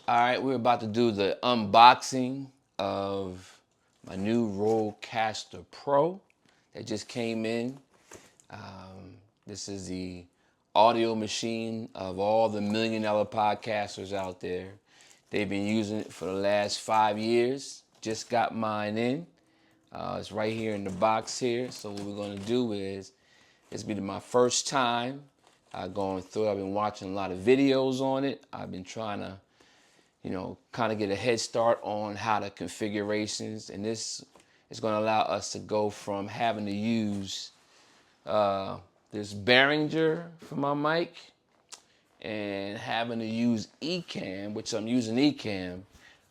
All right, we're about to do the unboxing of my new Rodecaster Pro that just came in. This is the audio machine of all the $1 million podcasters out there. They've been using it for the last 5 years. Just got mine in. It's right here in the box here. So what we're gonna do is, it's been my first time going through it. I've been watching a lot of videos on it. I've been trying to kind of get a head start on how the configurations, and this is going to allow us to go from having to use this Behringer for my mic and having to use Ecamm, which I'm using Ecamm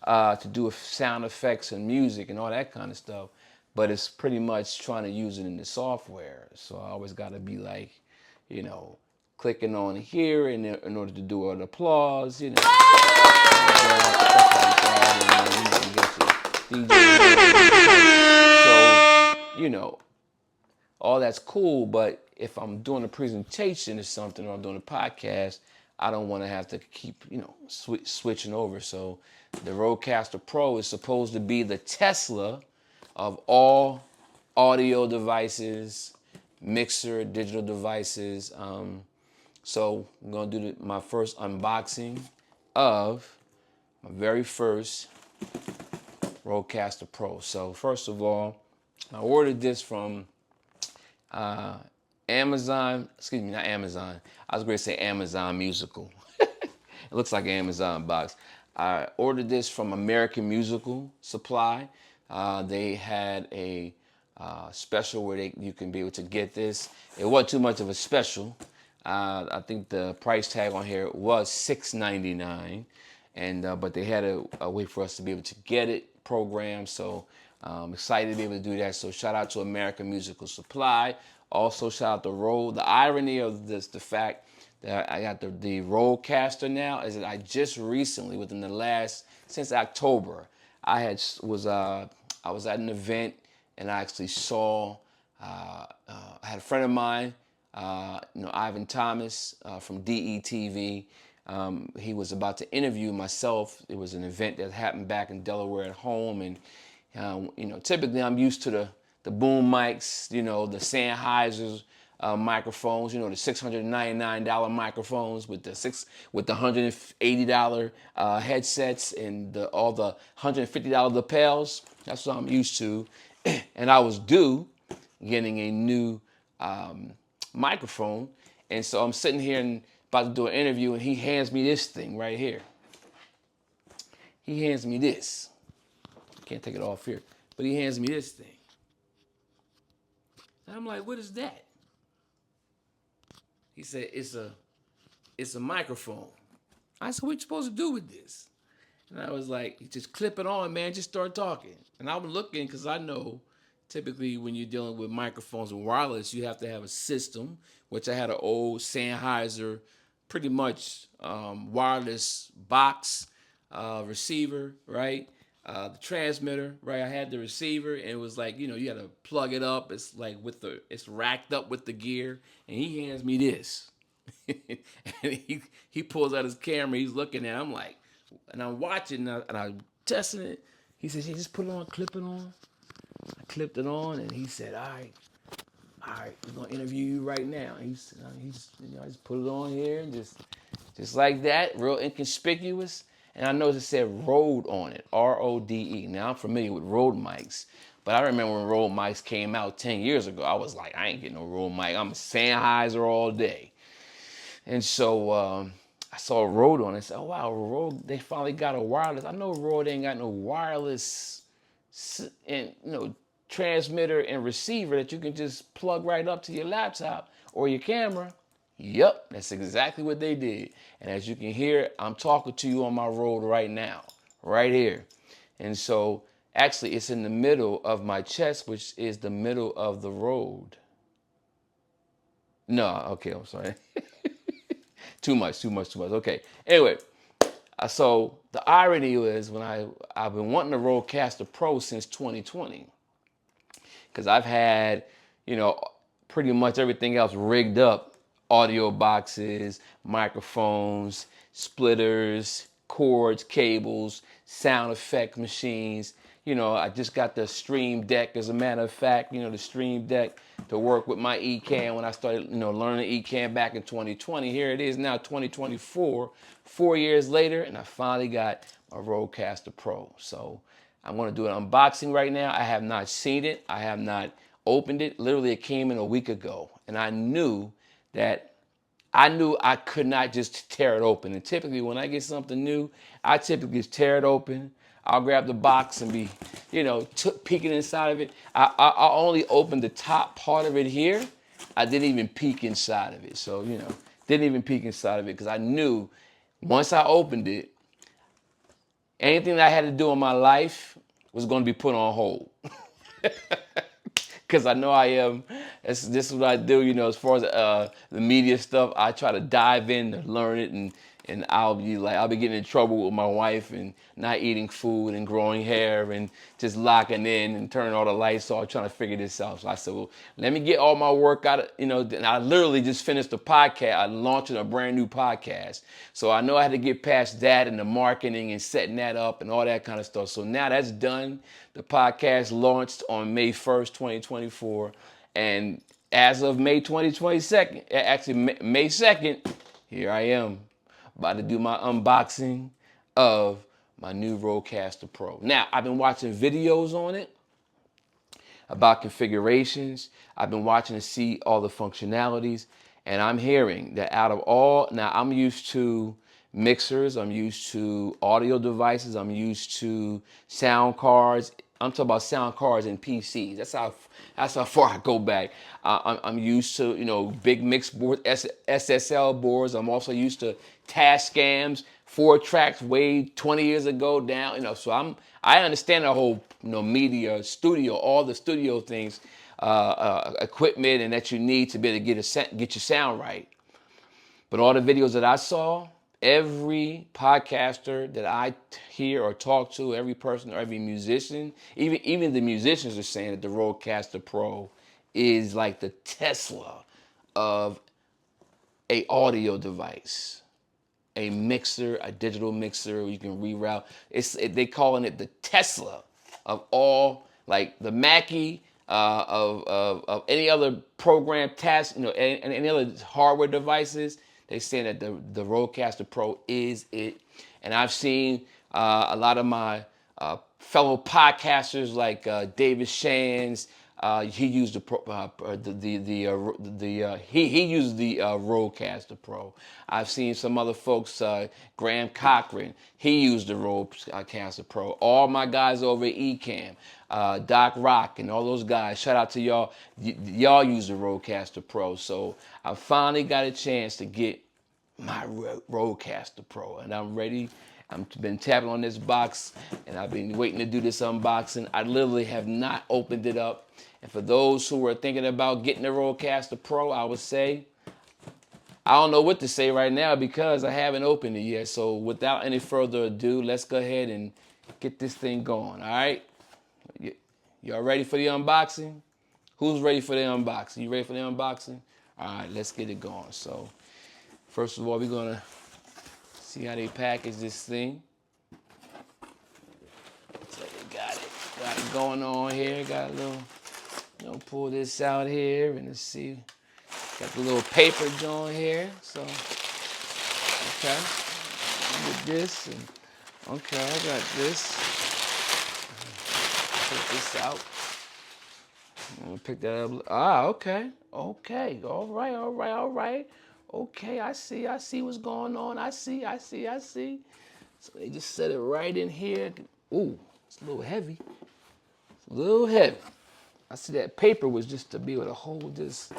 to do sound effects and music and all that kind of stuff. But it's pretty much trying to use it in the software. So I always got to be like, clicking on here in order to do an applause, stuff like that, and so, all that's cool, but if I'm doing a presentation or something, or I'm doing a podcast, I don't want to have to keep, switching over. So the Rodecaster Pro is supposed to be the Tesla of all audio devices, mixer, digital devices. So I'm going to do my first unboxing of my very first Rodecaster Pro. So first of all, I ordered this from Amazon. Excuse me, not Amazon. I was going to say Amazon Musical. It looks like an Amazon box. I ordered this from American Musical Supply. They had a special where you can be able to get this. It wasn't too much of a special. I think the price tag on here was $6.99, and but they had a way for us to be able to get it programmed. So I'm excited to be able to do that. So shout out to American Musical Supply. Also shout out to Rode. The irony of this, the fact that I got the Rodecaster now, is that I just recently, within the last, since October, I was at an event, and I actually saw, I had a friend of mine, Ivan Thomas from DETV. He was about to interview myself. It was an event that happened back in Delaware at home, and typically I'm used to the boom mics, the Sennheisers microphones, the $699 microphones with the $180 headsets and all the $150 lapels. That's what I'm used to, and I was due getting a new microphone, and so I'm sitting here and about to do an interview, and he hands me this thing right here. He hands me this. Can't take it off here, but he hands me this thing. And I'm like, what is that? He said, it's a microphone. I said, what you supposed to do with this? And I was like, just clip it on, man, just start talking. And I was looking, because I know typically when you're dealing with microphones and wireless, you have to have a system, which I had an old Sennheiser, pretty much wireless box receiver, right? The transmitter, right? I had the receiver, and it was like, you had to plug it up. It's like it's racked up with the gear, and he hands me this. And he pulls out his camera, he's looking at it. I'm like, and I'm watching, and I'm testing it. He says, hey, just put it on, clip it on. I clipped it on, and he said, all right, we're gonna interview you right now. I just put it on here, and just like that, real inconspicuous. And I noticed it said Rode on it, Rode. Now I'm familiar with Rode mics, but I remember when Rode mics came out 10 years ago, I was like, I ain't getting no Rode mic. I'm a Sennheiser all day. And so I saw Rode on it. I said, oh wow, Rode, they finally got a wireless. I know Rode ain't got no wireless and transmitter and receiver that you can just plug right up to your laptop or your camera. Yep, that's exactly what they did. And as you can hear, I'm talking to you on my Rode right now, right here. And so actually it's in the middle of my chest, which is the middle of the Rode. No, okay, I'm sorry. Too much. Okay. Anyway, so the irony is I've been wanting the Rodecaster Pro since 2020, because I've had, pretty much everything else rigged up: audio boxes, microphones, splitters, cords, cables, sound effect machines. You know, I just got the Stream Deck, as a matter of fact, you know, the Stream Deck to work with my Ecamm when I started, you know, learning Ecamm back in 2020. Here it is now, 2024, 4 years later, and I finally got a Rodecaster Pro. So I'm going to do an unboxing right now. I have not seen it. I have not opened it. Literally, it came in a week ago, and I knew I could not just tear it open. And typically when I get something new, I typically just tear it open. I'll grab the box and be, you know, peeking inside of it. I only opened the top part of it here. I didn't even peek inside of it. So, you know, didn't even peek inside of it because I knew once I opened it, anything that I had to do in my life was going to be put on hold. Because I know I am. This is what I do, you know, as far as the media stuff. I try to dive in to learn it, and I'll be getting in trouble with my wife and not eating food and growing hair and just locking in and turning all the lights off, trying to figure this out. So I said, well, let me get all my work out, you know, and I literally just finished the podcast. I'm launching a brand new podcast. So I know I had to get past that and the marketing and setting that up and all that kind of stuff. So now that's done. The podcast launched on May 1st, 2024. And as of May 2022, actually May 2nd, here I am about to do my unboxing of my new Rodecaster Pro. Now, I've been watching videos on it about configurations. I've been watching to see all the functionalities, and I'm hearing that out of all, now I'm used to mixers, I'm used to audio devices, I'm used to sound cards. I'm talking about sound cards and PCs. That's how far I go back. I'm used to, you know, big mix boards, SSL boards. I'm also used to Tascams, 4-tracks way 20 years ago down. You know, so I understand the whole, you know, media studio, all the studio things, equipment, and that you need to be able to get your sound right. But all the videos that I saw, every podcaster that I hear or talk to, every person or every musician, even the musicians are saying that the Rodecaster Pro is like the Tesla of a audio device, a mixer, a digital mixer. You can reroute. They calling it the Tesla of all, like the Mackie of any other program task, you know, and any other hardware devices. They saying that the Rodecaster Pro is it. And I've seen a lot of my fellow podcasters like David Shands. He used he used the Rodecaster Pro. I've seen some other folks, Graham Cochran. He used the Rodecaster Pro. All my guys over at Ecamm, Doc Rock, and all those guys. Shout out to y'all. Y'all use the Rodecaster Pro. So I finally got a chance to get my Rodecaster Pro, and I'm ready. I've been tapping on this box, and I've been waiting to do this unboxing. I literally have not opened it up. And for those who are thinking about getting the Rodecaster Pro, I would say, I don't know what to say right now because I haven't opened it yet. So without any further ado, let's go ahead and get this thing going, all right? Y'all ready for the unboxing? Who's ready for the unboxing? You ready for the unboxing? All right, let's get it going. So first of all, we're going to see how they package this thing. So they got it going on here. Got a little, you know, pull this out here and let's see. Got the little paper joint here. So, okay, get this and okay, I got this. Take this out. I'm gonna pick that up. Ah, okay, okay, all right. Okay, I see what's going on. I see. So they just set it right in here. Ooh, it's a little heavy. It's a little heavy. I see that paper was just to be able to hold this.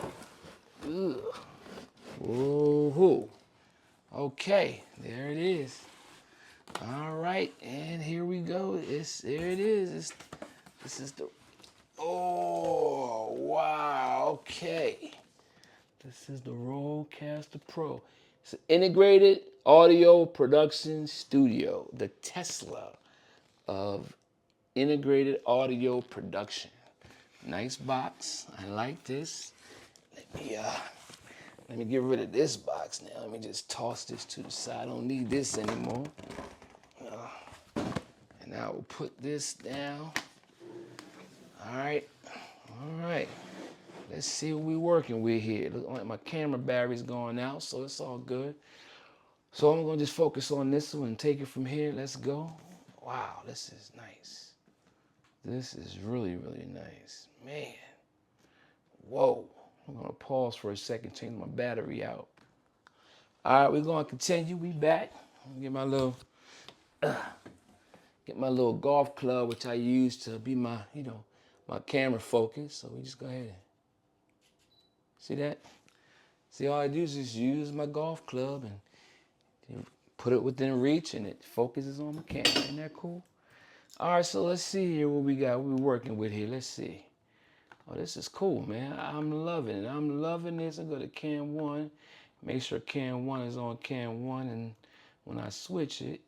Ugh. Whoa. Okay, there it is. All right, and here we go. There it is. This is the. Oh, wow. Okay. This is the Rodecaster Pro. It's an integrated audio production studio, the Tesla of integrated audio production. Nice box. I like this. Let me get rid of this box now. Let me just toss this to the side. I don't need this anymore. Now we'll put this down. All right. All right. Let's see what we're working with here. Look like my camera battery's going out, so it's all good. So I'm gonna just focus on this one and take it from here. Let's go. Wow, this is nice. This is really, really nice. Man. Whoa. I'm gonna pause for a second, change my battery out. All right, we're gonna continue. We back. Get my little golf club, which I use to be my, my camera focus. So we just go ahead and see that. See, all I do is just use my golf club and put it within reach, and it focuses on my camera. Isn't that cool? All right, so let's see here what we got. What we're working with here. Let's see. Oh, this is cool, man. I'm loving it. I'm loving this. I go to cam 1. Make sure cam 1 is on cam 1, and when I switch it,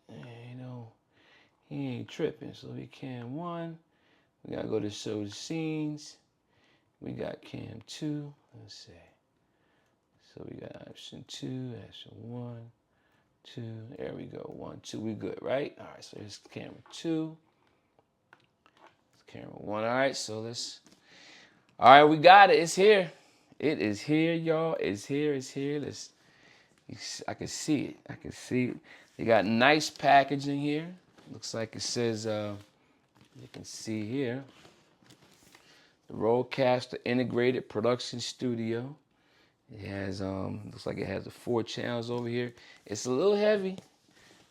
he ain't tripping. So we cam 1. We gotta go to show the scenes. We got cam 2. Let's see. So we got option 2, option 1, 2. There we go. 1, 2. We good, right? All right. So here's camera 2. It's camera 1. All right. So let's. All right, we got it. It's here. It is here, y'all. It's here. It's here. I can see it. I can see it. They got nice packaging here. Looks like it says, you can see here, the Rodecaster Integrated Production Studio. It has, looks like it has the 4 channels over here. It's a little heavy.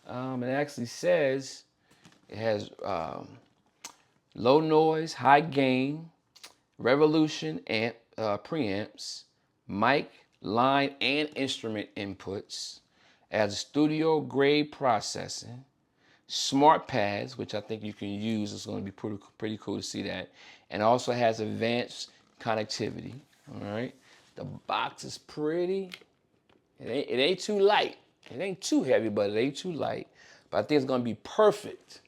It actually says it has low noise, high gain, Revolution amp, preamps, mic, line, and instrument inputs, as studio grade processing, smart pads, which I think you can use. It's going to be pretty cool to see that, and also has advanced connectivity. All right, the box is pretty. It ain't too light. It ain't too heavy, but it ain't too light. But I think it's going to be perfect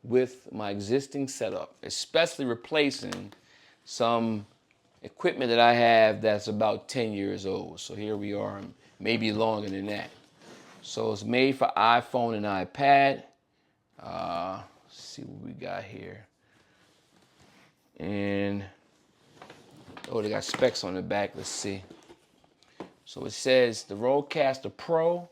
with my existing setup, especially replacing some equipment that I have that's about 10 years old. So here we are, maybe longer than that. So it's made for iPhone and iPad. Let's see what we got here. And, oh, they got specs on the back. Let's see. So it says the Rodecaster Pro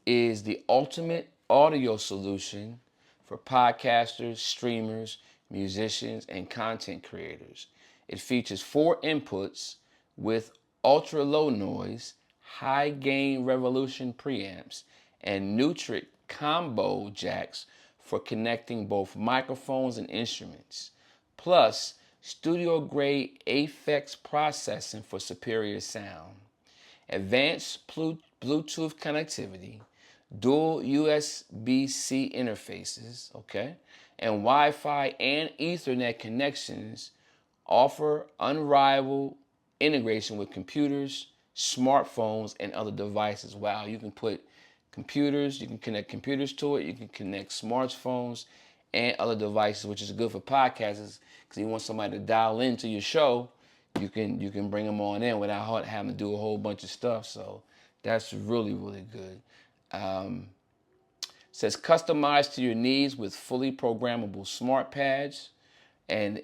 is the ultimate audio solution for podcasters, streamers, musicians, and content creators. It features 4 inputs with ultra low noise, high gain Revolution preamps, and Nutric combo jacks for connecting both microphones and instruments, plus studio grade Aphex processing for superior sound, advanced Bluetooth connectivity, dual USB-C interfaces, okay, and Wi-Fi and Ethernet connections offer unrivaled integration with computers, smartphones, and other devices. Wow, you can put computers, you can connect computers to it, you can connect smartphones and other devices, which is good for podcasters because you want somebody to dial into your show, you can bring them on in without having to do a whole bunch of stuff. So that's really, really good. Says customized to your needs with fully programmable smart pads and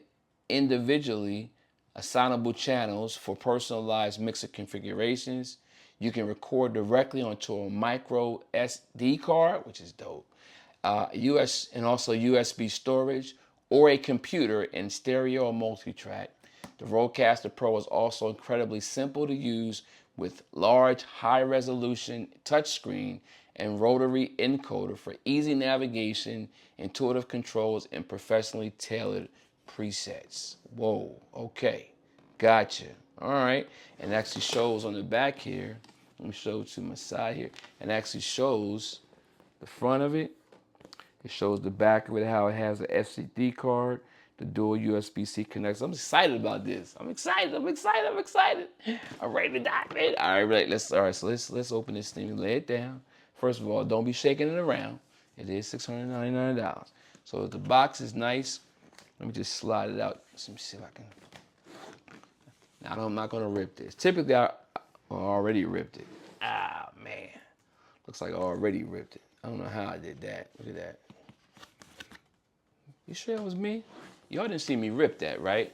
individually assignable channels for personalized mixer configurations. You can record directly onto a micro SD card, which is dope. US and also USB storage or a computer in stereo or multi-track. The Rodecaster Pro is also incredibly simple to use with large, high-resolution touchscreen and rotary encoder for easy navigation, intuitive controls, and professionally tailored presets. Whoa, okay, gotcha. All right, and actually shows on the back here. Let me show it to my side here. And actually shows the front of it. It shows the back of it, how it has an SD card, the dual USB-C connects. I'm excited about this. I'm excited. I'm ready to dive in. All right, so let's open this thing and lay it down. First of all, don't be shaking it around. It is $699. So the box is nice. Let me just slide it out. Let me see if I can. Now, I'm not gonna rip this. Typically, I already ripped it. Ah, man. Looks like I already ripped it. I don't know how I did that. Look at that. You sure it was me? Y'all didn't see me rip that, right?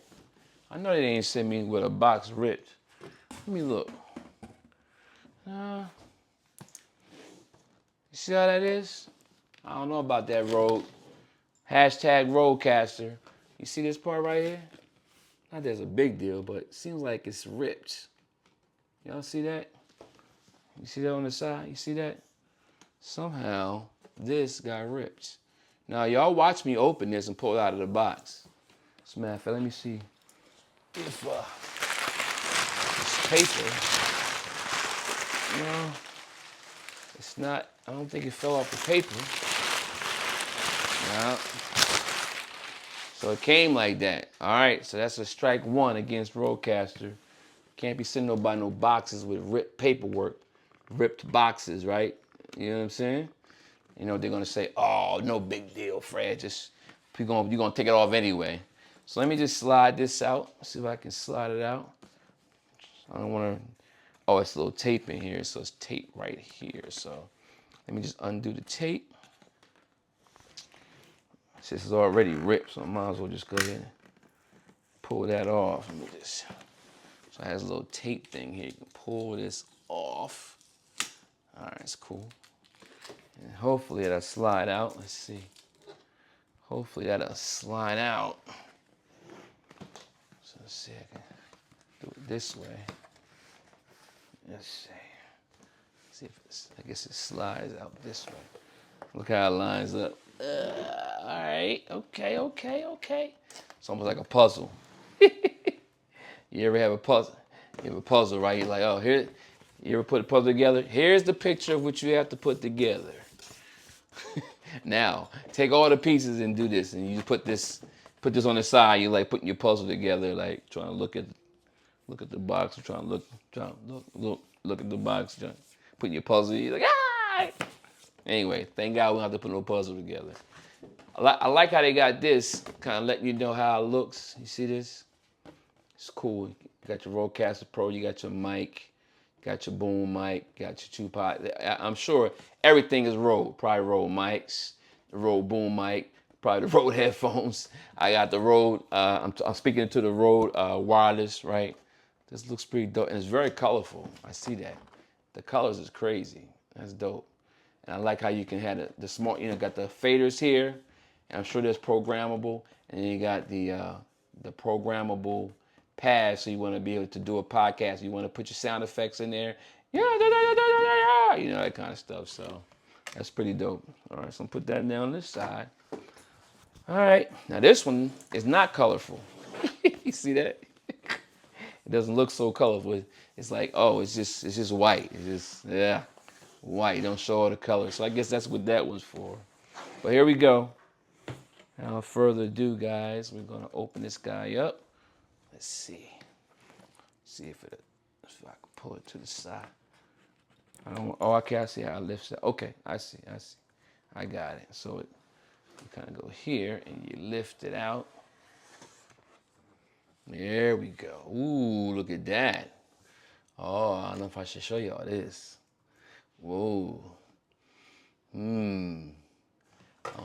I know they didn't send me with a box ripped. Let me look. You see how that is? I don't know about that Rode. Hashtag Rodecaster. You see this part right here? Not that it's a big deal, but it seems like it's ripped. Y'all see that? You see that on the side? You see that? Somehow, this got ripped. Now, y'all watch me open this and pull it out of the box. As a matter of fact, let me see if this paper, no, it's not, I don't think it fell off the paper. No. So it came like that. All right, so that's a strike one against Rodecaster. Can't be sending nobody no boxes with ripped paperwork, ripped boxes, right? You know what I'm saying? You know, they're gonna say, oh, no big deal, Fred. Just you're gonna take it off anyway. So let me just slide this out. See if I can slide it out. I don't wanna, oh, it's a little tape in here, so it's tape right here. So let me just undo the tape. This is already ripped, so I might as well just go ahead and pull that off. Let me just, so it has a little tape thing here. You can pull this off. All right, it's cool. And hopefully it'll slide out. Let's see. Hopefully that'll slide out. So let's see, I can do it this way. Let's see. See if it's, I guess it slides out this way. Look how it lines up. All right, okay. It's almost like a puzzle. You ever have a puzzle? You have a puzzle, right? You're like, oh, here. You ever put a puzzle together? Here's the picture of what you have to put together. Now, take all the pieces and do this, and you put this on the side. You're like putting your puzzle together, like trying to look at the box, trying to look at the box, putting your puzzle. You're like, ah! Anyway, thank God we don't have to put no puzzle together. I like how they got this, kind of letting you know how it looks. You see this? It's cool. You got your Rodecaster Pro, you got your mic, got your boom mic, got your 2-pot. I'm sure everything is Rode. Probably Rode mics, the Rode boom mic, probably the Rode headphones. I got the Rode, I'm speaking to the Rode wireless, right? This looks pretty dope, and it's very colorful. I see that. The colors is crazy. That's dope. And I like how you can have the smart, got the faders here, and I'm sure there's programmable, and then you got the programmable pad, so you want to be able to do a podcast. You want to put your sound effects in there, that kind of stuff. So that's pretty dope. All right, so I'm put that down this side. All right, now this one is not colorful. You see that? It doesn't look so colorful. It's like, oh, it's just white. It's just, white. Don't show all the colors. So I guess that's what that was for. But here we go. Without further ado, guys, we're gonna open this guy up. Let's see. See if I can pull it to the side. I can't see how it lifts it. Okay, I see. I got it. So you kind of go here and you lift it out. There we go. Ooh, look at that. Oh, I don't know if I should show y'all this. Whoa. I don't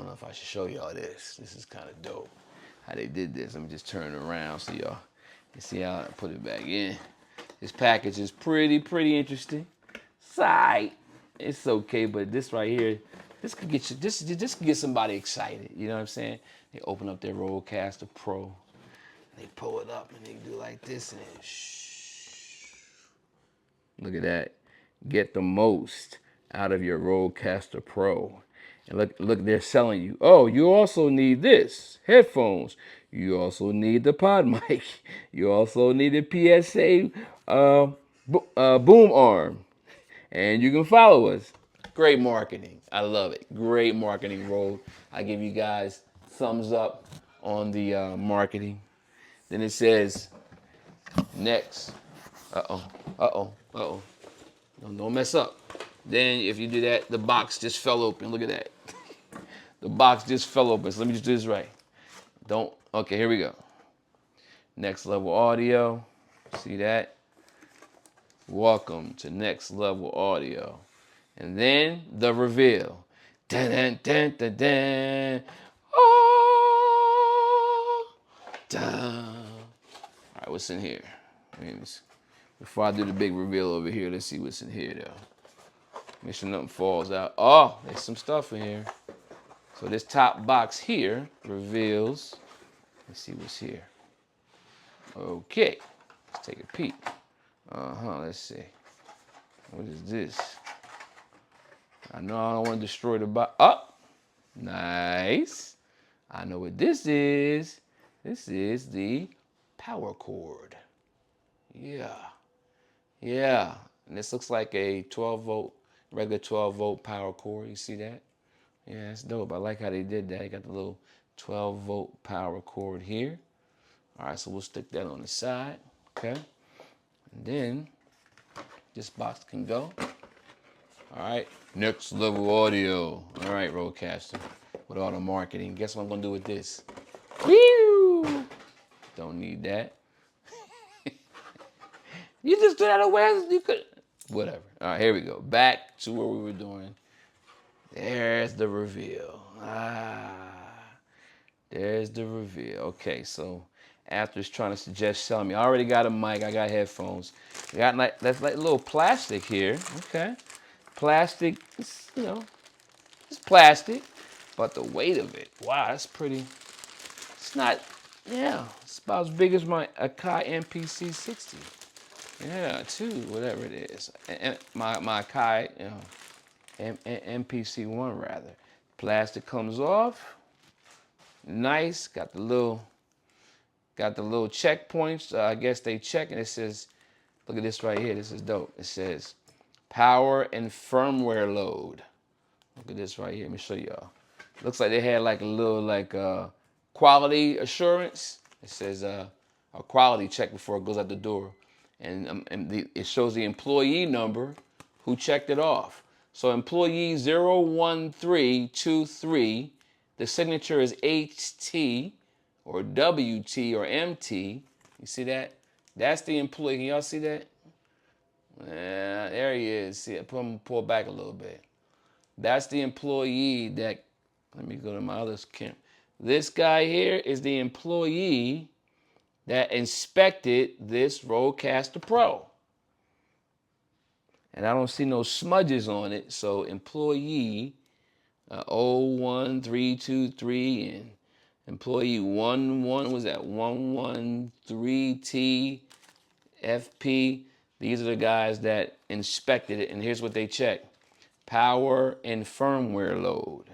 know if I should show y'all this. This is kind of dope. How they did this. Let me just turn it around so y'all can see how I put it back in. This package is pretty interesting. Side. It's okay, but this right here, this could get you, this could get somebody excited. You know what I'm saying? They open up their Rodecaster Pro. They pull it up and they do like this and then shh. Look at that. Get the most out of your Rodecaster Pro. And look, they're selling you. Oh, you also need this. Headphones. You also need the pod mic. You also need the PSA boom arm. And you can follow us. Great marketing. I love it. Great marketing, Rode. I give you guys thumbs up on the marketing. Then it says, next. Don't mess up. Then if you do that, the box just fell open. Look at that. The box just fell open. So let me just do this right. Okay, here we go. Next Level Audio. See that? Welcome to Next Level Audio. And then the reveal. Dun, dun, dun, dun, dun. All right, what's in here? Before I do the big reveal over here, let's see what's in here, though. Make sure nothing falls out. Oh, there's some stuff in here. So this top box here reveals. Let's see what's here. Okay, let's take a peek. Let's see. What is this? I know I don't want to destroy the box. Oh, nice. I know what this is. This is the power cord. Yeah. Yeah. And this looks like a 12 volt, regular 12 volt power cord. You see that? Yeah, that's dope. I like how they did that. You got the little 12 volt power cord here. All right, so we'll stick that on the side. Okay. And then this box can go. All right. Next level audio. All right, Rodecaster. With all the marketing. Guess what I'm going to do with this? Woo! Don't need that. You just threw that away. You could. Whatever. All right, here we go. Back to what we were doing. There's the reveal. There's the reveal. Okay, so after it's trying to suggest selling me, I already got a mic. I got headphones. I got that's like little plastic here. Okay, plastic. It's, it's plastic, but the weight of it. Wow, that's pretty. It's not. Yeah, it's about as big as my Akai MPC 60. Yeah, two, whatever it is. And my Akai, MPC 1 rather. Plastic comes off. Nice. Got the little checkpoints. I guess they check, and it says, look at this right here. This is dope. It says power and firmware load. Look at this right here. Let me show y'all. Looks like they had like a little quality assurance. It says a quality check before it goes out the door, and it shows the employee number who checked it off. So employee 01323, the signature is HT or WT or MT. You see that? That's the employee. Can y'all see that? Yeah, there he is. See it? Pull back a little bit. That's the employee that. Let me go to my other camera. This guy here is the employee that inspected this Rodecaster Pro. And I don't see no smudges on it. So employee 01323 and employee 11 was that 113T FP. These are the guys that inspected it, and here's what they checked. Power and firmware load.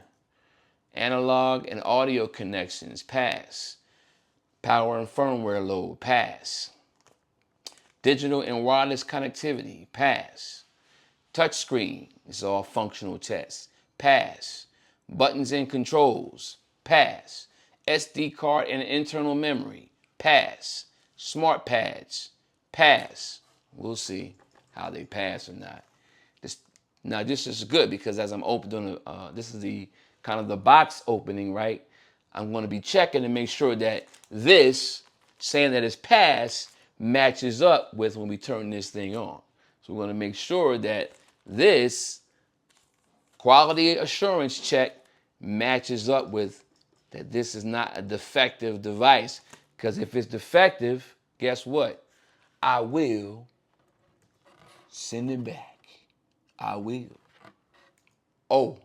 Analog and audio connections, pass. Power and firmware load, pass. Digital and wireless connectivity, pass. Touchscreen, it's all functional tests, pass. Buttons and controls, pass. SD card and internal memory, pass. Smart pads, pass. We'll see how they pass or not. This is good because as I'm opening, this is the kind of the box opening, right? I'm going to be checking to make sure that this, saying that it's passed, matches up with when we turn this thing on. So we're going to make sure that this quality assurance check matches up with that this is not a defective device. Because if it's defective, guess what? I will send it back. I will. Oh,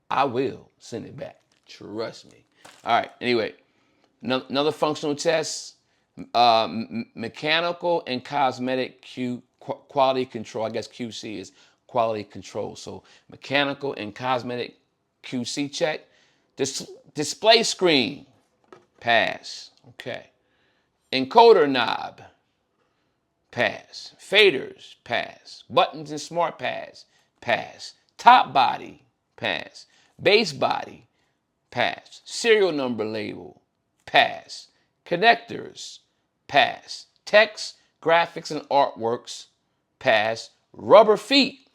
I will send it back. Trust me. All right. Anyway, another functional test, mechanical and cosmetic quality control. I guess QC is quality control. So mechanical and cosmetic QC check. Display screen, pass. Okay. Encoder knob, pass. Faders, pass. Buttons and smart pads, pass. Top body, pass. Base body, pass. Serial number label, pass. Connectors, pass. Text, graphics, and artworks, pass. Rubber feet.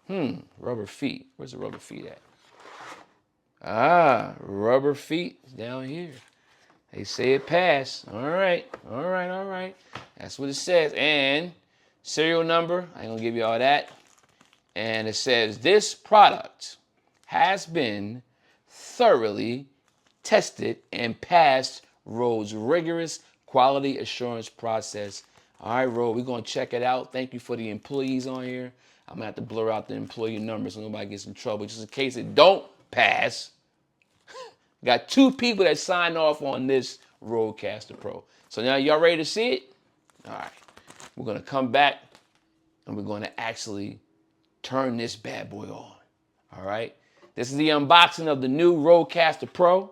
Rubber feet. Where's the rubber feet at? Rubber feet is down here. They say it passed. All right. That's what it says. And serial number, I ain't gonna give you all that. And it says this product has been thoroughly tested and passed Rode's rigorous quality assurance process. All right, Rode, we're going to check it out. Thank you for the employees on here. I'm going to have to blur out the employee numbers so nobody gets in trouble. Just in case it don't pass, got 2 people that signed off on this Rodecaster Pro. So now y'all ready to see it? All right. We're going to come back and we're going to actually turn this bad boy on. All right. This is the unboxing of the new Rodecaster Pro.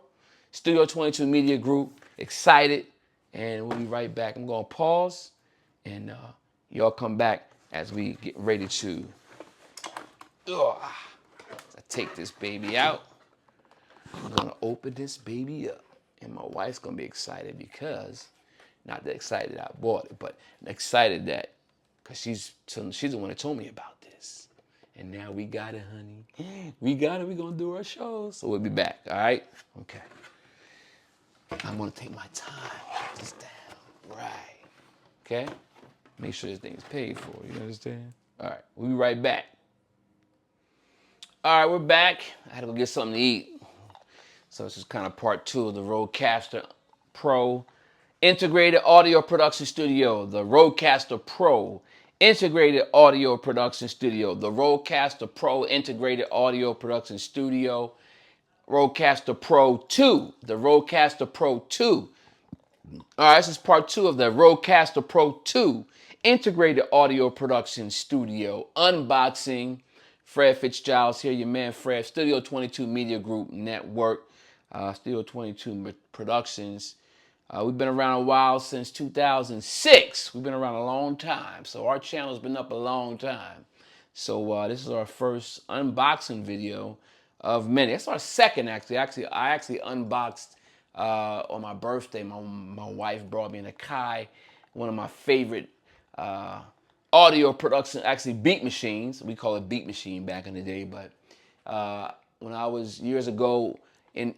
Studio 22 Media Group. Excited. And we'll be right back. I'm going to pause and y'all come back as we get ready to take this baby out. I'm going to open this baby up. And my wife's going to be excited because, not that excited I bought it, but excited that, because she's the one that told me about this. And now we got it, honey. We got it. We're going to do our show. So we'll be back, all right? Okay. I'm going to take my time. Put this down. Right. Okay? Make sure this thing is paid for. You understand? All right. We'll be right back. All right, we're back. I had to go get something to eat. So this is kind of part 2 of the Rodecaster Pro Integrated Audio Production Studio. The Rodecaster Pro Integrated Audio Production Studio. The Rodecaster Pro Integrated Audio Production Studio. Rodecaster Pro 2. The Rodecaster Pro 2. All right, this is part 2 of the Rodecaster Pro 2 Integrated Audio Production Studio unboxing. Fred Fitzgerald's here, your man Fred, Studio 22 Media Group Network, Studio 22 Productions. We've been around a while, since 2006. We've been around a long time, so our channel's been up a long time. So this is our first unboxing video of many. It's our second, actually. I actually unboxed on my birthday. My wife brought me an Akai, one of my favorite audio production, actually beat machines. We call it beat machine back in the day, but when I was years ago, when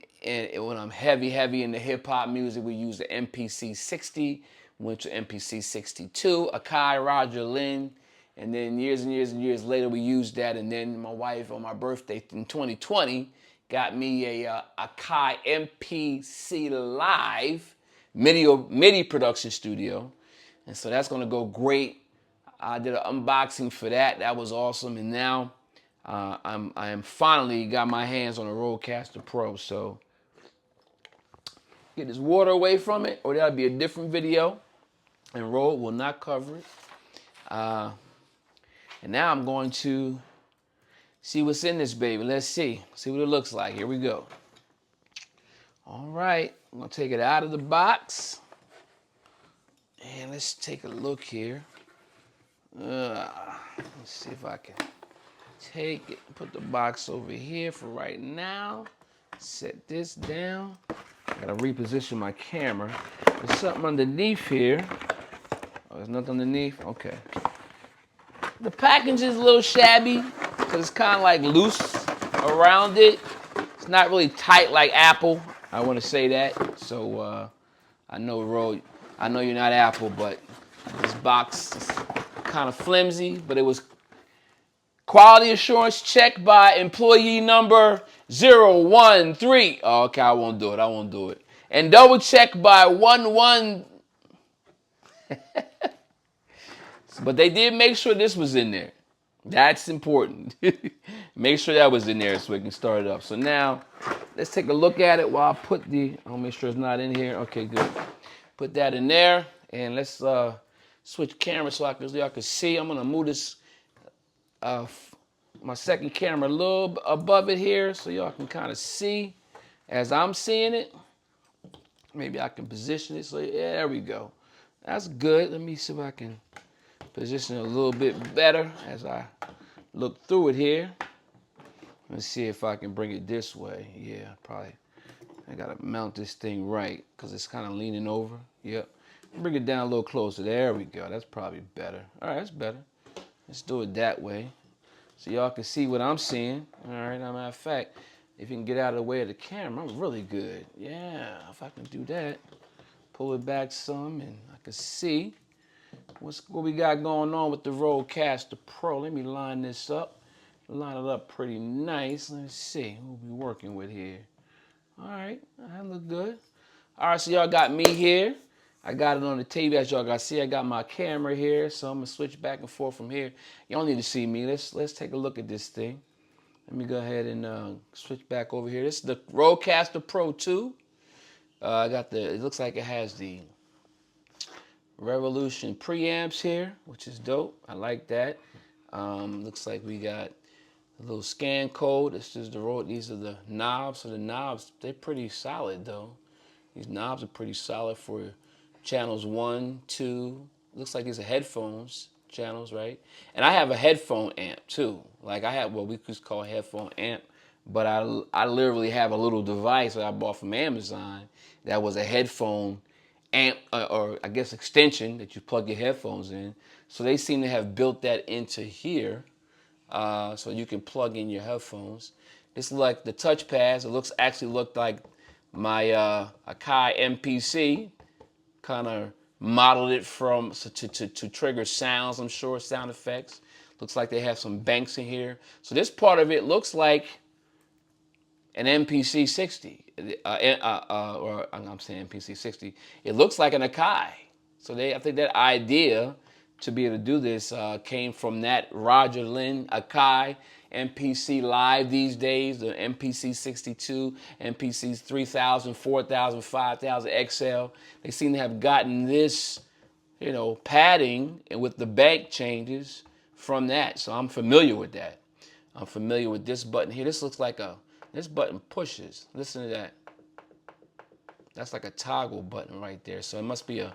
I'm heavy into hip hop music, we used the MPC 60, went to MPC 62, Akai, Roger Lynn, and then years and years later we used that, and then my wife on my birthday in 2020 got me a Akai MPC Live MIDI production studio, and so that's gonna go great. I did an unboxing for that. That was awesome. And now I am finally got my hands on a Rodecaster Pro. So get this water away from it, or that'll be a different video. And Rode will not cover it. And now I'm going to see what's in this baby. Let's see. See what it looks like. Here we go. All right. I'm going to take it out of the box. And let's take a look here. Let's see if I can take it, put the box over here for right now. Set this down. I gotta reposition my camera. There's something underneath here. Oh, there's nothing underneath? Okay. The package is a little shabby because it's kind of like loose around it. It's not really tight like Apple. I want to say that. So I know, Rode, I know you're not Apple, but this box is kind of flimsy, but it was quality assurance checked by employee number 013. Oh, okay, I won't do it. And double checked by 11. But they did make sure this was in there. That's important. Make sure that was in there so we can start it up. So now, let's take a look at it while I put I'll make sure it's not in here. Okay, good. Put that in there, and let's switch cameras so y'all can see. I'm gonna move this my second camera a little above it here so y'all can kind of see as I'm seeing it. Maybe I can position it so, yeah, there we go. That's good. Let me see if I can position it a little bit better as I look through it here. Let's see if I can bring it this way. Yeah, probably. I gotta mount this thing right because it's kind of leaning over. Yep. Bring it down a little closer. There we go. That's probably better. All right, that's better. Let's do it that way so y'all can see what I'm seeing. All right, as a matter of fact, if you can get out of the way of the camera, I'm really good. Yeah, if I can do that, pull it back some and I can see what we got going on with the Rodecaster Pro. Let me line this up. Line it up pretty nice. Let's see what we're working with here. All right, that look good. All right, so y'all got me here. I got it on the TV, as y'all got see. I got my camera here, so I'm gonna switch back and forth from here. Y'all need to see me. Let's take a look at this thing. Let me go ahead and switch back over here. This is the Rodecaster Pro 2. I got the. It looks like it has the Revolution preamps here, which is dope. I like that. Looks like we got a little scan code. This is the road. These are the knobs. So the knobs, they're pretty solid though. These knobs are pretty solid for channels 1, 2. Looks like these are headphones channels, right? And I have a headphone amp too. Like I have what we could call a headphone amp, but I literally have a little device that I bought from Amazon that was a headphone amp or I guess extension that you plug your headphones in. So they seem to have built that into here, so you can plug in your headphones. It's like the touch pads. It actually looked like my Akai MPC, kind of modeled it from to trigger sounds. I'm sure sound effects. Looks like they have some banks in here. So this part of it looks like an MPC 60, or I'm saying MPC 60. It looks like an Akai. So I think that idea to be able to do this came from that Roger Lynn Akai MPC Live these days, the MPC 62, MPC 3000, 4000, 5000 XL. They seem to have gotten this, padding and with the bank changes from that. So I'm familiar with that. I'm familiar with this button here. This button pushes. Listen to that. That's like a toggle button right there. So it must be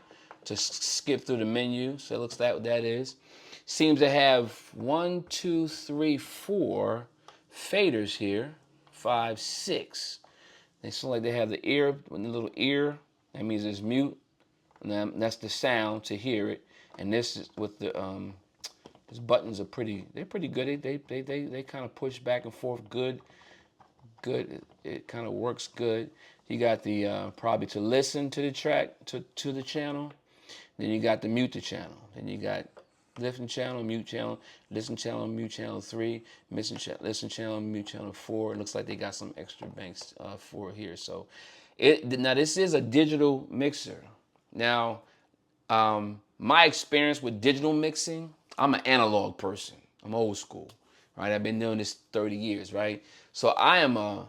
to skip through the menu. So it looks like what that is. Seems to have 1, 2, 3, 4 faders here. 5, 6. They seem like they have the little ear. That means it's mute. And that's the sound to hear it. And this is with the these buttons are they're pretty good. They kind of push back and forth good. It kind of works good. You got the probably to listen to the track to the channel. Then you got the mute the channel. Then you got listen channel, mute channel, listen channel, mute channel 3, listen channel, mute channel 4. It looks like they got some extra banks for here. So now this is a digital mixer. Now my experience with digital mixing, I'm an analog person. I'm old school, right? I've been doing this 30 years, right? So I'm an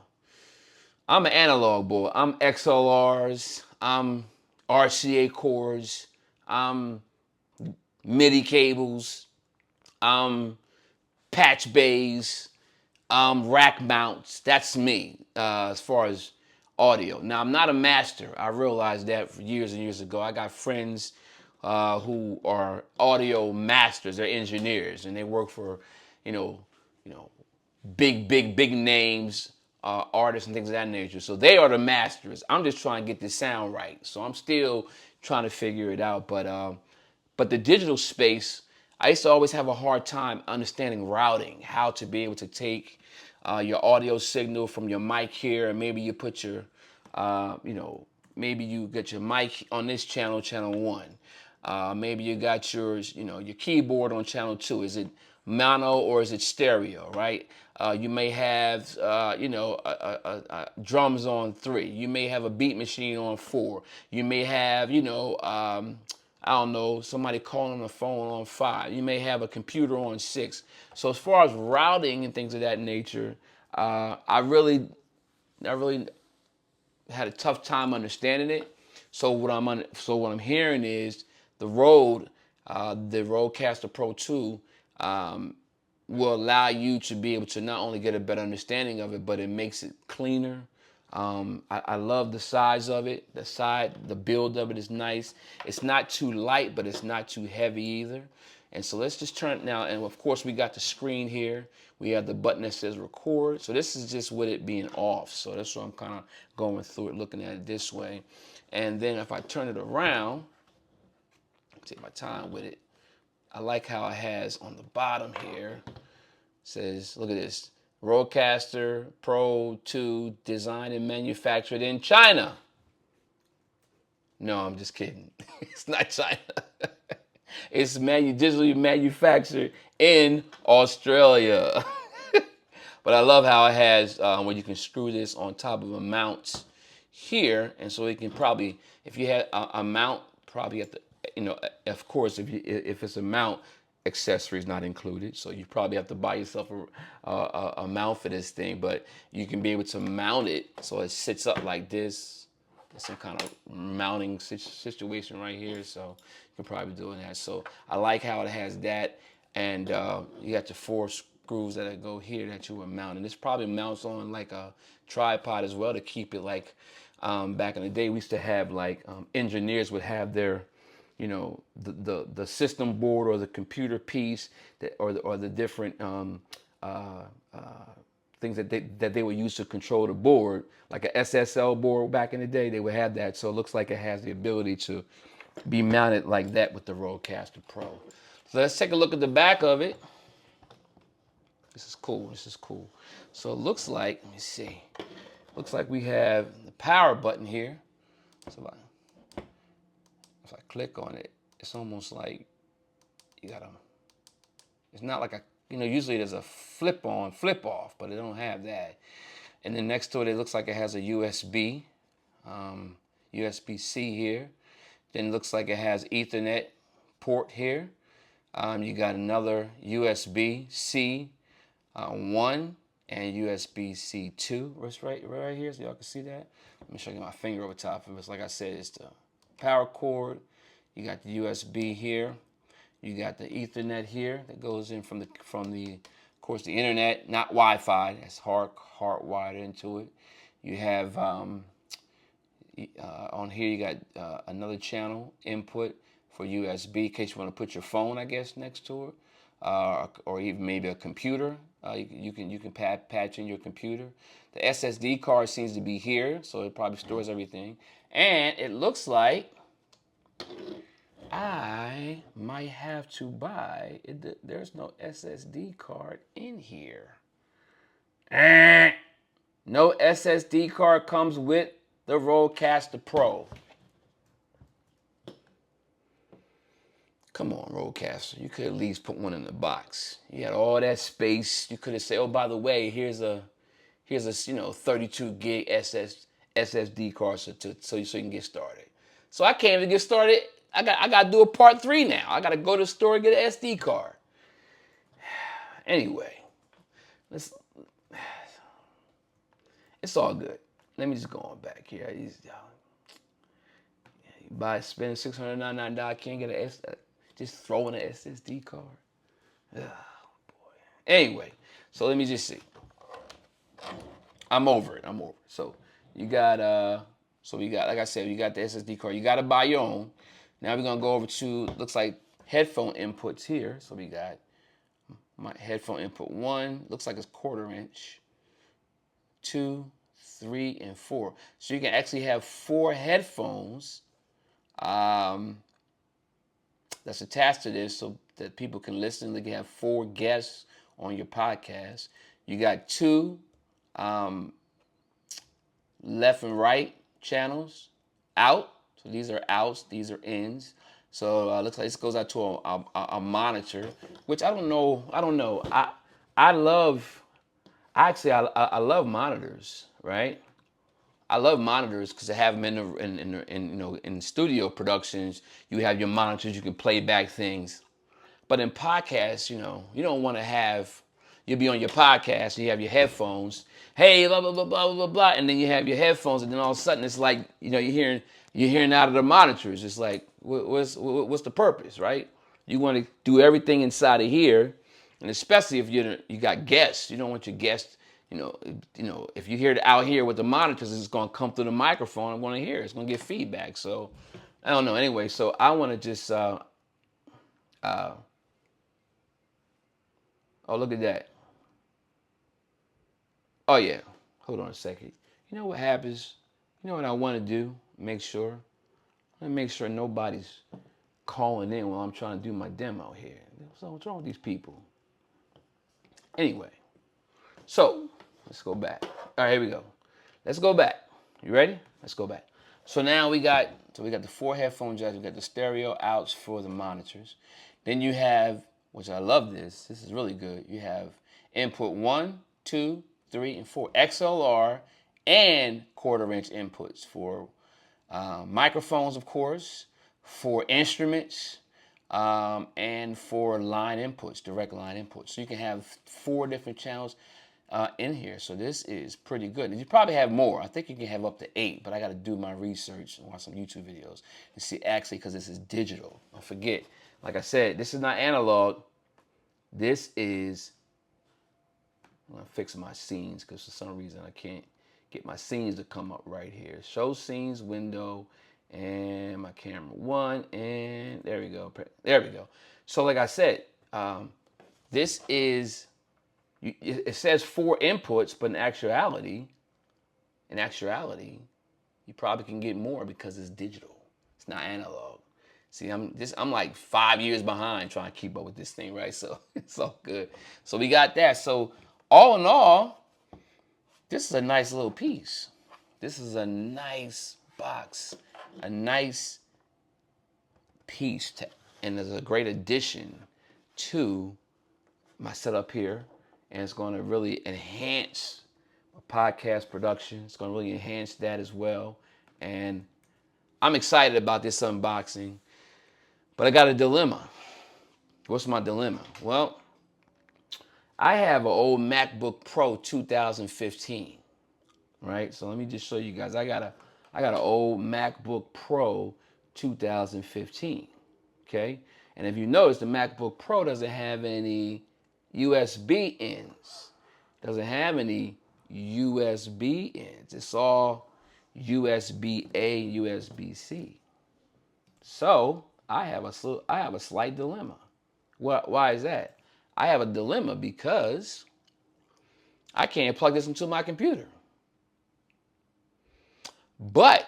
analog boy. I'm XLRs, I'm RCA cords, I'm MIDI cables, I'm patch bays, rack mounts. That's me as far as audio. Now, I'm not a master. I realized that years and years ago. I got friends who are audio masters. They're engineers, and they work for, big names, artists and things of that nature. So they are the masters. I'm just trying to get this sound right. So I'm still trying to figure it out. But the digital space, I used to always have a hard time understanding routing, how to be able to take your audio signal from your mic here, and maybe you put your, maybe you get your mic on this channel, channel 1. Maybe you got your keyboard on channel 2. Is it mono or is it stereo, right? You may have, drums on 3. You may have a beat machine on 4. You may have, I don't know, somebody calling on the phone on 5. You may have a computer on 6. So as far as routing and things of that nature, I really had a tough time understanding it. So what I'm hearing is the Rodecaster Pro 2 will allow you to be able to not only get a better understanding of it, but it makes it cleaner. I love the size of it. The build of it is nice. It's not too light, but it's not too heavy either. And so let's just turn it now. And of course, we got the screen here. We have the button that says record. So this is just with it being off. So that's what I'm kind of going through it, looking at it this way. And then if I turn it around, take my time with it. I like how it has on the bottom here, it says, look at this, Rodecaster Pro 2 designed and manufactured in China. No, I'm just kidding. It's not China. It's digitally manufactured in Australia. But I love how it has where you can screw this on top of a mount here, and so it can probably, if you had a mount, probably at the, of course, if it's a mount, accessories not included, so you probably have to buy yourself a mount for this thing, but you can be able to mount it so it sits up like this. There's some kind of mounting situation right here, so you can probably be doing that. So I like how it has that, and you got your 4 screws that go here that you would mount, and this probably mounts on like a tripod as well to keep it like, back in the day we used to have like, engineers would have their, the system board or the computer piece that, or the different, uh, uh, things that they would use to control the board, like a SSL board back in the day. They would have that, so it looks like it has the ability to be mounted like that with the Rodecaster Pro. So let's take a look at the back of it. This is cool. This is cool. So it looks like, let me see. Looks like we have the power button here. So if I click on it, it's almost like you gotta, it's not like a, usually there's a flip on, flip off, but it don't have that. And then next to it, it looks like it has a USB, USB-C here. Then it looks like it has Ethernet port here. You got another USB-C 1 and USB-C 2. It's right here, so y'all can see that. Let me show you my finger over top of it. Like I said, it's the power cord. You got the USB here. You got the Ethernet here that goes in from the of course, the internet, not Wi-Fi. That's hardwired into it. You have on here you got another channel input for USB in case you want to put your phone, I guess, next to it, or even maybe a computer. You can patch in your computer. The SSD card seems to be here, so it probably stores everything. And it looks like I might have to buy it. There's no SSD card in here. No SSD card comes with the Rodecaster Pro. Come on, Rodecaster. You could at least put one in the box. You had all that space. You could have said, "Oh, by the way, here's a 32 gig SSD card so you can get started." So I can't even get started. I got to do a part 3 now. I got to go to the store and get an SD card. Anyway, it's all good. Let me just go on back here. Spend $699, can't get just throw in an SSD card. Oh boy. Anyway, so let me just see. I'm over it. So you got like I said, you got the SSD card. You got to buy your own. Now we're gonna go over to, looks like, headphone inputs here. So we got my headphone input 1. Looks like it's 1/4 inch. 2, 3, and 4. So you can actually have 4 headphones that's attached to this, so that people can listen. They can have 4 guests on your podcast. You got 2 left and right channels out. So these are outs, these are ins. So looks like this goes out to a monitor, which I don't know. I love. Actually, I love monitors, right? I love monitors because I have them in studio productions. You have your monitors, you can play back things. But in podcasts, you don't want to have, you'll be on your podcast, and you have your headphones. Hey, blah, blah, blah, blah, blah, blah. And then you have your headphones, and then all of a sudden it's like, you're hearing out of the monitors. It's like, what's the purpose, right? You want to do everything inside of here. And especially if you got guests, you don't want your guests, if you hear it out here with the monitors, it's going to come through the microphone. I want to hear it. It's going to get feedback. So I don't know. Anyway, so I want to just, oh, look at that. Oh, yeah. Hold on a second. You know what happens? You know what I want to do? Make sure nobody's calling in while I'm trying to do my demo here. So what's wrong with these people? Anyway, so let's go back. All right, here we go. Let's go back. You ready? Let's go back. So now we got the 4 headphone jacks. We got the stereo outs for the monitors. Then you have, which I love this. This is really good. You have input 1, 2, 3, and 4. XLR and quarter-inch inputs for microphones, of course, for instruments, and for line inputs, direct line inputs. So you can have 4 different channels in here. So this is pretty good. And you probably have more. I think you can have up to 8, but I got to do my research and watch some YouTube videos and see, actually, because this is digital. Don't forget, like I said, this is not analog. This is, I'm going to fix my scenes because for some reason I can't get my scenes to come up right here. Show scenes window and my camera 1, and there we go. There we go. So like I said, this is, it says 4 inputs, but in actuality, you probably can get more because it's digital. It's not analog. See, I'm like 5 years behind trying to keep up with this thing, right? So it's all good. So we got that. So all in all, this is a nice little piece. This is a nice box, a nice piece, and it's a great addition to my setup here. And it's going to really enhance my podcast production. It's going to really enhance that as well. And I'm excited about this unboxing. But I got a dilemma. What's my dilemma? Well, I have an old MacBook Pro 2015, right? So let me just show you guys. I got an old MacBook Pro 2015, okay? And if you notice, the MacBook Pro doesn't have any USB ends. Doesn't have any USB ends. It's all USB-A, USB-C. So I have a slight dilemma. Why is that? I have a dilemma because I can't plug this into my computer. But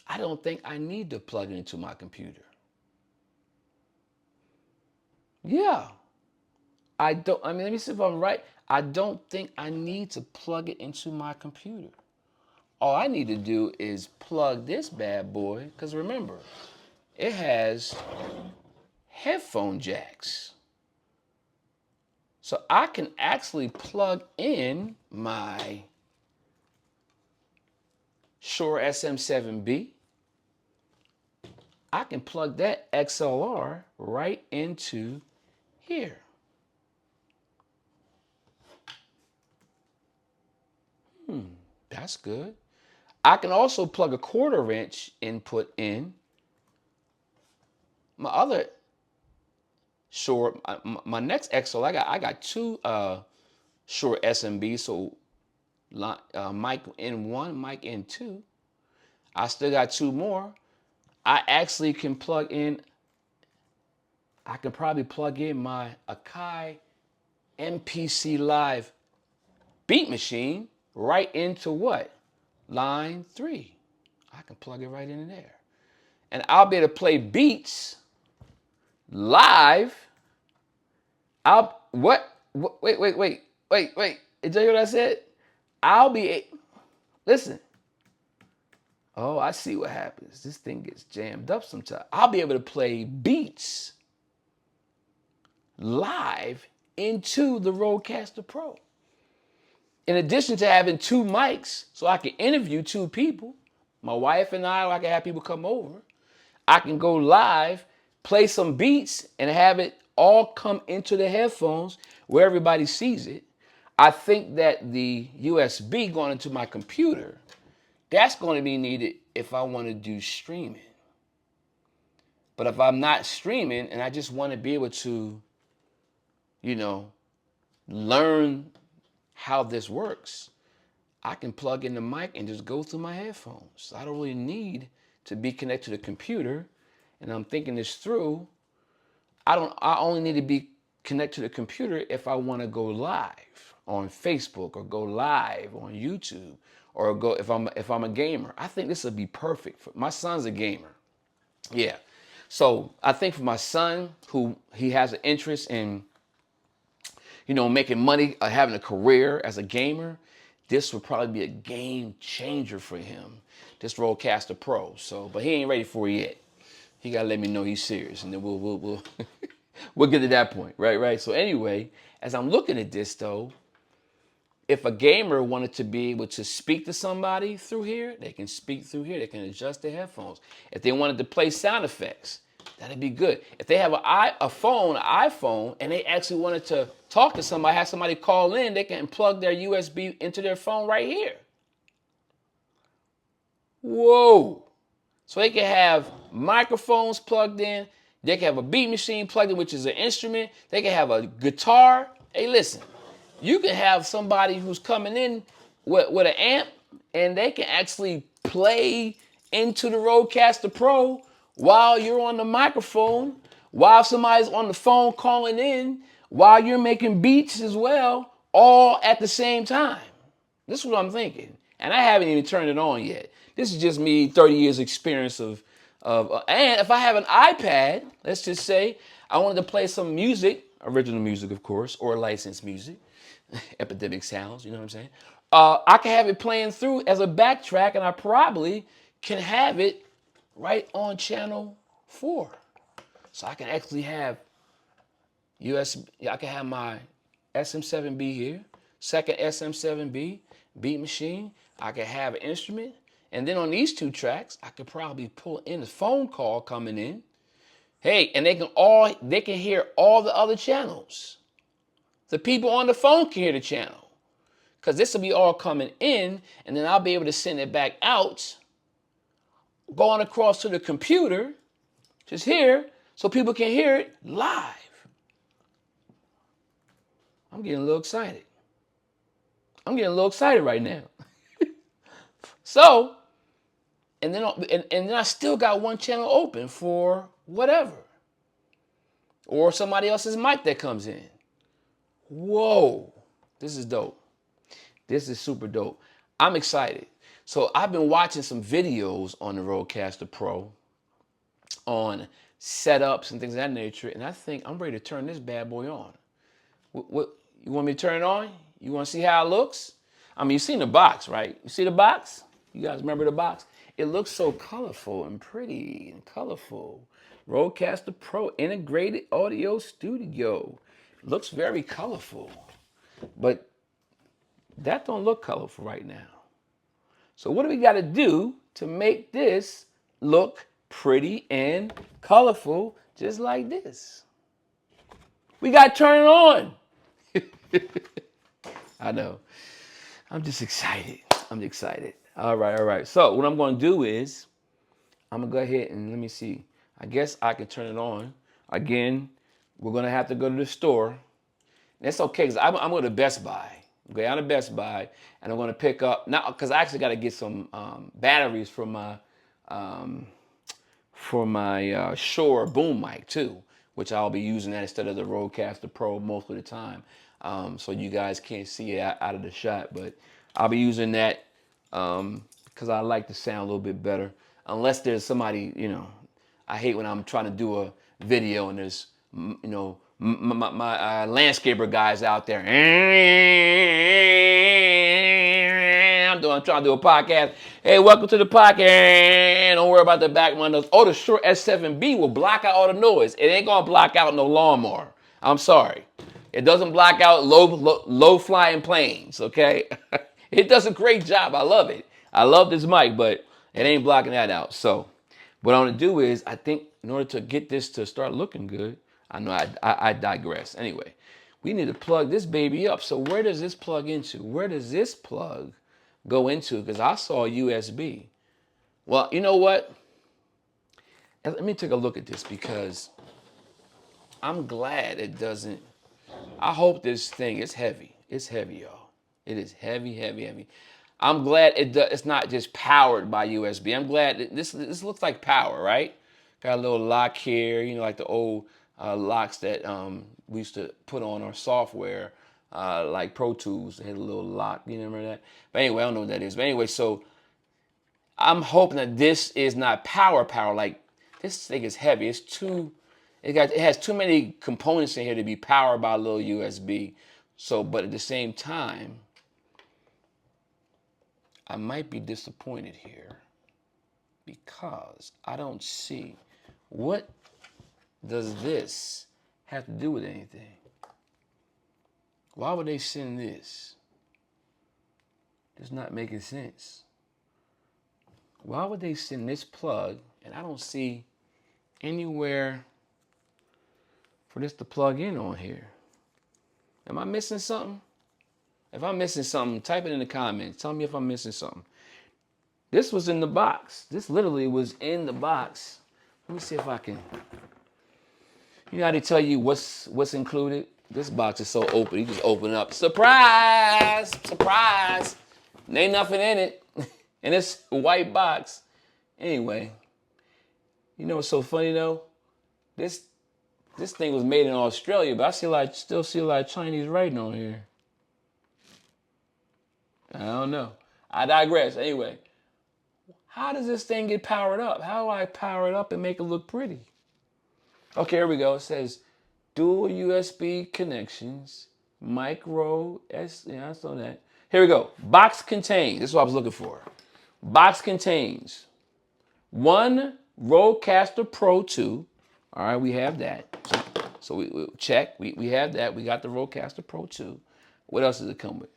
I don't think I need to plug it into my computer. Yeah. Let me see if I'm right. I don't think I need to plug it into my computer. All I need to do is plug this bad boy, because remember, it has headphone jacks. So I can actually plug in my Shure SM7B. I can plug that XLR right into here. That's good. I can also plug a 1/4-inch input in. My other Shure, my next XLR, I got 2 Shure SMB, so mic N1, mic N2. I still got 2 more. I actually can plug in, I can probably plug in my Akai MPC Live beat machine right into what? Line 3. I can plug it right in there. And I'll be able to play beats live. Wait. Did you hear what I said? Listen. Oh, I see what happens. This thing gets jammed up sometimes. I'll be able to play beats live into the Rodecaster Pro. In addition to having 2 mics, so I can interview 2 people, my wife and I can have people come over. I can go live, play some beats, and have it all come into the headphones where everybody sees it. I think that the USB going into my computer, that's going to be needed if I want to do streaming. But if I'm not streaming and I just want to be able to, learn how this works, I can plug in the mic and just go through my headphones. I don't really need to be connected to the computer. And I'm thinking this through. I only need to be connected to the computer if I want to go live on Facebook or go live on YouTube or go if I'm a gamer. I think this would be perfect. My son's a gamer. Yeah. So I think for my son, who he has an interest in, making money, having a career as a gamer, this would probably be a game changer for him, this Rodecaster Pro. So, but he ain't ready for it yet. He gotta let me know he's serious, and then we'll we'll get to that point, right? So anyway, as I'm looking at this though, if a gamer wanted to be able to speak to somebody through here, they can speak through here. They can adjust their headphones. If they wanted to play sound effects, that'd be good. If they have an iPhone, and they actually wanted to talk to somebody, have somebody call in, they can plug their USB into their phone right here. Whoa. So they can have microphones plugged in. They can have a beat machine plugged in, which is an instrument. They can have a guitar. Hey, listen, you can have somebody who's coming in with an amp, and they can actually play into the Rodecaster Pro while you're on the microphone, while somebody's on the phone calling in, while you're making beats as well, all at the same time. This is what I'm thinking. And I haven't even turned it on yet. This is just me 30 years experience of and if I have an iPad, let's just say I wanted to play some music, original music, of course, or licensed music, Epidemic Sounds, you know what I'm saying? I can have it playing through as a backtrack, and I probably can have it right on channel 4. So I can actually have USB, I can have my SM7B here, second SM7B, beat machine. I could have an instrument. And then on these 2 tracks, I could probably pull in a phone call coming in. Hey, and they can hear all the other channels. The people on the phone can hear the channel. Because this will be all coming in, and then I'll be able to send it back out, going across to the computer, just here, so people can hear it live. I'm getting a little excited. I'm getting a little excited right now. So, and then I still got one channel open for whatever. Or somebody else's mic that comes in. Whoa, this is dope. This is super dope. I'm excited. So I've been watching some videos on the Rodecaster Pro on setups and things of that nature, and I think I'm ready to turn this bad boy on. What you want me to turn it on? You want to see how it looks? I mean, you've seen the box, right? You see the box? You guys remember the box? It looks so colorful and pretty and colorful. Rodecaster Pro Integrated Audio Studio. Looks very colorful. But that don't look colorful right now. So what do we got to do to make this look pretty and colorful just like this? We got to turn it on. I know. I'm just excited. I'm excited. All right. So what I'm going to do is I'm going to go ahead and let me see. I guess I can turn it on. Again, we're going to have to go to the store. That's okay because I'm going to Best Buy. I'm going to Best Buy and I'm going to pick up, now because I actually got to get some batteries for my Shure boom mic too, which I'll be using that instead of the Rodecaster Pro most of the time. So you guys can't see it out of the shot, but I'll be using that because I like the sound a little bit better. Unless there's somebody, I hate when I'm trying to do a video and there's, my landscaper guys out there. I'm trying to do a podcast. Hey, welcome to the podcast. Don't worry about the back windows. Oh, the Shure S7B will block out all the noise. It ain't gonna block out no lawnmower. I'm sorry. It doesn't block out low flying planes, okay? It does a great job. I love it. I love this mic, but it ain't blocking that out. So what I'm gonna do is, I think in order to get this to start looking good, I know I digress. Anyway, we need to plug this baby up. So where does this plug into? Where does this plug go into? Because I saw USB. Well, you know what? Let me take a look at this because I'm glad it doesn't. I hope this thing is heavy. It's heavy, y'all. It is heavy. I'm glad it's not just powered by USB. I'm glad this looks like power, right? Got a little lock here, like the old locks that we used to put on our software, like Pro Tools. They had a little lock. You remember that? But anyway, I don't know what that is. But anyway, so I'm hoping that this is not power. Like this thing is heavy. It has too many components in here to be powered by a little USB. So, but at the same time, I might be disappointed here because I don't see what does this have to do with anything. Why would they send this? It's not making sense. Why would they send this plug, and I don't see anywhere for this to plug in on here? Am I missing something? If I'm missing something, type it in the comments. Tell me if I'm missing something. This was in the box. This literally was in the box. Let me see if I can. You know how they tell you what's included? This box is so open. You just open it up. Surprise! Surprise! And ain't nothing in it. And it's a white box. Anyway, you know what's so funny though? This thing was made in Australia, but I still see a lot of Chinese writing on here. I don't know. I digress. Anyway, how does this thing get powered up? How do I power it up and make it look pretty? Okay, here we go. It says dual USB connections, micro S. Yeah, I saw that. Here we go. Box contains. This is what I was looking for. Box contains one Rodecaster Pro 2. All right, we have that. So we check. We have that. We got the Rodecaster Pro 2. What else does it come with?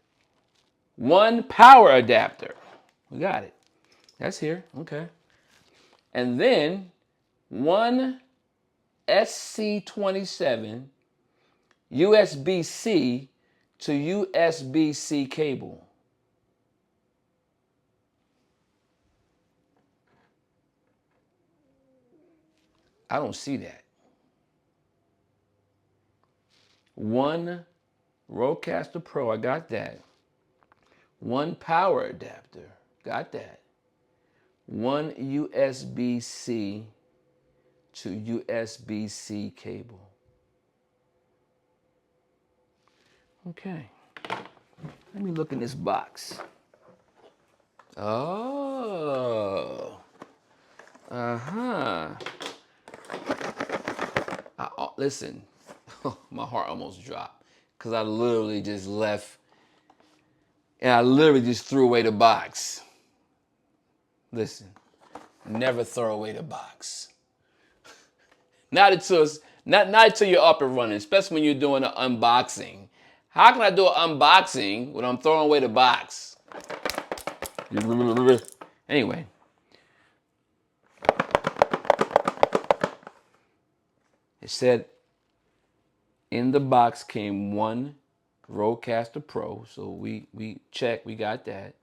One power adapter. We got it. That's here. Okay. And then one SC27 USB-C to USB-C cable. I don't see that. One Rodecaster Pro, I got that. One power adapter, got that. One USB-C to USB-C cable. Okay, let me look in this box. Oh, listen, my heart almost dropped because I literally just left and I literally just threw away the box. Listen, never throw away the box. Not until you're up and running, especially when you're doing an unboxing. How can I do an unboxing when I'm throwing away the box? Anyway. It said in the box came one Rodecaster Pro. So we checked, we got that.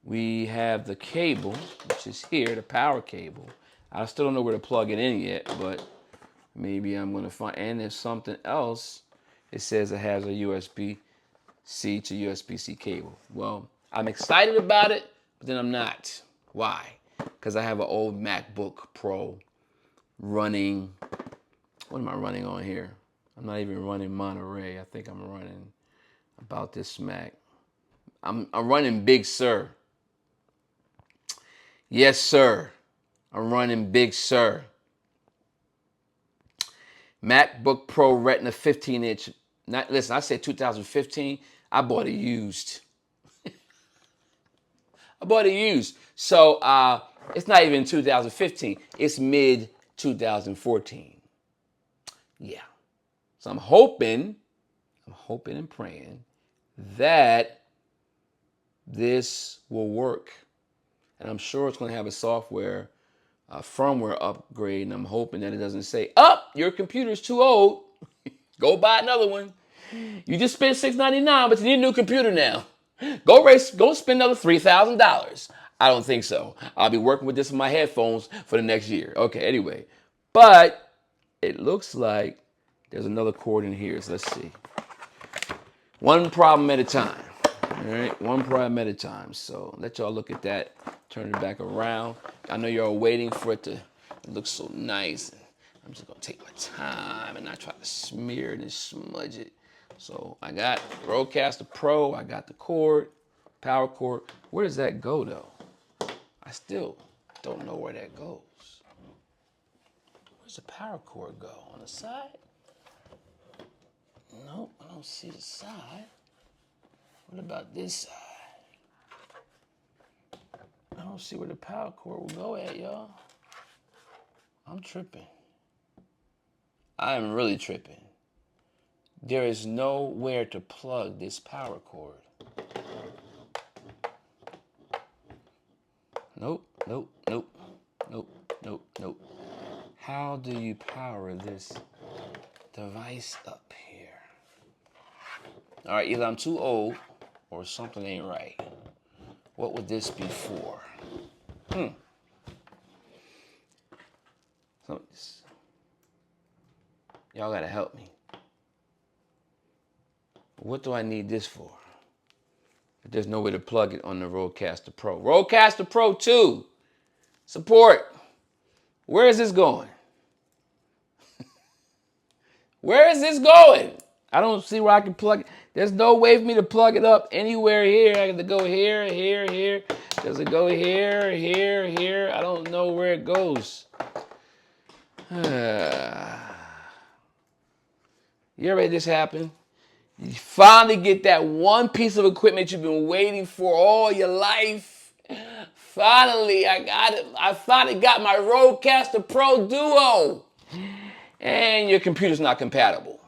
We have the cable, which is here, the power cable. I still don't know where to plug it in yet, but maybe I'm going to find. And there's something else. It says it has a USB-C to USB-C cable. Well, I'm excited about it, but then I'm not. Why? Because I have an old MacBook Pro running. What am I running on here? I'm not even running Monterey. I think I'm running about this Mac. I'm running Big Sur. Yes, sir. I'm running Big Sur. MacBook Pro Retina 15-inch. Listen, I said 2015. I bought it used. So it's not even 2015. It's mid 2014. Yeah. So I'm hoping and praying that this will work. And I'm sure it's going to have a firmware upgrade. And I'm hoping that it doesn't say, your computer's too old. Go buy another one. You just spent $699, but you need a new computer now. Go spend another $3,000. I don't think so. I'll be working with this in my headphones for the next year. Okay, anyway. But it looks like there's another cord in here. So let's see. One problem at a time. All right, one problem at a time. So let y'all look at that. Turn it back around. I know y'all waiting for it to look so nice. I'm just gonna take my time and not try to smear it and smudge it. So I got Rodecaster Pro. I got the cord, power cord. Where does that go though? I still don't know where that goes. Where's the power cord go? On the side? Nope, I don't see the side. What about this side? I don't see where the power cord will go at, y'all. I'm tripping. I am really tripping. There is nowhere to plug this power cord. Nope, nope, nope, nope, nope, nope. How do you power this device up here? All right, either I'm too old or something ain't right. What would this be for? Y'all gotta help me. What do I need this for? There's no way to plug it on the Rodecaster Pro. Rodecaster Pro 2. Support. Where is this going? Where is this going? I don't see where I can plug it. There's no way for me to plug it up anywhere here. I got to go here, here, here. Does it go here, here, here? I don't know where it goes. You ever had this happen? You finally get that one piece of equipment you've been waiting for all your life. Finally, I got it. I finally got my Rodecaster Pro Duo. And your computer's not compatible.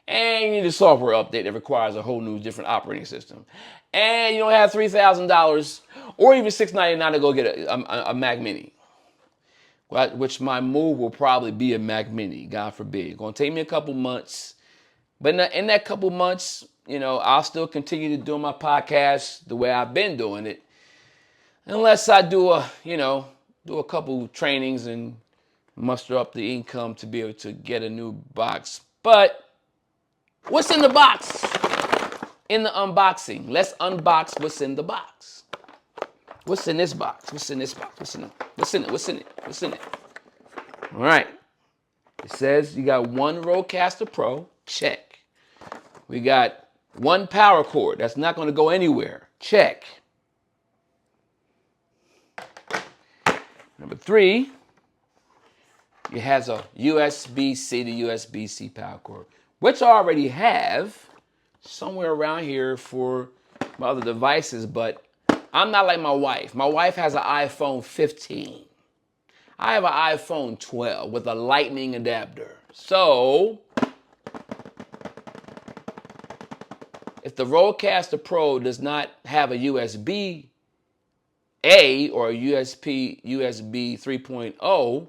And you need a software update that requires a whole new different operating system. And you don't have $3,000 or even $699 to go get a Mac Mini. Which my move will probably be a Mac Mini, God forbid. It's going to take me a couple months. But in that couple months, I'll still continue to do my podcast the way I've been doing it. Unless I do a couple trainings and muster up the income to be able to get a new box. But what's in the box? In the unboxing. Let's unbox what's in the box. What's in this box? What's in this box? What's in it? What's in it? What's in it? What's in it? All right. It says you got one Rodecaster Pro. Check. We got one power cord. That's not going to go anywhere. Check. Number 3, it has a USB-C to USB-C power cord, which I already have somewhere around here for my other devices, but I'm not like my wife. My wife has an iPhone 15. I have an iPhone 12 with a lightning adapter. So, if the Rodecaster Pro does not have a USB A or a USB 3.0,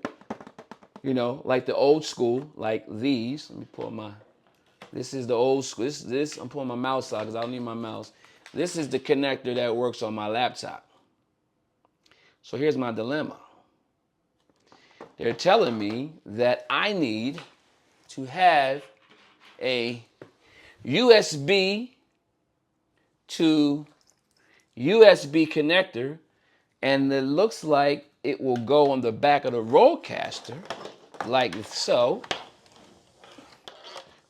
like the old school, like these. Let me pull this is the old school. This I'm pulling my mouse out because I don't need my mouse. This is the connector that works on my laptop. So here's my dilemma. They're telling me that I need to have a USB to USB connector, and it looks like it will go on the back of the Rodecaster, like so.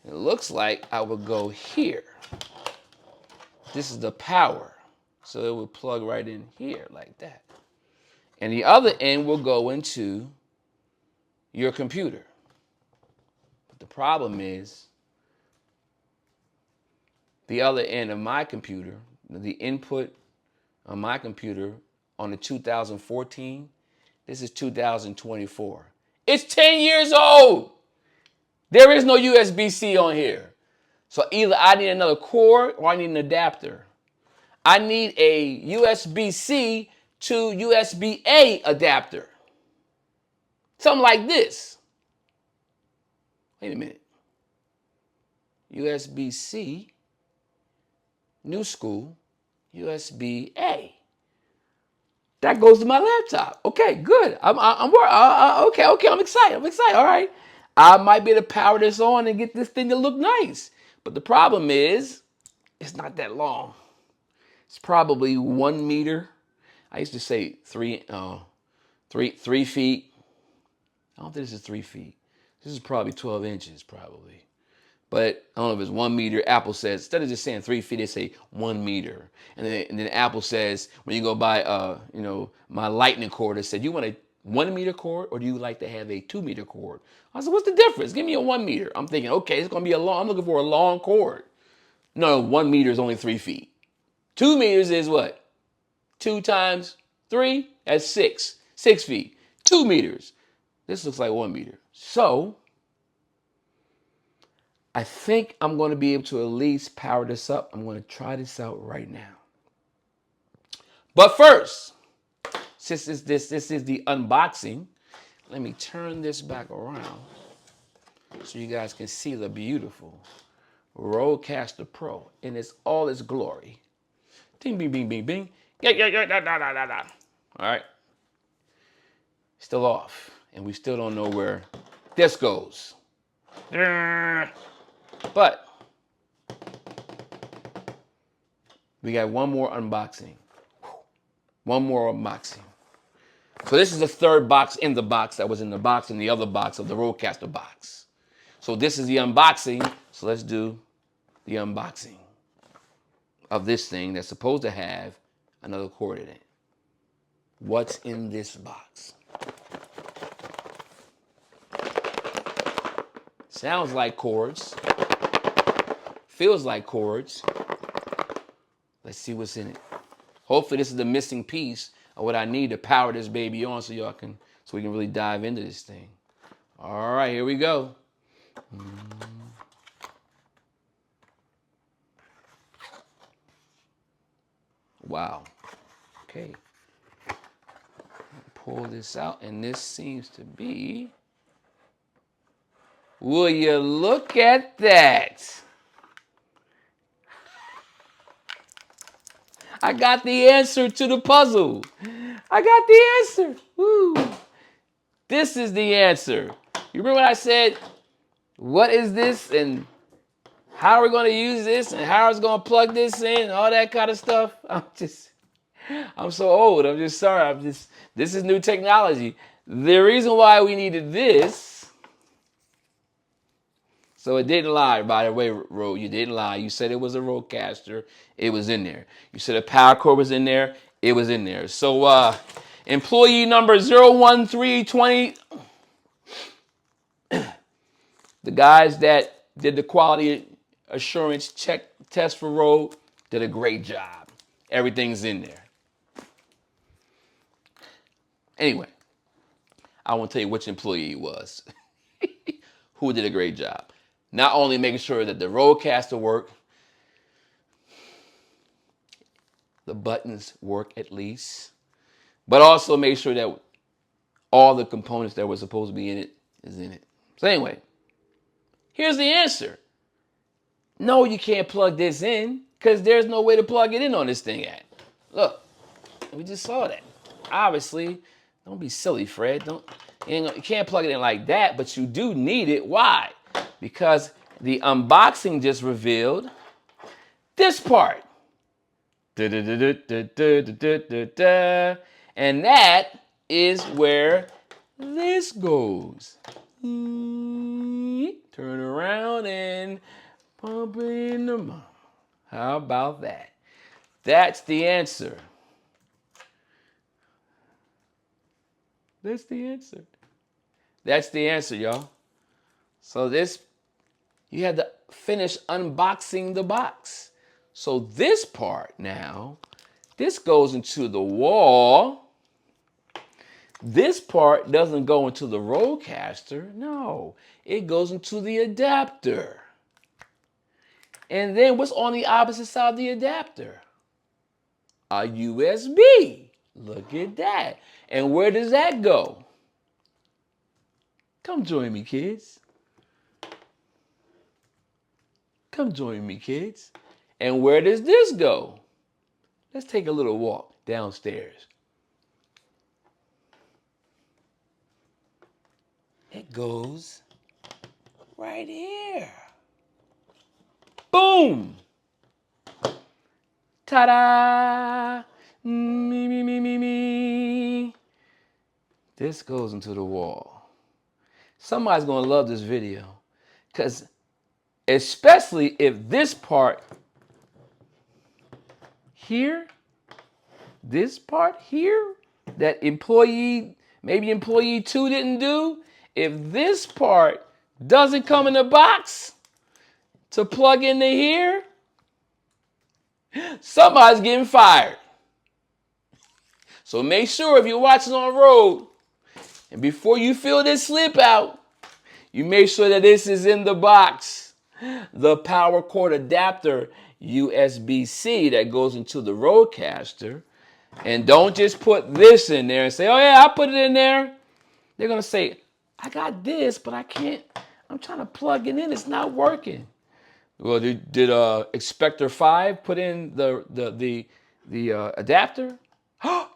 It looks like I would go here. This is the power, so it would plug right in here like that. And the other end will go into your computer. But the problem is, the other end of my computer, the input on my computer on the 2014, this is 2024. It's 10 years old. There is no USB-C on here. So either I need another cord or I need an adapter. I need a USB-C to USB-A adapter. Something like this. Wait a minute. USB-C, new school, USB-A. That goes to my laptop. Okay, good. Okay. I'm excited. All right. I might be able to power this on and get this thing to look nice. But the problem is, it's not that long. It's probably 1 meter. I used to say 3 feet. I don't think this is 3 feet. This is probably 12 inches, probably. But I don't know if it's 1 meter. Apple says, instead of just saying 3 feet, they say 1 meter. And then Apple says, when you go buy, my lightning cord, it said, you want a 1 meter cord or do you like to have a 2 meter cord? I said, what's the difference? Give me a 1 meter. I'm thinking, okay, it's going to be I'm looking for a long cord. No, 1 meter is only 3 feet. 2 meters is what? 2 times 3? That's 6. 6 feet. 2 meters. This looks like 1 meter. So, I think I'm going to be able to at least power this up. I'm going to try this out right now. But first, since this is the unboxing, let me turn this back around so you guys can see the beautiful Rodecaster Pro in all its glory. Ding, bing, bing, bing, bing. Yeah. All right. Still off. And we still don't know where this goes. But we got one more unboxing. One more unboxing. So this is the third box in the box that was in the box in the other box of the Rodecaster box. So this is the unboxing. So let's do the unboxing of this thing that's supposed to have another cord in it. What's in this box? Sounds like cords. Feels like cords. Let's see what's in it. Hopefully this is the missing piece of what I need to power this baby on so we can really dive into this thing. All right, here we go. Wow. Okay. Pull this out, and this seems to be. Will you look at that? I got the answer to the puzzle. I got the answer. Woo. This is the answer. You remember when I said, what is this and how are we going to use this and how are we going to plug this in and all that kind of stuff? I'm so old. I'm just sorry. This is new technology. The reason why we needed this, so it didn't lie, by the way, Rode. You didn't lie. You said it was a Rodecaster. It was in there. You said a power cord was in there. It was in there. So employee number 01320, the guys that did the quality assurance test for Rode did a great job. Everything's in there. Anyway, I won't tell you which employee it was who did a great job. Not only making sure that the Rodecaster worked, the buttons work at least, but also make sure that all the components that were supposed to be in it is in it. So anyway, here's the answer. No, you can't plug this in because there's no way to plug it in on this thing at. Look, we just saw that. Obviously, don't be silly, Fred. You can't plug it in like that, but you do need it. Why? Because the unboxing just revealed this part. And that is where this goes. Turn around and pump in the mouth. How about that? That's the answer. That's the answer. That's the answer, y'all. So you had to finish unboxing the box. So this part now, this goes into the wall. This part doesn't go into the Rodecaster. No, it goes into the adapter. And then what's on the opposite side of the adapter? A USB. Look at that. And where does that go? Come join me, kids. Come join me, kids. And where does this go? Let's take a little walk downstairs. It goes right here. Boom! Ta-da! Me. This goes into the wall. Somebody's going to love this video because especially if this part here, this part here, that maybe employee 2 didn't do, if this part doesn't come in the box to plug into here, somebody's getting fired. So make sure if you're watching on Rode, and before you fill this slip out, you make sure that this is in the box. The power cord adapter USB-C that goes into the Rodecaster. And don't just put this in there and say, oh yeah, I put it in there. They're going to say, I got this, but I can't. I'm trying to plug it in. It's not working. Well, did Expector 5 put in the adapter? Oh,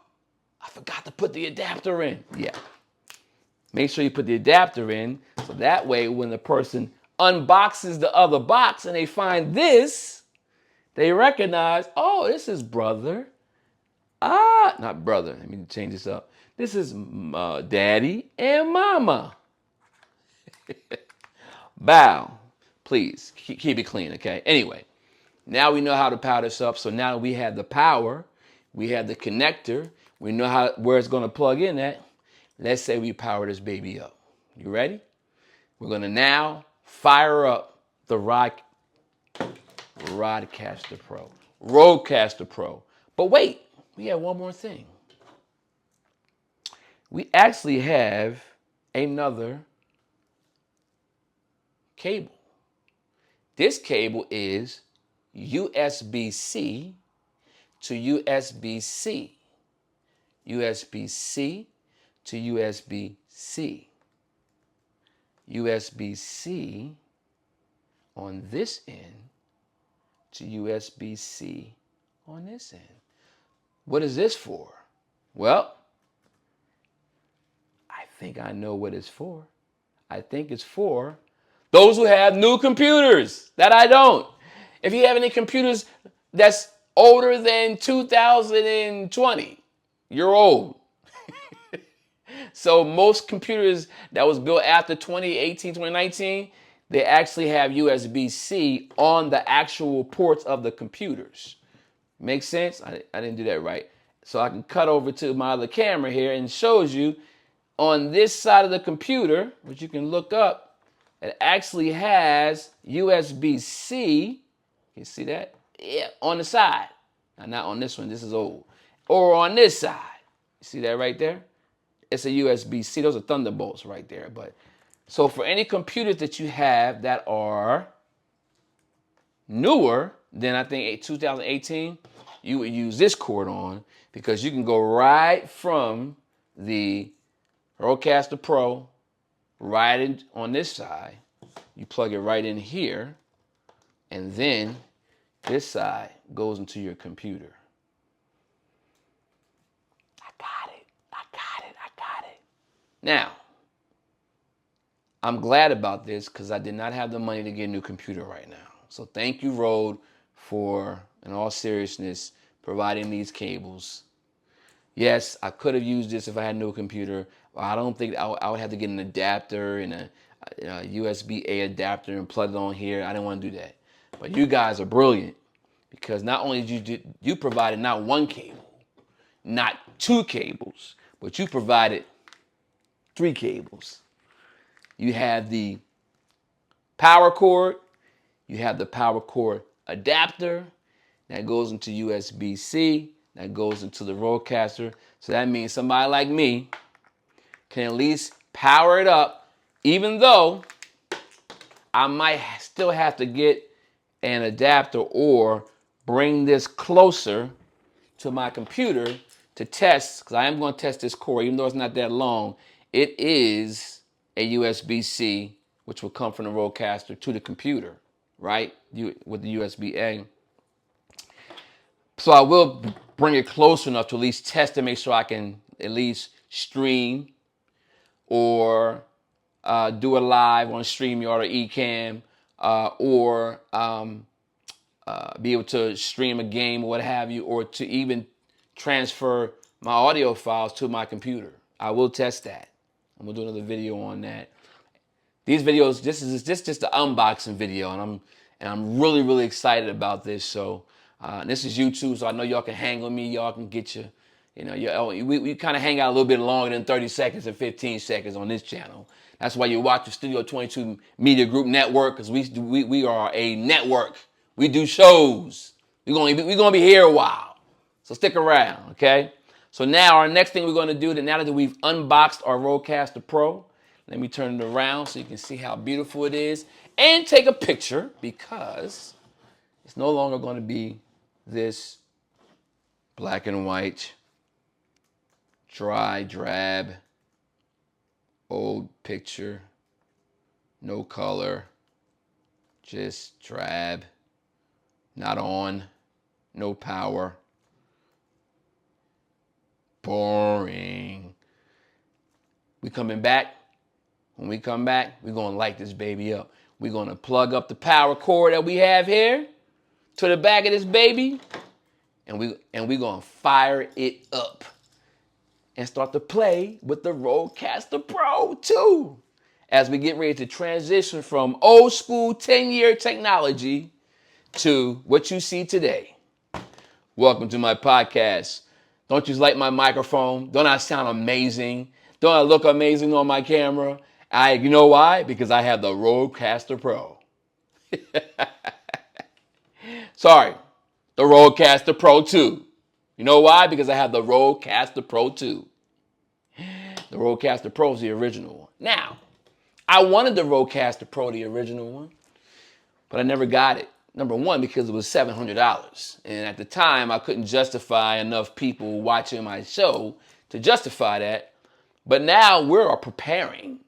I forgot to put the adapter in. Yeah. Make sure you put the adapter in so that way when the person unboxes the other box and they find this, they recognize, oh, this is brother. Not brother. Let me change this up. This is daddy and mama. Bow. Please keep it clean, okay? Anyway, now we know how to power this up. So now we have the power, we have the connector, we know where it's going to plug in at. Let's say we power this baby up. You ready? We're going to now fire up the Rodecaster Pro. Rodecaster Pro. But wait, we have one more thing. We actually have another cable. This cable is USB-C to USB-C. USB-C to USB-C. USB-C on this end to USB-C on this end. What is this for? Well, I think I know what it's for. I think it's for those who have new computers that I don't. If you have any computers that's older than 2020, you're old. So most computers that was built after 2018, 2019, they actually have USB-C on the actual ports of the computers. Make sense? I didn't do that right. So I can cut over to my other camera here and shows you on this side of the computer, which you can look up, it actually has USB-C. You see that? Yeah, on the side. Now, not on this one. This is old. Or on this side. You see that right there? It's a USB-C. Those are Thunderbolts right there. But so for any computers that you have that are newer than I think 2018, you would use this cord on because you can go right from the Rodecaster Pro right in on this side. You plug it right in here, and then this side goes into your computer. I got it. Now, I'm glad about this because I did not have the money to get a new computer right now. So thank you, Rode, for, in all seriousness, providing these cables. Yes, I could have used this if I had no computer. I don't think I would have to get an adapter and a USB-A adapter and plug it on here. I didn't want to do that. But you guys are brilliant because not only did you provided not one cable, not two cables, but you provided three cables. You have the power cord, you have the power cord adapter that goes into USB-C, that goes into the Rodecaster. So that means somebody like me can at least power it up, even though I might still have to get an adapter or bring this closer to my computer to test, because I am going to test this cord, even though it's not that long. It is a USB-C, which will come from the Rodecaster to the computer, right? With the USB-A. So I will bring it close enough to at least test and make sure I can at least stream or do a live on StreamYard or Ecamm, or be able to stream a game or what have you, or to even transfer my audio files to my computer. I will test that. I'm gonna do another video on that. These videos, this is just the unboxing video, and I'm really excited about this. So this is YouTube, so I know y'all can hang with me. Y'all can get we kind of hang out a little bit longer than 30 seconds and 15 seconds on this channel. That's why you watch the Studio 22 Media Group Network, because we are a network. We do shows. We're gonna be here a while, so stick around, okay? So now our next thing we're gonna do, now that we've unboxed our Rodecaster Pro, let me turn it around so you can see how beautiful it is and take a picture, because it's no longer going to be this black and white dry, drab, old picture, no color, just drab, not on, no power, boring. We coming back. When we come back, we're going to light this baby up. We're going to plug up the power cord that we have here to the back of this baby, and we're going to fire it up and start to play with the Rodecaster Pro 2 as we get ready to transition from old school 10-year technology to what you see today. Welcome to my podcast. Don't you like my microphone? Don't I sound amazing? Don't I look amazing on my camera? You know why? Because I have the Rodecaster Pro. Sorry, the Rodecaster Pro 2. You know why? Because I have the Rodecaster Pro 2. The Rodecaster Pro is the original one. Now, I wanted the Rodecaster Pro, the original one, but I never got it. Number one, because it was $700. And at the time, I couldn't justify enough people watching my show to justify that. But now we're preparing.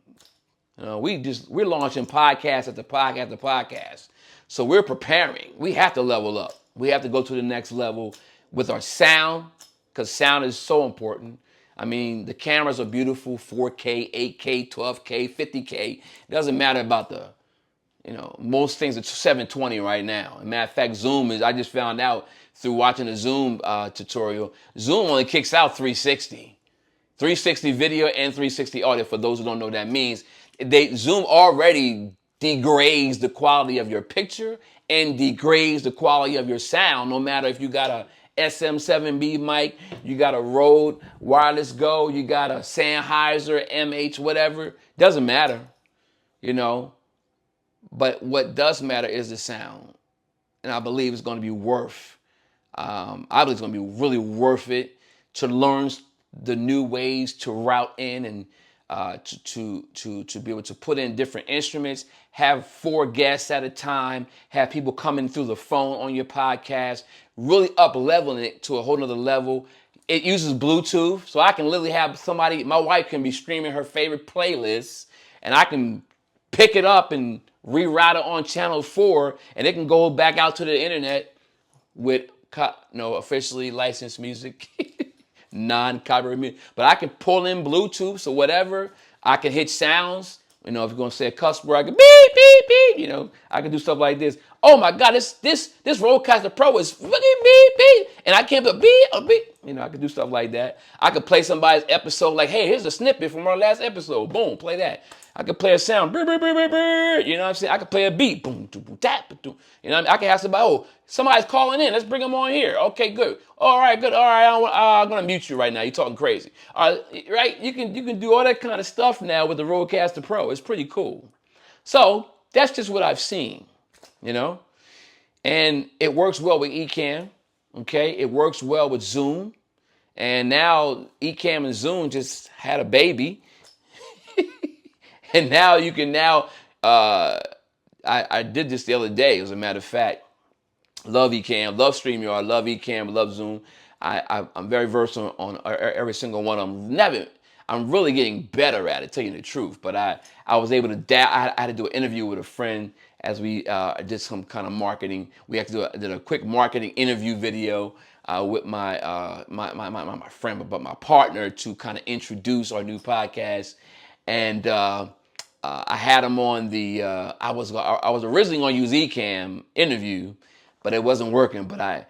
We're launching podcast after podcast after podcast. So we're preparing. We have to level up. We have to go to the next level with our sound, because sound is so important. I mean, the cameras are beautiful, 4K, 8K, 12K, 50K. It doesn't matter about most things are 720 right now. As a matter of fact, Zoom I just found out through watching a Zoom tutorial, Zoom only kicks out 360. 360 video and 360 audio, for those who don't know what that means. Zoom already degrades the quality of your picture and degrades the quality of your sound, no matter if you got a SM7B mic, you got a Rode Wireless Go, you got a Sennheiser MH, whatever. Doesn't matter, But what does matter is the sound. And I believe it's going to be I believe it's going to be really worth it to learn the new ways to route in and to be able to put in different instruments, have 4 guests at a time, have people coming through the phone on your podcast, really up leveling it to a whole nother level. It uses Bluetooth, so I can literally have my wife can be streaming her favorite playlists, and I can pick it up and reroute it on channel 4, and it can go back out to the internet with officially licensed music. Non-copyright music. But I can pull in Bluetooth or whatever. I can hit sounds. If you're going to say a cuss word, I can beep, beep, beep. I can do stuff like this. Oh my God, this Rodecaster Pro is fucking beep, beep. And I can't put beep, beep. I can do stuff like that. I could play somebody's episode like, hey, here's a snippet from our last episode. Boom, play that. I could play a sound. You know what I'm saying? I could play a beat. Boom, boom, boom, tap. I can have somebody, somebody's calling in. Let's bring them on here. Okay, good. All right, good. All right, I'm going to mute you right now. You're talking crazy. All right, right? You can do all that kind of stuff now with the Rodecaster Pro. It's pretty cool. So that's just what I've seen, And it works well with Ecamm, okay? It works well with Zoom. And now Ecamm and Zoom just had a baby. And now you can I did this the other day, as a matter of fact. Love Ecamm, love StreamYard, love Ecamm, love Zoom. I'm very versatile on every single one of them. I'm really getting better at it, tell you the truth. But I was able to I had to do an interview with a friend as we did some kind of marketing. We had to did a quick marketing interview video with my friend, but my partner, to kind of introduce our new podcast. And I had him on the. I was originally going to use Ecamm interview, but it wasn't working. But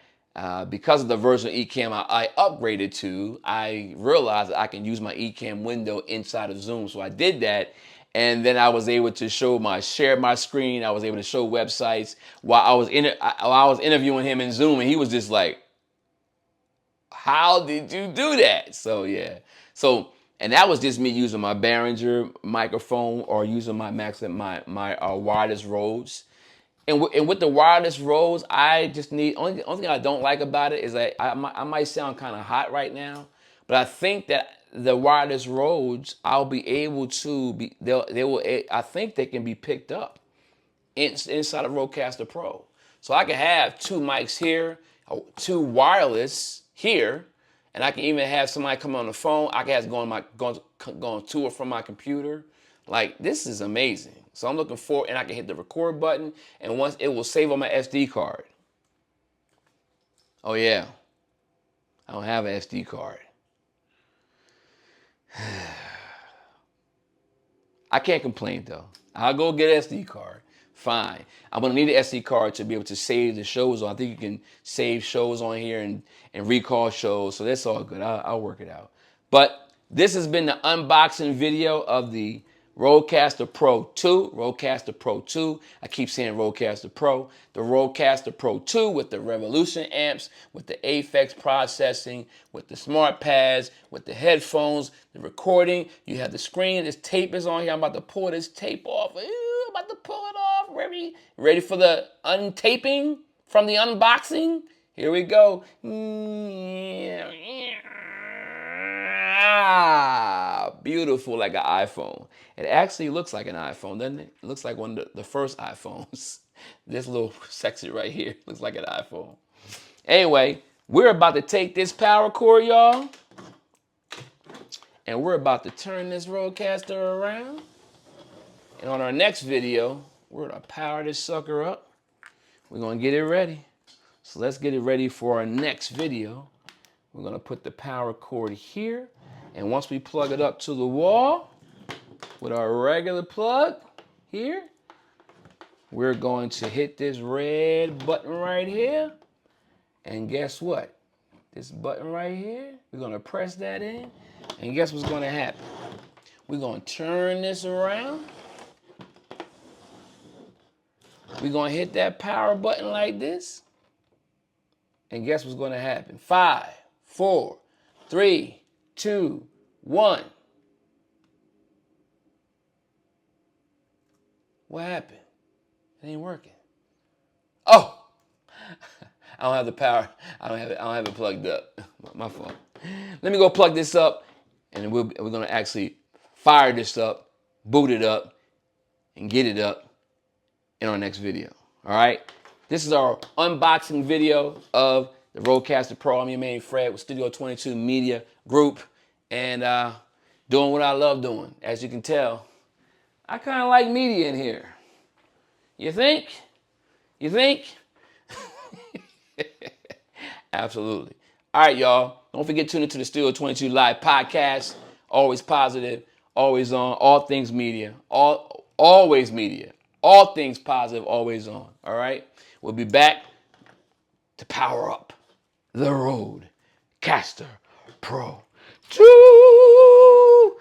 because of the version of Ecamm I upgraded to, I realized that I can use my Ecamm window inside of Zoom. So I did that, and then I was able to share my screen. I was able to show websites while I was interviewing him in Zoom, and he was just like, "How did you do that?" So yeah, and that was just me using my Behringer microphone or using my wireless Rhodes. And with the wireless Rhodes, I just need only thing I don't like about it is that I might sound kind of hot right now, but I think that the wireless Rhodes, I'll be able to be I think they can be picked up inside of Rodecaster Pro. So I can have 2 mics here, 2 wireless here, And I can even have somebody come on the phone. I can have going to or from my computer. Like, this is amazing. So I'm looking forward, and I can hit the record button, and once it will save on my SD card. Oh yeah, I don't have an SD card. I can't complain though. I'll go get an SD card. Fine. I'm gonna need an SD card to be able to save the shows on. I think you can save shows on here and recall shows, so that's all good. I'll work it out. But this has been the unboxing video of the Rodecaster Pro 2. Rodecaster Pro 2. I keep saying Rodecaster Pro. The Rodecaster Pro 2 with the Revolution amps, with the Aphex processing, with the smart pads, with the headphones, the recording. You have the screen. This tape is on here. I'm about to pull this tape off. Ooh, I'm about to pull it off. Ready for the untaping from the unboxing? Here we go. Beautiful, like an iPhone. It actually looks like an iPhone, doesn't it? It looks like one of the first iPhones. This little section right here looks like an iPhone. Anyway, we're about to take this power cord, y'all, and we're about to turn this Rodecaster around. And on our next video, we're gonna power this sucker up. We're gonna get it ready. So let's get it ready for our next video. We're gonna put the power cord here. And once we plug it up to the wall with our regular plug here, we're going to hit this red button right here. And guess what? This button right here, we're gonna press that in. And guess what's gonna happen? We're gonna turn this around. We're gonna hit that power button like this. And guess what's gonna happen? 5, 4, 3, 2, 1. What happened? It ain't working. Oh, I don't have the power. I don't have it plugged up. My fault. Let me go plug this up, and we're gonna actually fire this up, boot it up, and get it up in our next video. All right. This is our unboxing video of the Rodecaster Pro. I'm your man Fred with Studio 22 Media Group, and doing what I love doing. As you can tell, I kind of like media in here. You think? You think? Absolutely. All right, y'all. Don't forget to tune into the Studio 22 Live podcast. Always positive, always on, all things media, always media, all things positive, always on. All right? We'll be back to power up the Rodecaster Pro 2.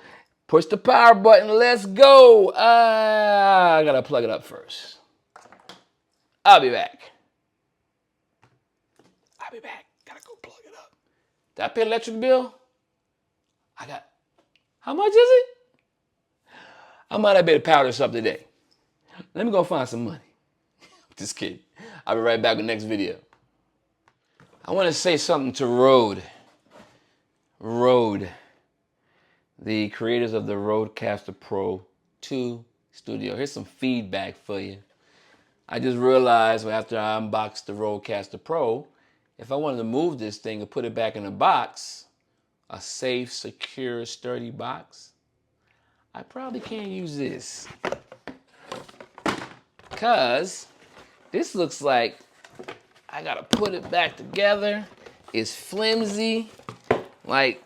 Push the power button. Let's go. I got to plug it up first. I'll be back. Gotta go plug it up. Did I pay electric bill? How much is it? I might have better power this up today. Let me go find some money. Just kidding. I'll be right back with the next video. I want to say something to Rode, the creators of the Rodecaster Pro 2 Studio. Here's some feedback for you. I just realized after I unboxed the Rodecaster Pro, if I wanted to move this thing and put it back in a box, a safe, secure, sturdy box, I probably can't use this. Because this looks like I gotta put it back together. It's flimsy. Like,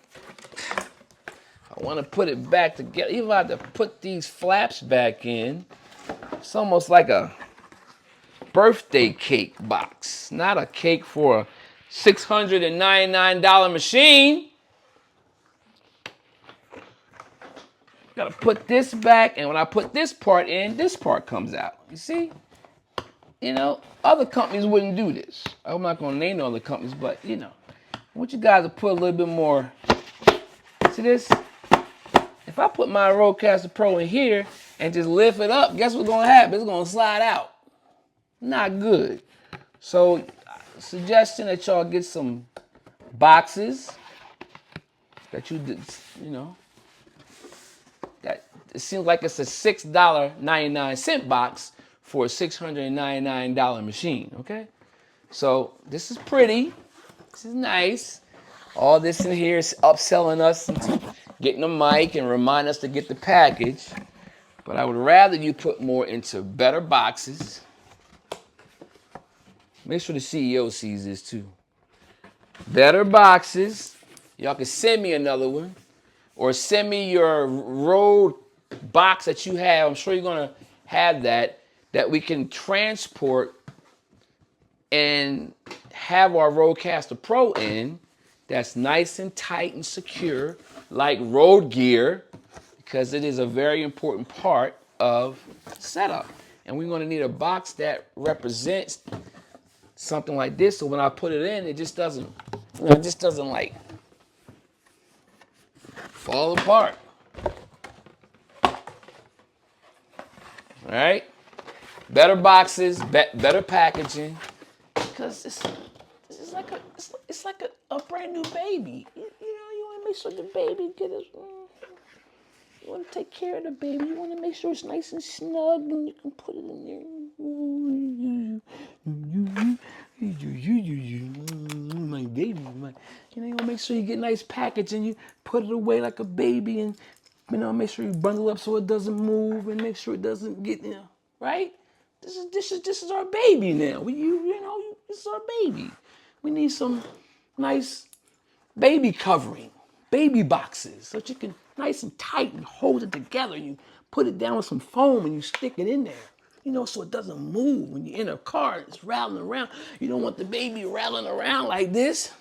I wanna put it back together. Even if I have to put these flaps back in, it's almost like a birthday cake box. Not a cake for a $699 machine. Gotta put this back, and when I put this part in, this part comes out. You see? You know, other companies wouldn't do this. I'm not gonna name no other companies, but you know, I want you guys to put a little bit more. See this? If I put my Rodecaster Pro in here and just lift it up, guess what's gonna happen? It's gonna slide out. Not good. So, suggestion that y'all get some boxes that you know, that it seems like it's a $6.99 box for a $699 machine, okay? So, this is pretty. This is nice. All this in here is upselling us into getting a mic and remind us to get the package. But I would rather you put more into better boxes. Make sure the CEO sees this too. Better boxes. Y'all can send me another one. Or send me your Rode box that you have. I'm sure you're going to have that we can transport and have our Rodecaster Pro in. That's nice and tight and secure, like road gear, because it is a very important part of setup. And we're going to need a box that represents something like this, so when I put it in, it just doesn't like fall apart. All right, better boxes, better packaging, because it's like a brand new baby. You know, you want to make sure the baby get it. You want to take care of the baby. You want to make sure it's nice and snug, and you can put it in there. My baby, you know, you want to make sure you get nice packaging. You put it away like a baby, and you know, make sure you bundle up so it doesn't move, and make sure it doesn't get, you know, right. This is our baby now. This is our baby. We need some nice baby covering, baby boxes, so that you can nice and tight and hold it together. You put it down with some foam and you stick it in there, you know, so it doesn't move. When you're in a car, it's rattling around. You don't want the baby rattling around like this.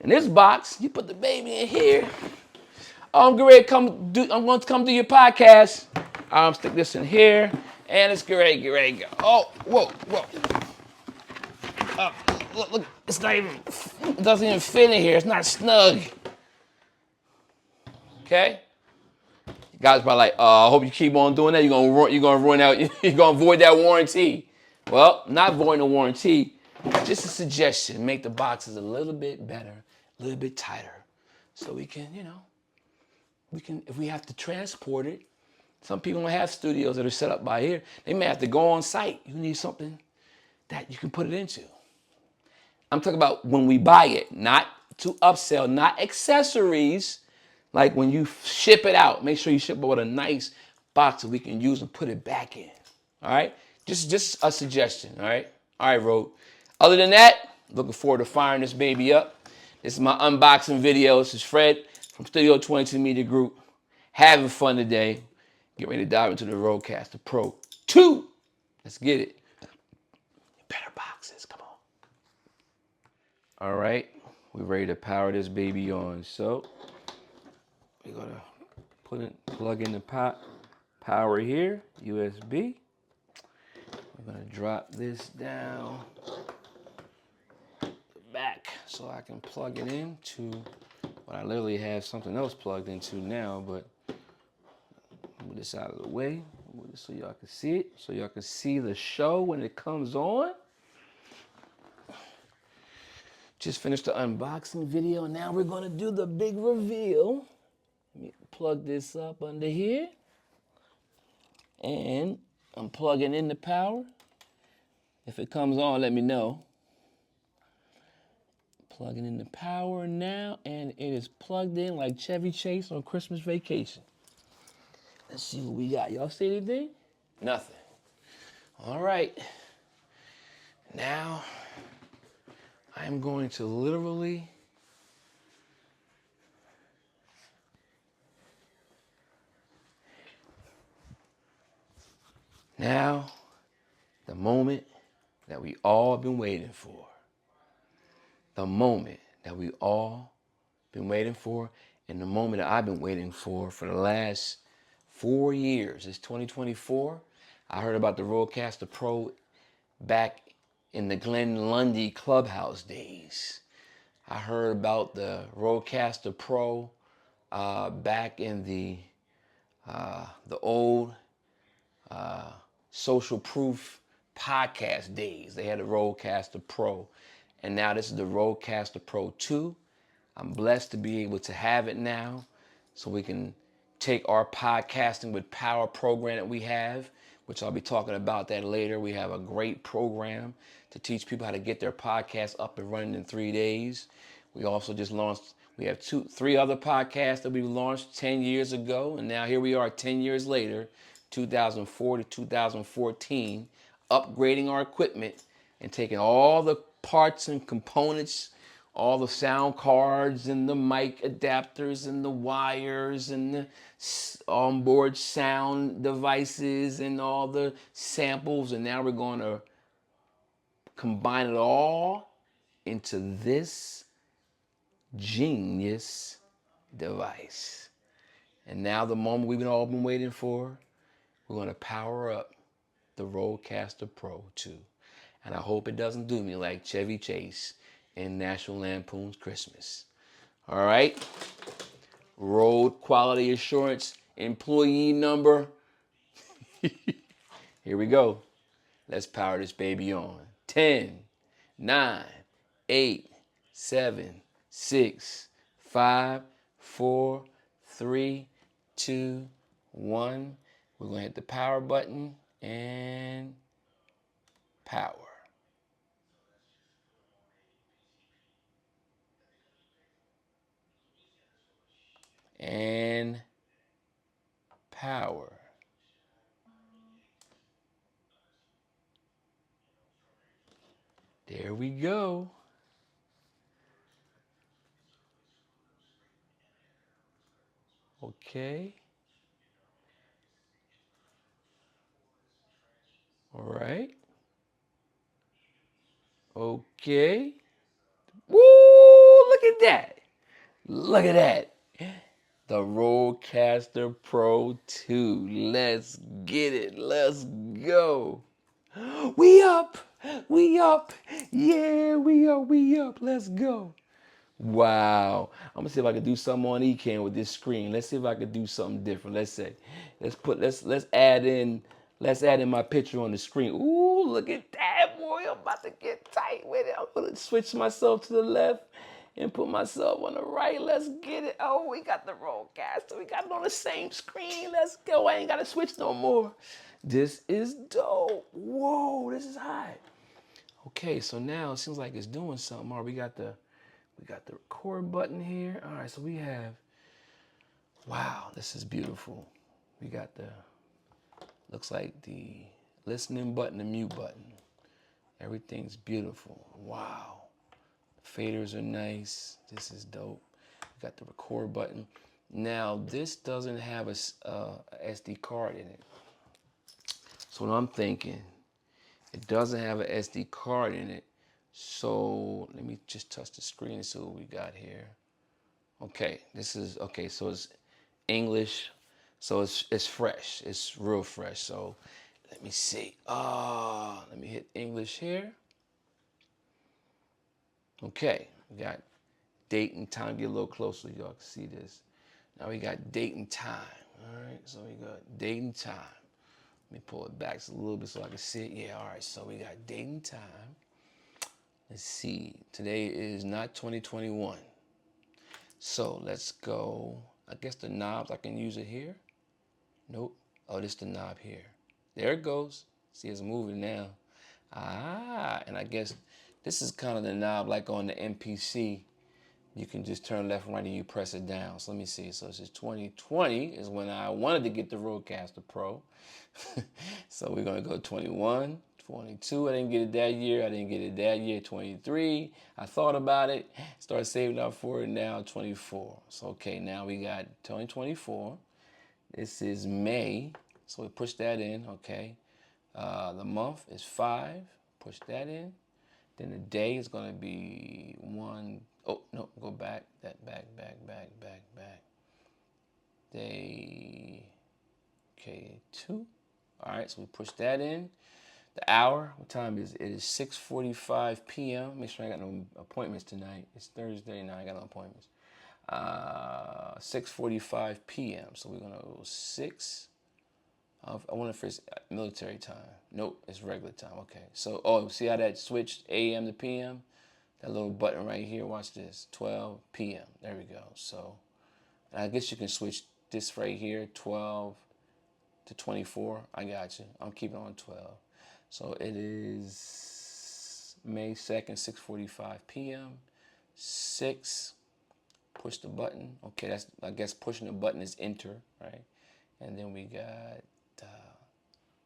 In this box, you put the baby in here. I'm going to come do your podcast. Stick this in here, and it's great, get ready to go. Oh, whoa. Look, it's not even, it doesn't even fit in here. It's not snug. Okay? You guys probably like, I hope you keep on doing that. You're gonna run out, you're gonna void that warranty. Well, not voiding the warranty, just a suggestion. Make the boxes a little bit better, a little bit tighter. So we can, if we have to transport it, some people don't have studios that are set up by here. They may have to go on site. You need something that you can put it into. I'm talking about when we buy it, not to upsell, not accessories. Like when you ship it out, make sure you ship it with a nice box that we can use and put it back in. All right? Just a suggestion. All right? All right, Rode. Other than that, looking forward to firing this baby up. This is my unboxing video. This is Fred from Studio 22 Media Group. Having fun today. Get ready to dive into the Rodecaster Pro 2. Let's get it. Better boxes. Come on. All right. We're ready to power this baby on. So we're going to plug in the power here, USB. We're going to drop this down the back so I can plug it into what I literally have something else plugged into now, but move this out of the way, move this so y'all can see it, so y'all can see the show when it comes on. Just finished the unboxing video. Now we're gonna do the big reveal. Let me plug this up under here. And I'm plugging in the power. If it comes on, let me know. Plugging in the power now, and it is plugged in like Chevy Chase on Christmas Vacation. Let's see what we got. Y'all see anything? Nothing. All right. Now, I'm going to literally the moment that we all been waiting for. The moment that we all been waiting for, and the moment that I've been waiting for the last 4 years. It's 2024. I heard about the Rodecaster Pro back in the Glenn Lundy Clubhouse days. I heard about the Rodecaster Pro back in the old Social Proof podcast days. They had a Rodecaster Pro, and now this is the Rodecaster Pro 2. I'm blessed to be able to have it now, so we can take our podcasting with power program that we have, which I'll be talking about that later. We have a great program to teach people how to get their podcast up and running in 3 days. We also just launched, we have three other podcasts that we launched 10 years ago. And now here we are 10 years later, 2004 to 2014, upgrading our equipment and taking all the parts and components, all the sound cards and the mic adapters and the wires and the onboard sound devices and all the samples. And now we're going to combine it all into this genius device. And now the moment we've all been waiting for, we're going to power up the Rodecaster Pro 2. And I hope it doesn't do me like Chevy Chase in National Lampoon's Christmas. All right? Road Quality Assurance employee number. Here we go. Let's power this baby on. 10, 9, 8, 7, 6, 5, 4, 3, 2, 1. We're going to hit the power button and power. And power. There we go. Okay. All right. Okay. Woo! Look at that. Look at that. The Rodecaster Pro 2. Let's get it. Let's go. We up. We up. Yeah, we up. We up. Let's go. Wow. I'm gonna see if I can do something on Ecamm with this screen. Let's see if I can do something different. Let's add in my picture on the screen. Ooh, look at that, boy. I'm about to get tight with it. I'm gonna switch myself to the left and put myself on the right. Let's get it. Oh, we got the Rodecaster. We got it on the same screen. Let's go. I ain't gotta switch no more. This is dope. Whoa, this is hot. Okay, so now it seems like it's doing something. All right, we got the record button here. All right, so we have, wow, this is beautiful. We got the, looks like the listening button, the mute button. Everything's beautiful. Wow. Faders are nice. This is dope. We got the record button. Now, this doesn't have a SD card in it. So what I'm thinking, it doesn't have an SD card in it. So let me just touch the screen and see what we got here. Okay, this is, okay, so it's English. So it's fresh. It's real fresh. So let me see. Let me hit English here. Okay, we got date and time. Get a little closer, y'all can see this. Now we got date and time. All right, so we got date and time. Let me pull it back just a little bit so I can see it. Yeah, all right, so we got date and time. Let's see, today is not 2021. So let's go, I guess the knobs, I can use it here. Nope, oh, this is the knob here. There it goes. See, it's moving now. And I guess this is kind of the knob like on the MPC. You can just turn left and right and you press it down. So let me see. So this is 2020 is when I wanted to get the Rodecaster Pro. So we're going to go 21, 22. I didn't get it that year. I didn't get it that year. 23. I thought about it. Started saving up for it. Now 24. So, okay, now we got 2024. This is May. So we push that in. Okay. The month is 5. Push that in. Then the day is going to be 1. Oh, no, go back. Back. Day, okay, 2. All right, so we push that in. The hour, what time is it? It is 6:45 p.m. Make sure I got no appointments tonight. It's Thursday, now I got no appointments. 6:45 p.m. So we're going to go 6. I wonder if it's military time. Nope, it's regular time. Okay. So, oh, see how that switched AM to PM? That little button right here. Watch this. 12 PM. There we go. So, I guess you can switch this right here, 12 to 24. I got you. I'm keeping on 12. So, it is May 2nd, 6:45 PM. 6. Push the button. Okay, that's, I guess pushing the button is enter, right? And then we got,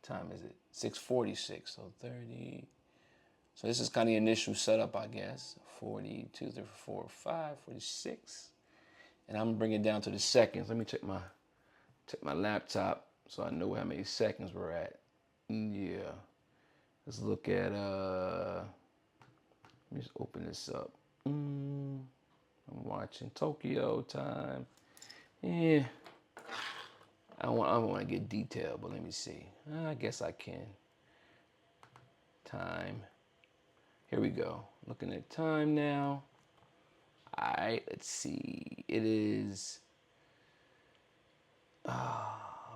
time is it? 6:46, so 30. So this is kind of the initial setup, I guess. 42, 3, 4, 5, 46. And I'm bringing it down to the seconds. Let me check my laptop so I know how many seconds we're at. Yeah. Let's look at, let me just open this up. I'm watching Tokyo time. Yeah. I don't want to get detailed, but let me see. I guess I can. Time. Here we go. Looking at time now. All right, let's see. It is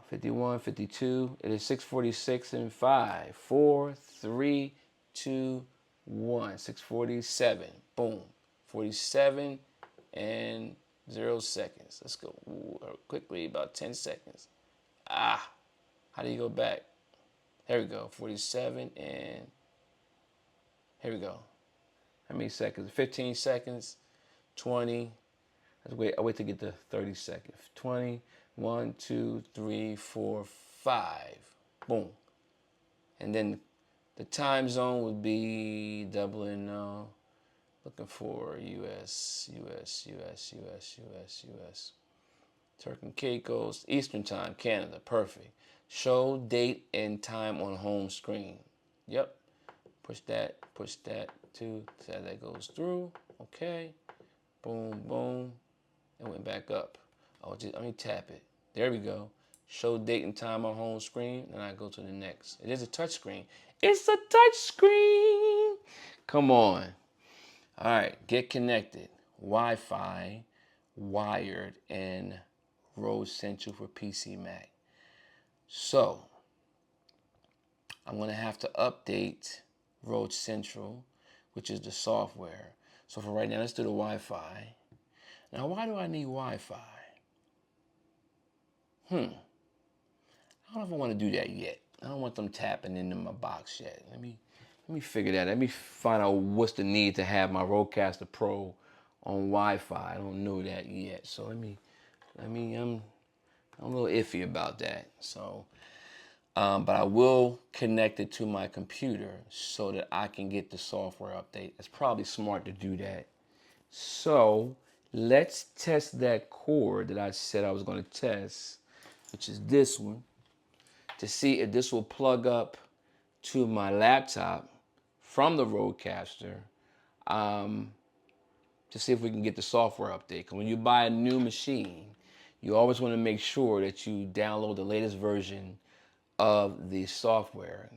51, 52. It is 6:46 and 5, 4, 3, 2, 1. 6:47. Boom. 47 and 0 seconds. Let's go quickly, about 10 seconds. How do you go back? There we go. 47 and here we go. How many seconds? 15 seconds. 20. I wait to get to 30 seconds. 20. 1, 2, 3, 4, 5. Boom. And then the time zone would be doubling. Looking for US. Turk and Caicos, Eastern Time, Canada. Perfect. Show date and time on home screen. Yep. Push that too. So that goes through. Okay. Boom, boom. It went back up. Let me tap it. There we go. Show date and time on home screen. And I go to the next. It is a touch screen. It's a touch screen. Come on. All right. Get connected. Wi-Fi, wired, and Rode Central for PC Mac. So, I'm going to have to update Rode Central, which is the software. So for right now, let's do the Wi-Fi. Now, why do I need Wi-Fi? I don't know if I want to do that yet. I don't want them tapping into my box yet. Let me figure that. Let me find out what's the need to have my Rodecaster Pro on Wi-Fi. I don't know that yet. So I'm a little iffy about that. So, but I will connect it to my computer so that I can get the software update. It's probably smart to do that. So let's test that cord that I said I was going to test, which is this one, to see if this will plug up to my laptop from the Rodecaster, to see if we can get the software update. Because when you buy a new machine, you always want to make sure that you download the latest version of the software,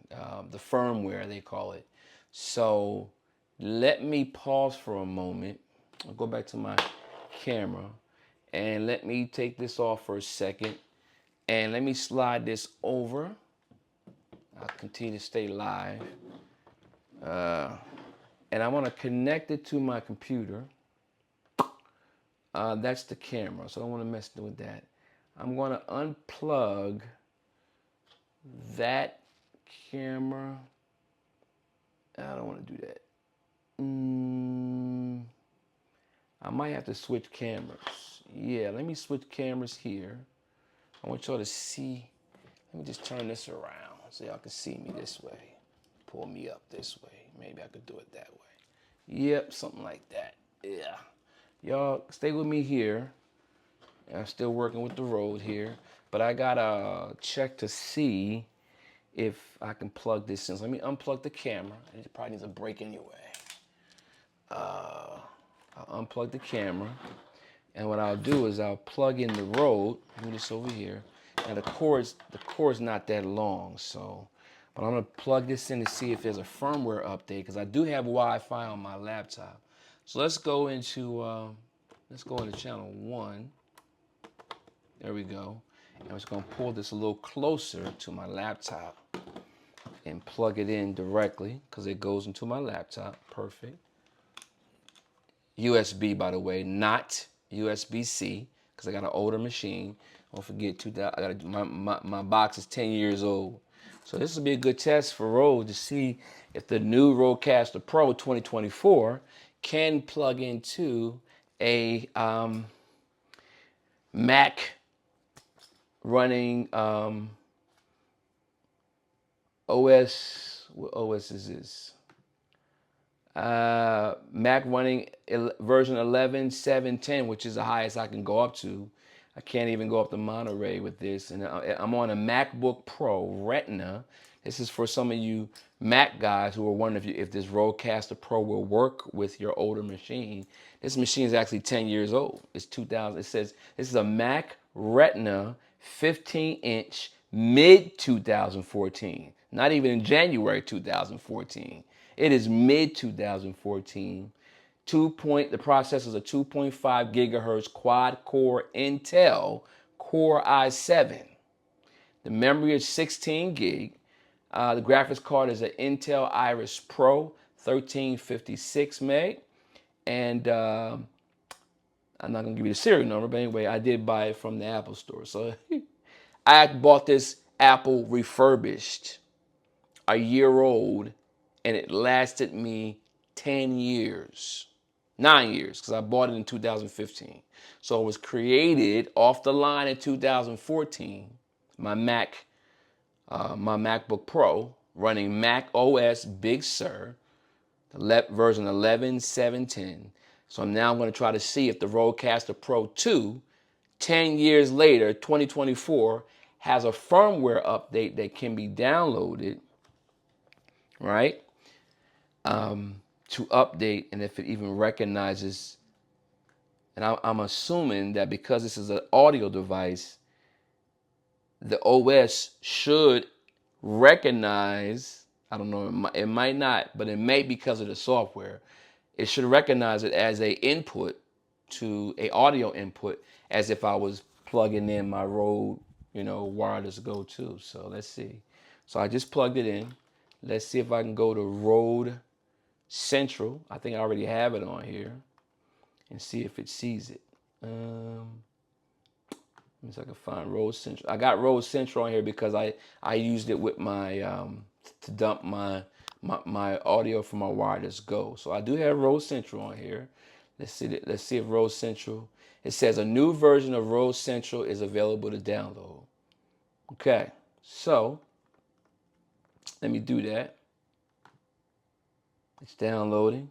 the firmware they call it. So let me pause for a moment. I'll go back to my camera and let me take this off for a second and let me slide this over. I'll continue to stay live. And I want to connect it to my computer. That's the camera, so I don't want to mess with that. I'm going to unplug that camera. I don't want to do that. I might have to switch cameras. Yeah, let me switch cameras here. I want y'all to see. Let me just turn this around so y'all can see me this way. Pull me up this way. Maybe I could do it that way. Yep, something like that. Yeah. Y'all stay with me here. I'm still working with the Rode here. But I gotta check to see if I can plug this in. So let me unplug the camera. It probably needs a break anyway. I'll unplug the camera. And what I'll do is I'll plug in the Rode. Move this over here. Now the cord's not that long, so. But I'm gonna plug this in to see if there's a firmware update because I do have Wi-Fi on my laptop. So let's go into channel 1. There we go. And I'm just gonna pull this a little closer to my laptop and plug it in directly because it goes into my laptop. Perfect. USB, by the way, not USB-C, because I got an older machine. Don't forget, my box is 10 years old. So this will be a good test for Rode to see if the new Rodecaster Pro 2024 can plug into a Mac running OS. What OS is this? Mac running version 11.7.10, which is the highest I can go up to. I can't even go up to Monterey with this. And I'm on a MacBook Pro Retina. This is for some of you Mac guys who are wondering if this Rodecaster Pro will work with your older machine. This machine is actually 10 years old. It's 2000. It says this is a Mac Retina 15-inch mid 2014. Not even in January 2014. It is mid 2014. The processor is a 2.5 gigahertz quad core Intel Core i7. The memory is 16 gig. The graphics card is an Intel Iris Pro 1356 meg. And I'm not going to give you the serial number, but anyway, I did buy it from the Apple store. So I bought this Apple refurbished, a year old, and it lasted me 10 years. 9 years, because I bought it in 2015. So it was created off the line in 2014. My MacBook Pro running Mac OS Big Sur, version 11.7.10. So now I'm going to try to see if the Rodecaster Pro 2, 10 years later, 2024, has a firmware update that can be downloaded, right? To update, and if it even recognizes. And I'm assuming that because this is an audio device, the OS should recognize, I don't know, it might not, but it may because of the software. It should recognize it as a input to a audio input, as if I was plugging in my Rode, wireless Go 2. So let's see. So I just plugged it in. Let's see if I can go to Rode Central. I think I already have it on here. And see if it sees it. Let me see if I can find Rode Central. I got Rode Central on here because I used it with my to dump my audio from my wireless Go. So I do have Rode Central on here. Let's see if Rode Central. It says a new version of Rode Central is available to download. Okay, so let me do that. It's downloading.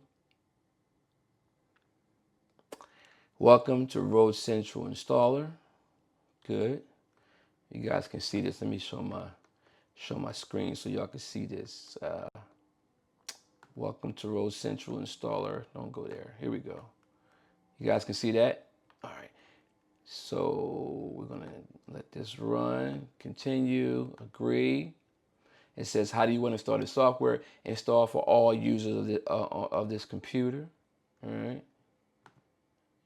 Welcome to Rode Central Installer. Good. You guys can see this. Let me show my screen so y'all can see this. Welcome to Rode Central Installer. Don't go there. Here we go. You guys can see that? All right. So we're going to let this run. Continue. Agree. It says, how do you want to install the software? Install for all users of this computer. All right.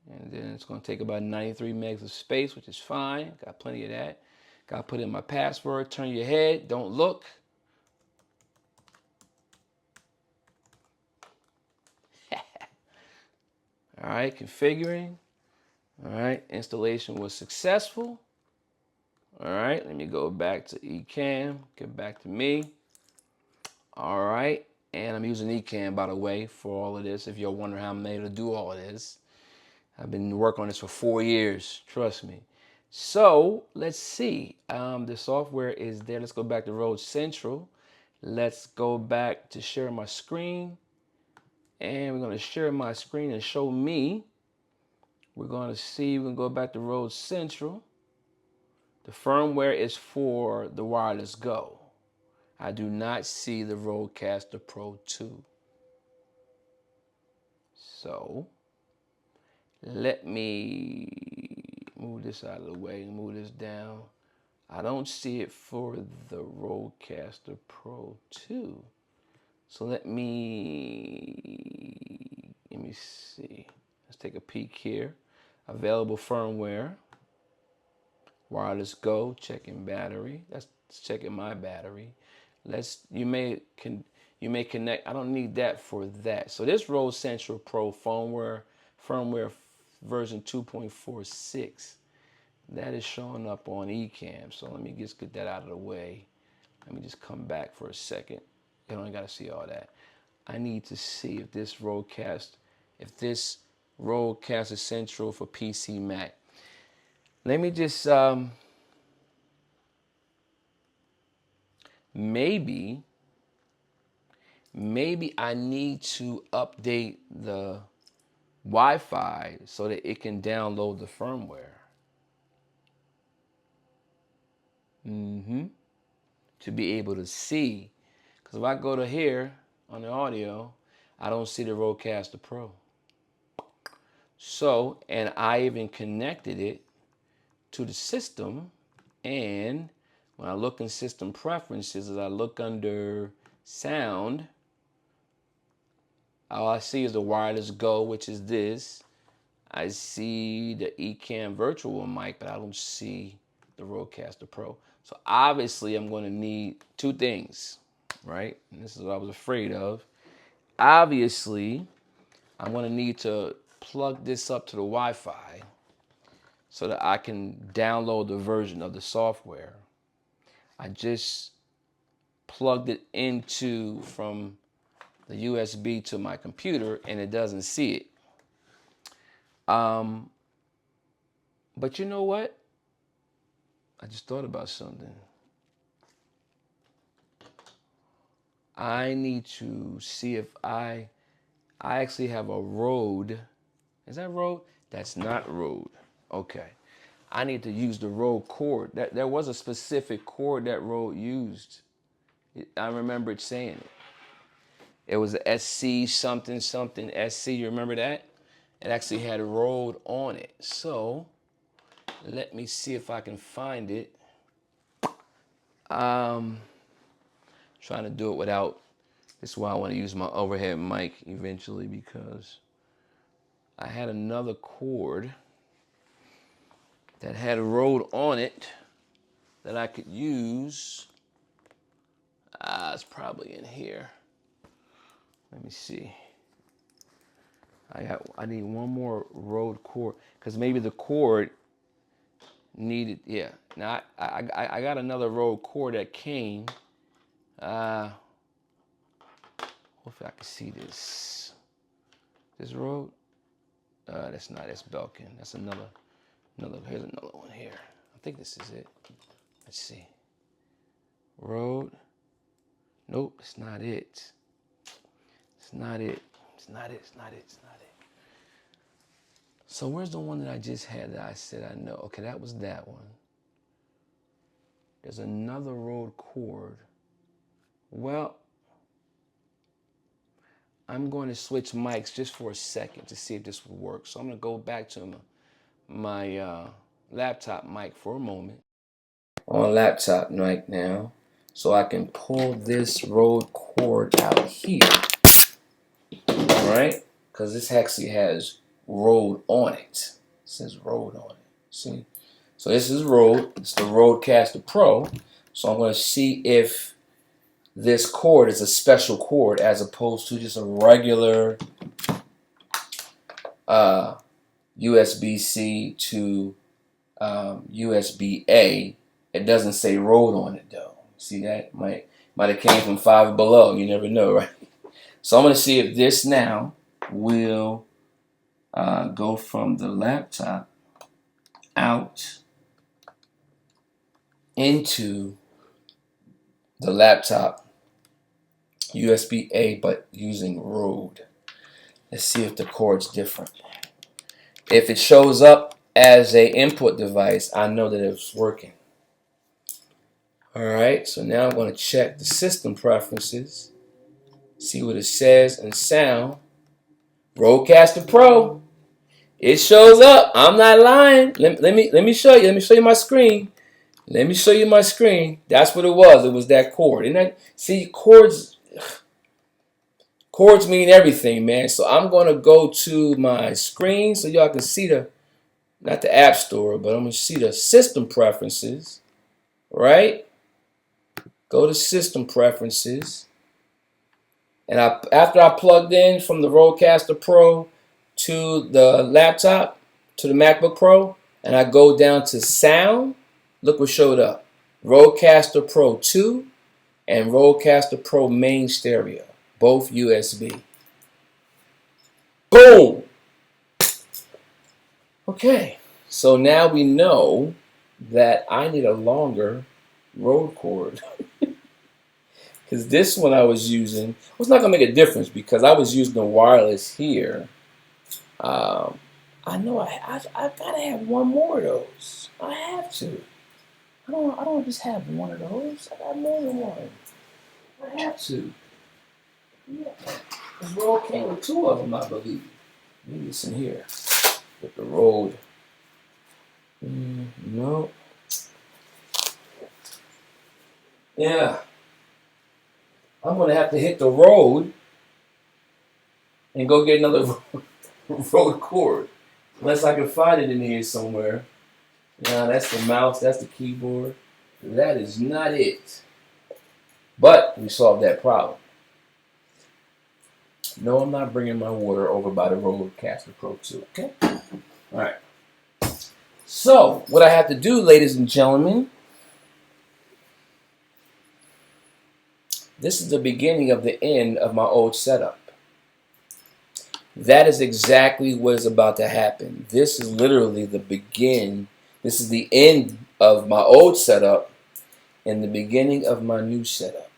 And then it's going to take about 93 megs of space, which is fine. Got plenty of that. Got to put in my password. Turn your head. Don't look. All right, configuring. All right, installation was successful. All right, let me go back to Ecamm. Get back to me. All right, and I'm using Ecamm, by the way, for all of this. If you're wondering how I'm able to do all of this. I've been working on this for 4 years, trust me. So let's see. The software is there. Let's go back to Rode Central. Let's go back to share my screen. And we're going to share my screen and show me. We're going to see, we can go back to Rode Central. The firmware is for the wireless Go. I do not see the Rodecaster Pro 2. So let me move this out of the way and move this down. I don't see it for the Rodecaster Pro 2. So let me see. Let's take a peek here. Available firmware. Wireless Go, checking battery. That's checking my battery. You may connect. I don't need that for that. So this Rode Central Pro firmware version 2.46. That is showing up on Ecamm. So let me just get that out of the way. Let me just come back for a second. You don't got to see all that. I need to see if this Rodecaster if this Rodecaster Central for PC Mac. Let me just maybe I need to update the Wi-Fi so that it can download the firmware. To be able to see, because if I go to here on the audio, I don't see the Rodecaster Pro. So, and I even connected it to the system, and when I look in system preferences, as I look under sound, all I see is the wireless Go, which is this. I see the Ecamm virtual mic, but I don't see the Rodecaster Pro. So obviously I'm going to need two things, right? And this is what I was afraid of. Obviously, I'm going to need to plug this up to the Wi-Fi so that I can download the version of the software. I just plugged it into from the USB to my computer and it doesn't see it. But you know what? I just thought about something. I need to see if I actually have a Rode. Is that Rode? That's not Rode. Okay. I need to use the Rode cord. There was a specific cord that Rode used. I remember it saying it. It was a SC something something SC. You remember that? It actually had Rode on it. So let me see if I can find it. Trying to do it without. This is why I want to use my overhead mic eventually, because I had another cord that had a Rode on it that I could use. It's probably in here. Let me see. I need one more Rode cord, because maybe the cord needed. Yeah. Now I got another Rode cord that came. Hopefully I can see this. This Rode. That's not. That's Belkin. That's another. Here's another one here. I think this is it. Let's see. Rode. Nope, it's not it. It's not it. It's not it. It's not it. It's not it. So where's the one that I just had that I said I know? Okay, that was that one. There's another Rode cord. Well, I'm going to switch mics just for a second to see if this will work. So I'm going to go back to my laptop mic for a moment. On laptop mic now, so I can pull this Rode cord out here. All right, because this actually has Rode on it. It says Rode on it. See? So this is Rode. It's the Rodecaster Pro. So I'm going to see if this cord is a special cord as opposed to just a regular USB-C to USB-A. It doesn't say Rode on it though. See that? Might have came from Five Below. You never know, right? So I'm going to see if this now will go from the laptop out into the laptop USB-A, but using Rode. Let's see if the cord's different. If it shows up as a input device, I know that it's working. Alright, so now I'm going to check the system preferences, see what it says, and sound. Rodecaster Pro. It shows up. I'm not lying. Let me show you. Let me show you my screen. Let me show you my screen. That's what it was. It was that cord. And that, see, cords mean everything, man. So I'm going to go to my screen so y'all can see the, not the App Store, but I'm going to see the system preferences, right? Go to system preferences. And after I plugged in from the Rodecaster Pro to the laptop, to the MacBook Pro, and I go down to sound, look what showed up. Rodecaster Pro 2 and Rodecaster Pro main stereo, both USB. Boom. Okay, so now we know that I need a longer Rode cord. Because this one I was using, well, it's not going to make a difference because I was using the wireless here. Um, I know I've got to have one more of those. I have to. I don't just have one of those. I got more than one. I have to. Yeah. This Rode came with two of them, I believe. Maybe it's in here. With the Rode. No. Yeah. I'm going to have to hit the road and go get another Rode cord. Unless I can find it in here somewhere. Now that's the mouse, that's the keyboard. That is not it. But we solved that problem. No, I'm not bringing my water over by the Rodecaster Pro 2. Okay? Alright. So, what I have to do, ladies and gentlemen, this is the beginning of the end of my old setup. That is exactly what is about to happen. This is literally the begin. This is the end of my old setup and the beginning of my new setup.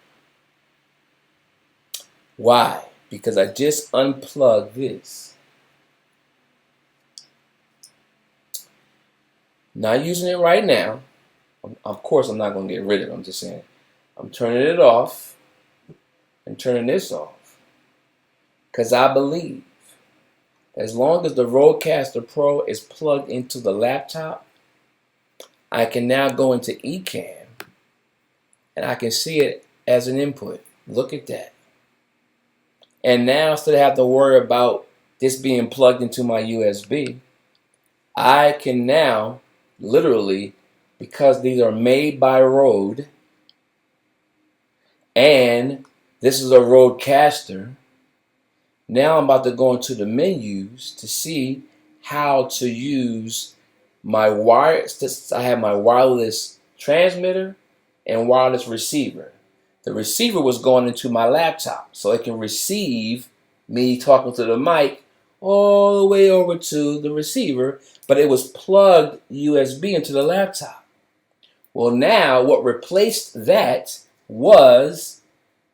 Why? Because I just unplugged this. Not using it right now. Of course, I'm not going to get rid of it. I'm just saying. I'm turning it off and turning this off. Because I believe as long as the Rodecaster Pro is plugged into the laptop, I can now go into Ecamm and I can see it as an input. Look at that. And now instead of having to worry about this being plugged into my USB, I can now literally, because these are made by Rode, and this is a Rodecaster, now I'm about to go into the menus to see how to use my wire. I have my wireless transmitter and wireless receiver. The receiver was going into my laptop so it can receive me talking to the mic all the way over to the receiver, but it was plugged USB into the laptop. Well, now what replaced that was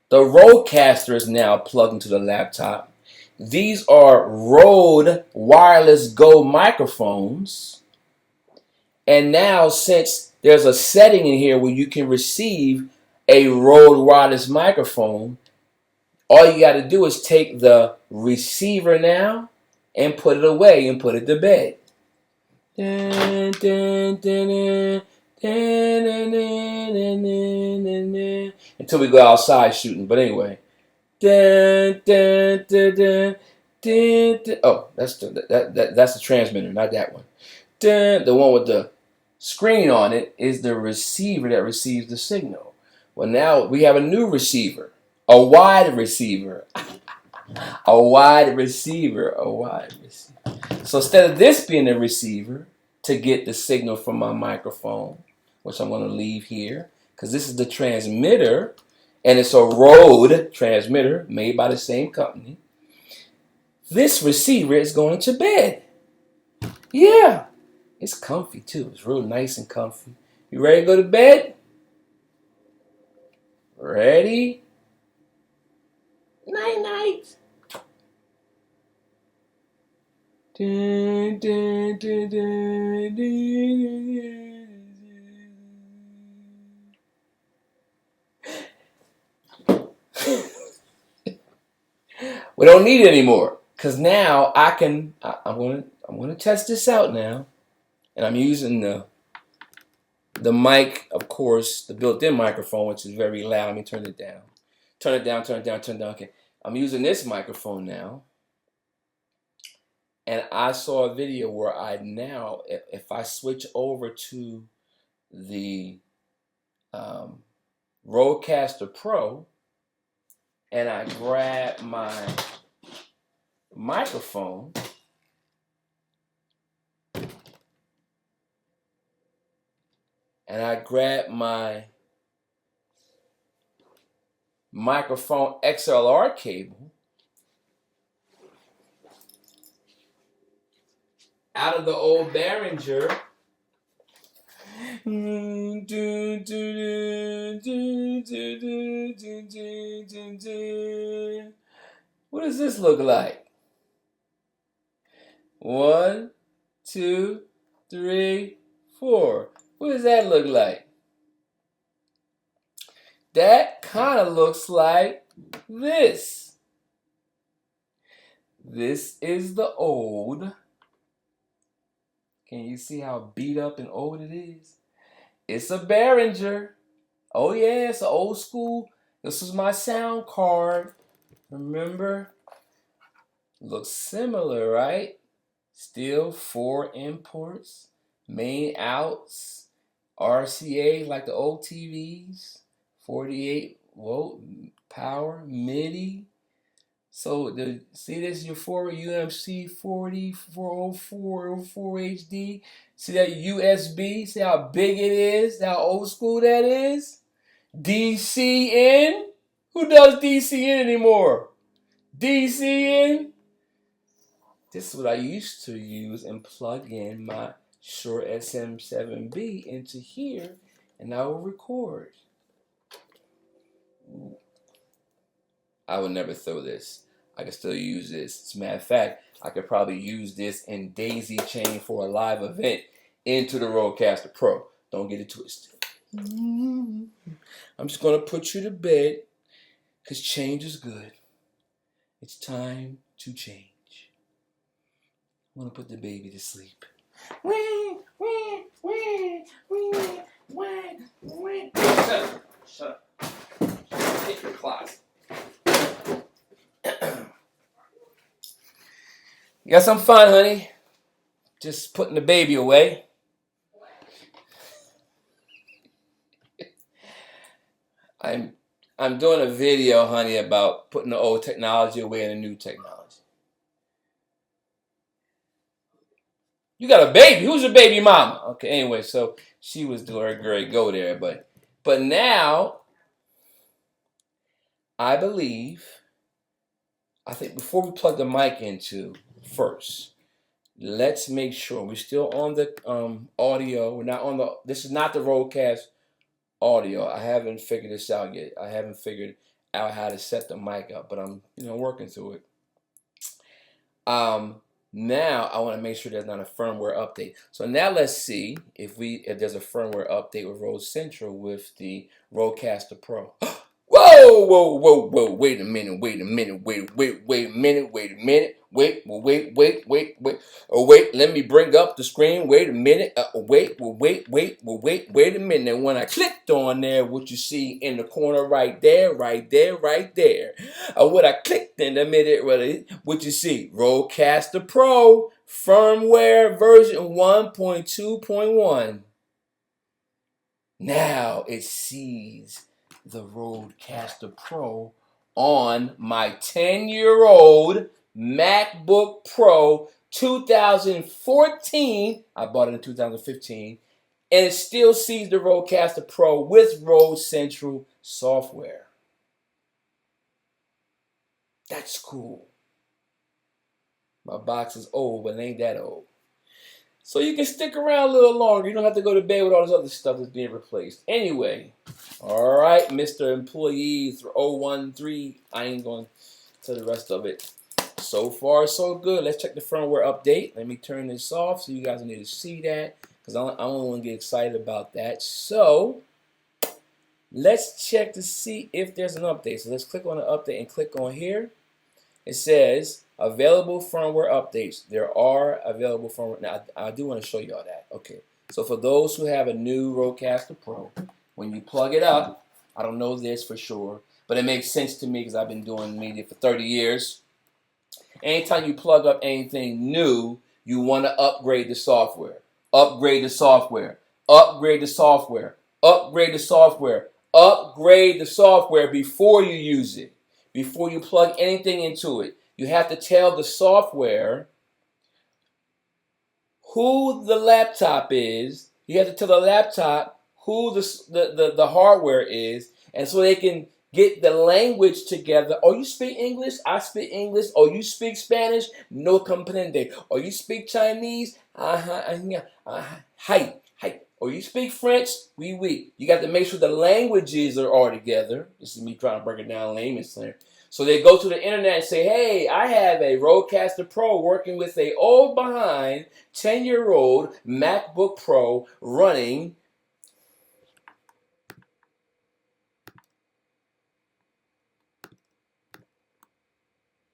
the Rodecaster is now plugged into the laptop. These are Rode Wireless Go microphones. And now since there's a setting in here where you can receive a Rode Wireless microphone, all you got to do is take the receiver now and put it away and put it to bed. Dun, dun, dun, dun, dun, until we go outside shooting. But anyway. Dun, dun, dun, dun, dun, dun. Oh, that's the transmitter, not that one. Dun, the one with the screen on it is the receiver that receives the signal. Well, now we have a new receiver, a wide receiver, a wide receiver, a wide receiver. So instead of this being the receiver to get the signal from my microphone, which I'm going to leave here, because this is the transmitter, and it's a Rode transmitter made by the same company, this receiver is going to bed. Yeah, it's comfy too. It's real nice and comfy. You ready to go to bed? Ready? Night night. Dun, dun, dun, dun, dun. We don't need it anymore because now I'm gonna test this out now, and I'm using the mic, of course, the built-in microphone, which is very loud. Let me turn it down. Turn it down, turn it down, turn it down. Okay. I'm using this microphone now. And I saw a video where if I switch over to the Rodecaster Pro and I grab my microphone, and I grab my microphone XLR cable, out of the old Behringer. What does this look like? 1, 2, 3, 4. What does that look like? That kind of looks like this. This is the old. Can you see how beat up and old it is? It's a Behringer. Oh yeah, it's an old school. This was my sound card. Remember? Looks similar, right? Still 4 imports, main outs, RCA like the old TVs, 48 volt power, MIDI. So see this Euphoria UMC 40404 HD. See that USB? See how big it is? How old school that is? DCN? Who does DCN anymore? DCN? This is what I used to use and plug in my Shure SM7B into here, and I will record. I would never throw this. I can still use this. As a matter of fact, I could probably use this in daisy chain for a live event into the Rodecaster Pro. Don't get it twisted. I'm just going to put you to bed because change is good. It's time to change. I'm going to put the baby to sleep. Shut up. Take your closet. You got some fun, honey? Just putting the baby away. I'm doing a video, honey, about putting the old technology away and the new technology. You got a baby. Who's your baby mama? Okay, anyway, so she was doing her great go there, but now I think before we plug the mic into first, let's make sure we're still on the audio. We're not on the. This is not the Rodecaster audio. I haven't figured this out yet. I haven't figured out how to set the mic up, but I'm working through it. Now I want to make sure there's not a firmware update. So now let's see if there's a firmware update with Rode Central with the Rodecaster Pro. Whoa! Wait a minute. Wait a minute. Wait a minute. Oh, wait. Let me bring up the screen. Wait a minute. Wait a minute. And when I clicked on there, what you see in the corner right there. What I clicked in a minute, what you see? Rodecaster Pro firmware version 1.2.1. Now it sees the Rodecaster Pro on my 10-year-old MacBook Pro 2014. I bought it in 2015. And it still sees the Rodecaster Pro with Rode Central software. That's cool. My box is old, but it ain't that old. So you can stick around a little longer. You don't have to go to bed with all this other stuff that's being replaced. Anyway, all right, Mr. Employee 013. I ain't going to the rest of it. So far, so good. Let's check the firmware update. Let me turn this off so you guys need to see that because I don't want to get excited about that. So let's check to see if there's an update. So let's click on the update and click on here. It says available firmware updates. There are available firmware. Now, I do want to show you all that. Okay. So for those who have a new Rodecaster Pro, when you plug it up, I don't know this for sure, but it makes sense to me because I've been doing media for 30 years. Anytime you plug up anything new, you want to upgrade the software. Upgrade the software. Upgrade the software. Upgrade the software. Upgrade the software before you use it. Before you plug anything into it, you have to tell the software who the laptop is. You have to tell the laptop who the hardware is, and so they can get the language together. Oh, you speak English? I speak English. Oh, you speak Spanish? No comprende. Oh, you speak Chinese? Yeah, hi, hi. Or you speak French, oui, oui. You got to make sure the languages are all together. This is me trying to break it down layman's terms. So they go to the internet and say, hey, I have a Rodecaster Pro working with a old behind 10-year-old MacBook Pro running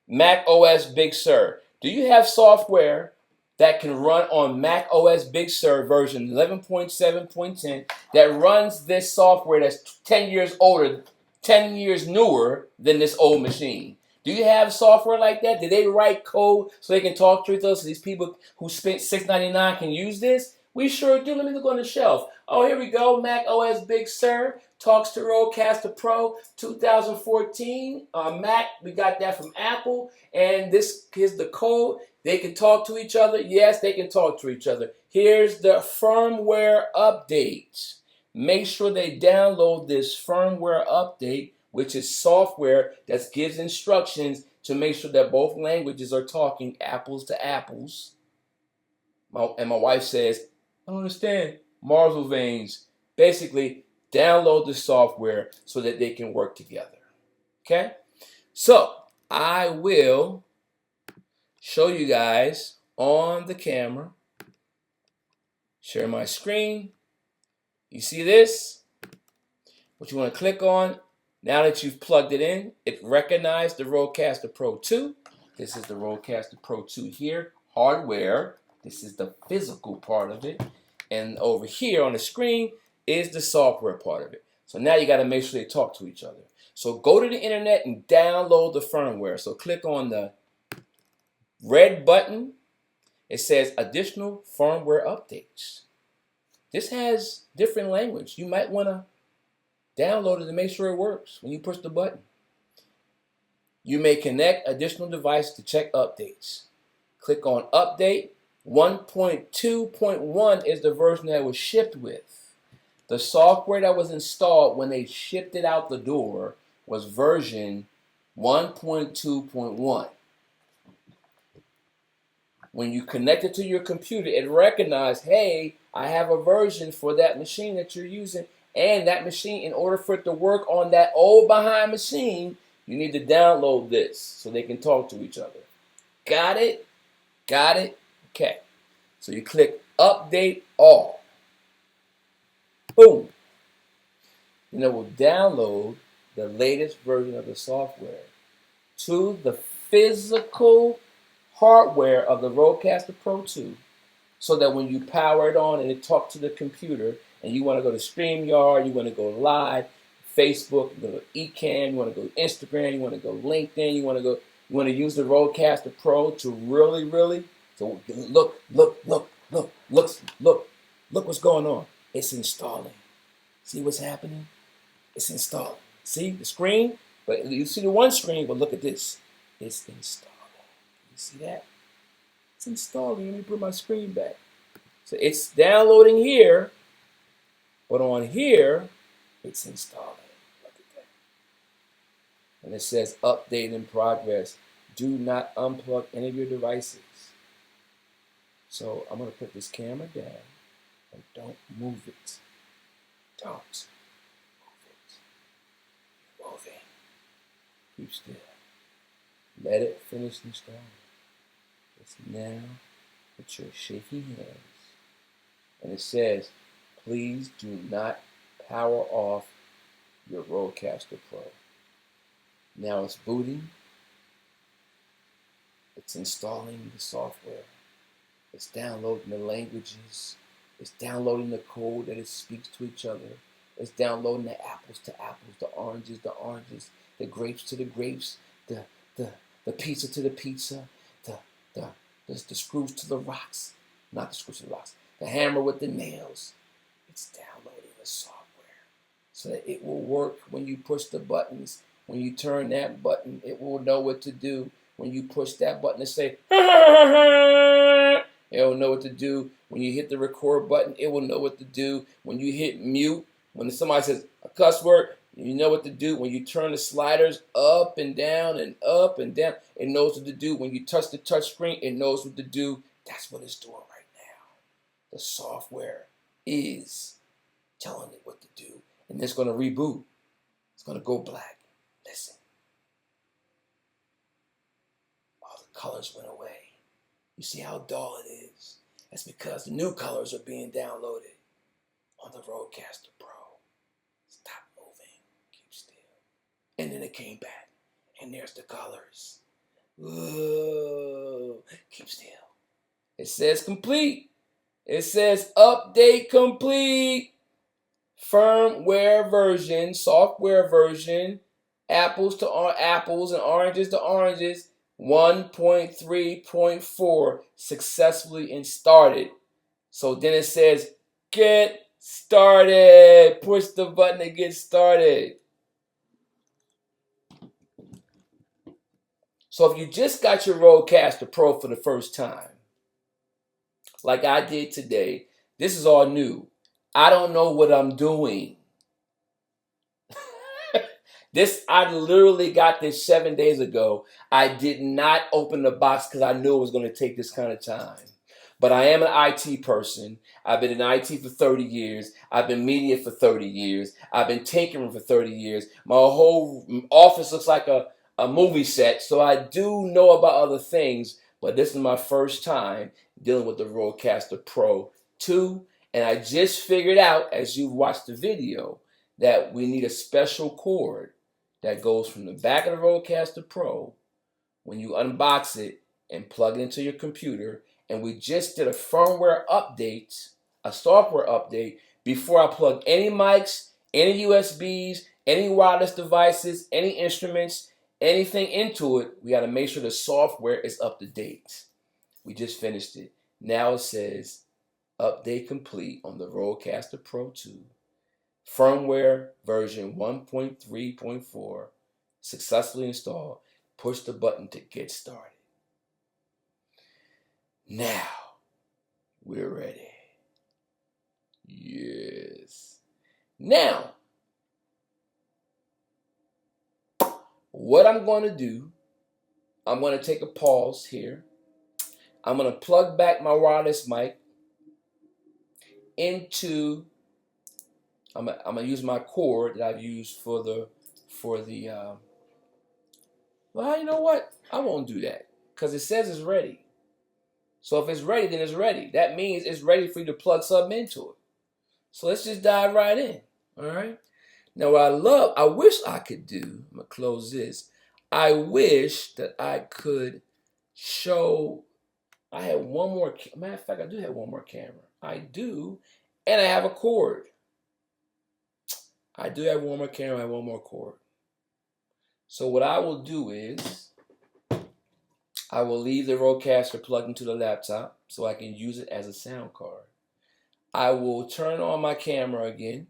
Mac OS Big Sur. Do you have software that can run on Mac OS Big Sur version 11.7.10 that runs this software that's 10 years older, 10 years newer than this old machine? Do you have software like that? Did they write code so they can talk to each other so these people who spent $6.99 can use this? We sure do. Let me look on the shelf. Oh, here we go. Mac OS Big Sur talks to Rodecaster Pro 2014 Mac. We got that from Apple. And this here's the code. They can talk to each other. Yes, they can talk to each other. Here's the firmware update. Make sure they download this firmware update, which is software that gives instructions to make sure that both languages are talking apples to apples. And my wife says, I don't understand. Marsal veins. Basically, download the software so that they can work together. Okay? So, I will show you guys on the camera. Share my screen. You see this? What you want to click on. Now that you've plugged it in, it recognized the Rodecaster Pro 2. This is the Rodecaster Pro 2 here. Hardware. This is the physical part of it. And over here on the screen is the software part of it. So now you got to make sure they talk to each other. So go to the internet and download the firmware. So click on the red button. It says additional firmware updates. This has different language. You might want to download it to make sure it works when you push the button. You may connect additional devices to check updates. Click on update. 1.2.1 is the version that was shipped with. The software that was installed when they shipped it out the door was version 1.2.1. When you connect it to your computer, it recognizes, hey, I have a version for that machine that you're using. And that machine, in order for it to work on that old behind machine, you need to download this so they can talk to each other. Got it? Got it? Okay. So you click Update All. Boom. And it will download the latest version of the software to the physical hardware of the Rodecaster Pro 2 so that when you power it on and it talks to the computer and you want to go to StreamYard, you want to go live, Facebook, you go to Ecamm, you want to go to Instagram, you want to go LinkedIn, you want to use the Rodecaster Pro to really, so look what's going on. It's installing. See what's happening? It's installing. See the screen? But you see the one screen, but look at this. It's installing. You see that? It's installing. Let me put my screen back. So it's downloading here, but on here, it's installing. Look at that. And it says update in progress. Do not unplug any of your devices. So I'm going to put this camera down and don't move it. Don't move it. Moving. Keep still. Let it finish installing. It's now with your shaky hands. And it says, please do not power off your Rodecaster Pro. Now it's booting. It's installing the software. It's downloading the languages. It's downloading the code that it speaks to each other. It's downloading the apples to apples, the oranges, the grapes to the grapes, the pizza to the pizza, the screws to the rocks. Not the screws to the rocks. The hammer with the nails. It's downloading the software so that it will work when you push the buttons. When you turn that button, it will know what to do. When you push that button and say, it will know what to do. When you hit the record button, it will know what to do. When you hit mute, when somebody says a cuss word, you know what to do. When you turn the sliders up and down, it knows what to do. When you touch the touch screen, it knows what to do. That's what it's doing right now. The software is telling it what to do. And it's going to reboot. It's going to go black. Listen. All the colors went away. You see how dull it is? That's because the new colors are being downloaded on the Rodecaster Pro. Stop moving. Keep still. And then it came back. And there's the colors. Whoa. Keep still. It says complete. It says update complete. Firmware version, software version, apples to apples and oranges to oranges, 1.3.4 successfully and started. So then it says get started. Push the button to get started. So if you just got your Rodecaster Pro for the first time, like I did today, this is all new. I don't know what I'm doing. I literally got this 7 days ago. I did not open the box because I knew it was going to take this kind of time. But I am an IT person. I've been in IT for 30 years. I've been media for 30 years. I've been tinkering for 30 years. My whole office looks like a movie set. So I do know about other things. But this is my first time dealing with the Rodecaster Pro 2. And I just figured out, as you've watched the video, that we need a special cord that goes from the back of the Rodecaster Pro when you unbox it and plug it into your computer. And we just did a firmware update, a software update, before I plug any mics, any USBs, any wireless devices, any instruments, anything into it. We got to make sure the software is up to date. We just finished it. Now it says update complete on the Rodecaster Pro 2. Firmware version 1.3.4 successfully installed. Push the button to get started. Now we're ready. Yes. Now, what I'm going to do, I'm going to take a pause here. I'm going to plug back my wireless mic into. I'm gonna use my cord that I've used for the. Well, you know what? I won't do that because it says it's ready. So if it's ready, then it's ready. That means it's ready for you to plug something into it. So let's just dive right in. All right. Now what I wish I could do. I'm gonna close this. I wish that I could show. I had one more. Matter of fact, I do have one more camera. I do, and I have a cord. I do have one more camera. I have one more cord. So what I will do is, I will leave the Rodecaster plugged into the laptop so I can use it as a sound card. I will turn on my camera again.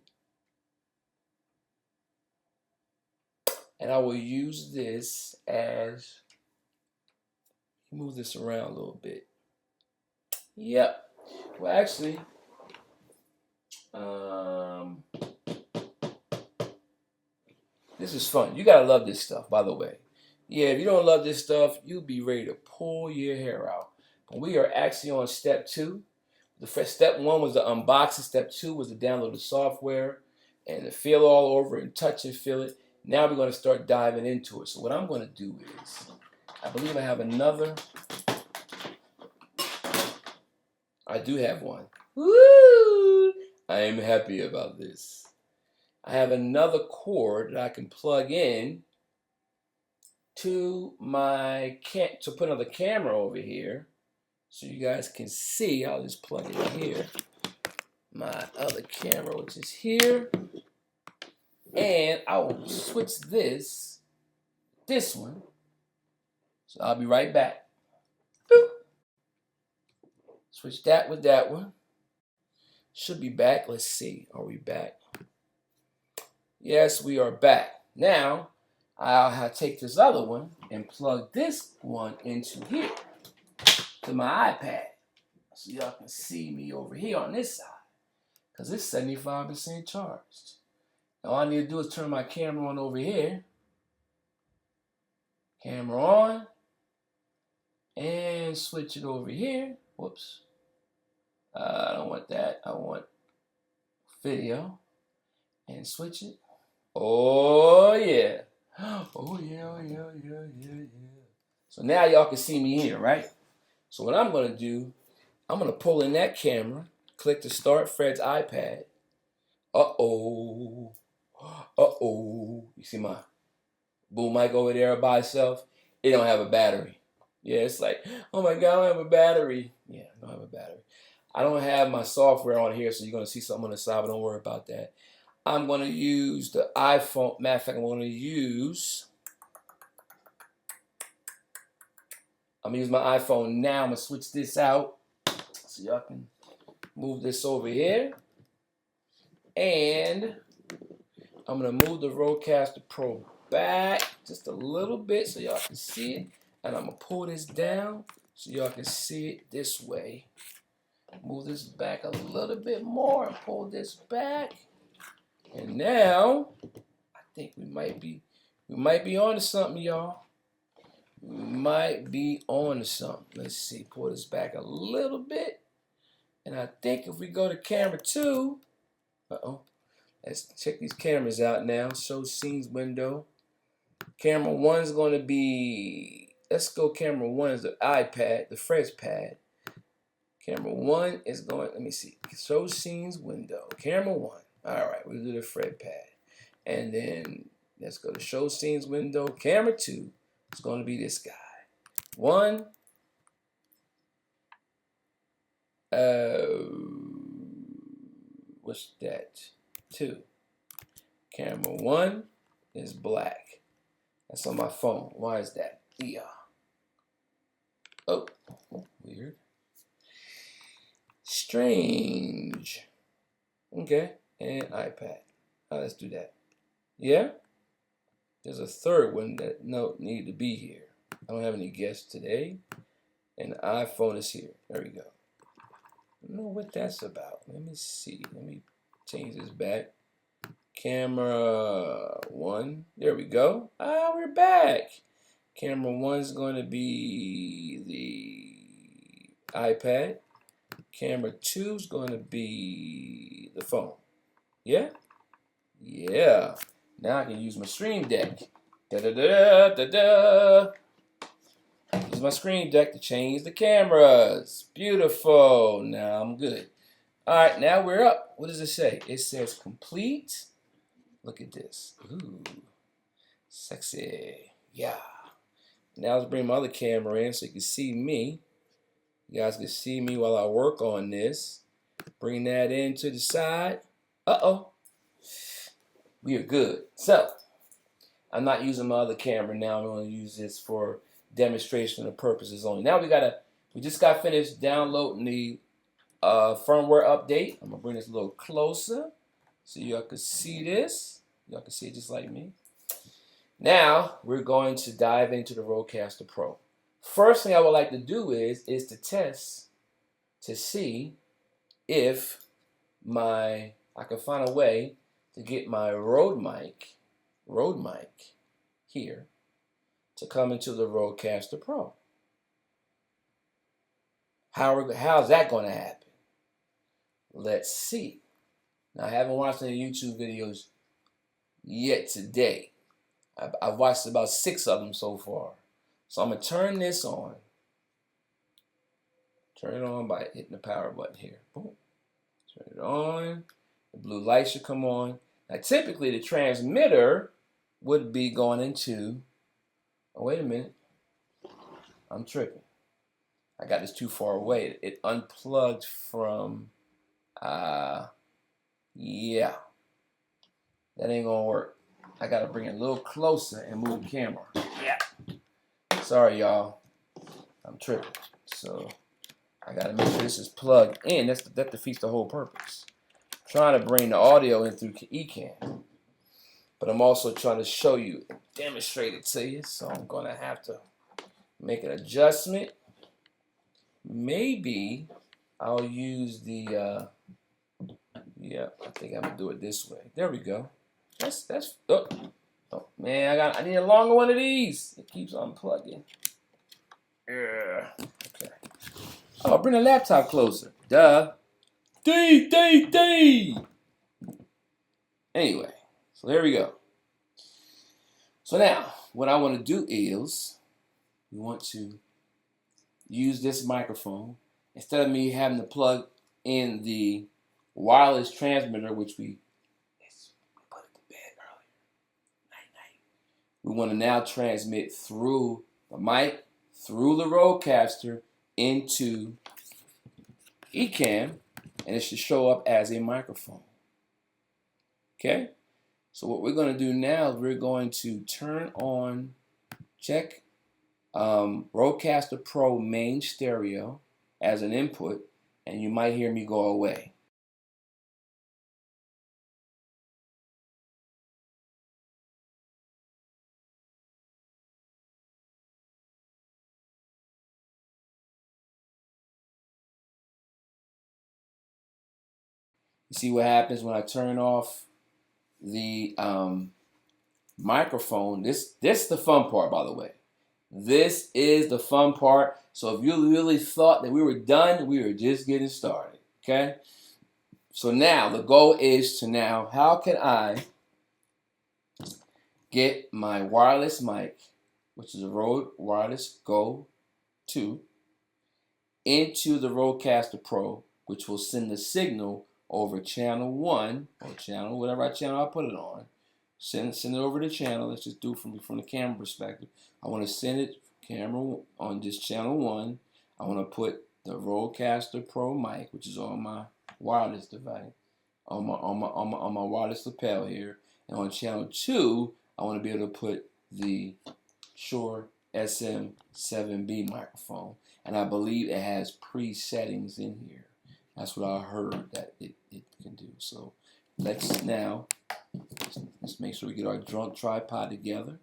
And I will use this as, move this around a little bit. Yep. Well, actually, this is fun. You gotta love this stuff, by the way. Yeah, if you don't love this stuff, you'll be ready to pull your hair out. But we are actually on step 2. Step 1 was the unboxing. Step 2 was to download the software and to feel all over and touch and feel it. Now we're going to start diving into it. So what I'm going to do is, I believe I have another. I do have one. Woo! I am happy about this. I have another cord that I can plug in to my to put another camera over here, so you guys can see. I'll just plug it in here. My other camera, which is here, and I will switch this one. So I'll be right back. Boop. Switch that with that one. Should be back. Let's see. Are we back? Yes, we are back. Now, I'll take this other one and plug this one into here to my iPad. So y'all can see me over here on this side. Because it's 75% charged. Now all I need to do is turn my camera on over here. Camera on. And switch it over here. Whoops. I don't want that. I want video and switch it. Oh yeah. Oh yeah, oh yeah, yeah, yeah, yeah. So now y'all can see me here, right? So what I'm gonna do, I'm gonna pull in that camera, click to start Fred's iPad. Uh-oh. Uh-oh. You see my boom mic over there by itself? It don't have a battery. Yeah, it's like, oh my God, I don't have a battery. Yeah, I don't have a battery. I don't have my software on here, so you're going to see something on the side, but don't worry about that. I'm going to use the iPhone. Matter of fact, I'm going to use my iPhone now. I'm going to switch this out so y'all can move this over here. And I'm going to move the Rodecaster Pro back just a little bit so y'all can see it. And I'm going to pull this down so y'all can see it this way. Move this back a little bit more and pull this back. And now, I think we might be on to something, y'all. We might be on to something. Let's see, pull this back a little bit. And I think if we go to camera 2, let's check these cameras out now. Show scenes window. Camera 1's going to be, let's go camera 1 is the iPad, the Fred's pad. Camera 1 is going, let me see, show scenes window. Camera 1. All right, we'll do the Fred pad. And then let's go to show scenes window. Camera 2 is going to be this guy. 1. What's that? 2. Camera 1 is black. That's on my phone. Why is that? Yeah. Oh, weird. Strange. Okay, and iPad. Let's do that. Yeah? There's a third one that need to be here. I don't have any guests today. And the iPhone is here. There we go. I don't know what that's about. Let me see. Let me change this back. Camera 1. There we go. We're back. Camera 1 is going to be the iPad. Camera 2 is going to be the phone. Yeah? Yeah. Now I can use my Stream Deck. Da-da-da-da-da-da. Use my Stream Deck to change the cameras. Beautiful. Now I'm good. All right, now we're up. What does it say? It says complete. Look at this. Ooh. Sexy. Yeah. Now let's bring my other camera in so you can see me. You guys can see me while I work on this. Bring that in to the side. Uh-oh. We are good. So, I'm not using my other camera now. I'm going to use this for demonstration of purposes only. Now we just got finished downloading the firmware update. I'm going to bring this a little closer so y'all can see this. Y'all can see it just like me. Now, we're going to dive into the Rodecaster Pro. First thing I would like to do is to test to see if I can find a way to get my Rode mic here to come into the Rodecaster Pro. How's that going to happen? Let's see. Now, I haven't watched any YouTube videos yet today. I've watched about 6 of them so far. So I'm going to turn this on. Turn it on by hitting the power button here. Boom. Turn it on. The blue light should come on. Now typically the transmitter would be going into, oh wait a minute. I'm tripping. I got this too far away. It unplugged from, yeah. That ain't gonna work. I gotta bring it a little closer and move the camera. Yeah. Sorry, y'all. I'm tripping. So I gotta make sure this is plugged in. That defeats the whole purpose. I'm trying to bring the audio in through eCam, but I'm also trying to show you and demonstrate it to you. So I'm gonna have to make an adjustment. Maybe I'll use the. Yeah, I think I'm gonna do it this way. There we go. Oh man, I need a longer one of these. It keeps unplugging. Yeah. Okay. Oh, bring the laptop closer. Duh. D. Anyway, so there we go. So now, what I want to do is, we want to use this microphone. Instead of me having to plug in the wireless transmitter, which we put it to bed earlier, night. We want to now transmit through the mic, through the Rodecaster, into Ecamm, and it should show up as a microphone. Okay? So what we're going to do now, we're going to turn on, check Rodecaster Pro main stereo as an input, and you might hear me go away. You see what happens when I turn off the microphone? This is the fun part, by the way. This is the fun part. So if you really thought that we were done, we were just getting started. Okay? So now the goal is to now, how can I get my wireless mic, which is a Rode Wireless Go 2, into the Rodecaster Pro, which will send the signal over channel 1 or channel, whatever channel I put it on. Send it over the channel. Let's just do it from the camera perspective. I want to send it camera on just channel 1. I want to put the Rodecaster Pro mic, which is on my wireless device, on my wireless lapel here, and on channel 2, I want to be able to put the Shure SM7B microphone, and I believe it has pre-settings in here. That's what I heard that it can do. So let's make sure we get our drunk tripod together,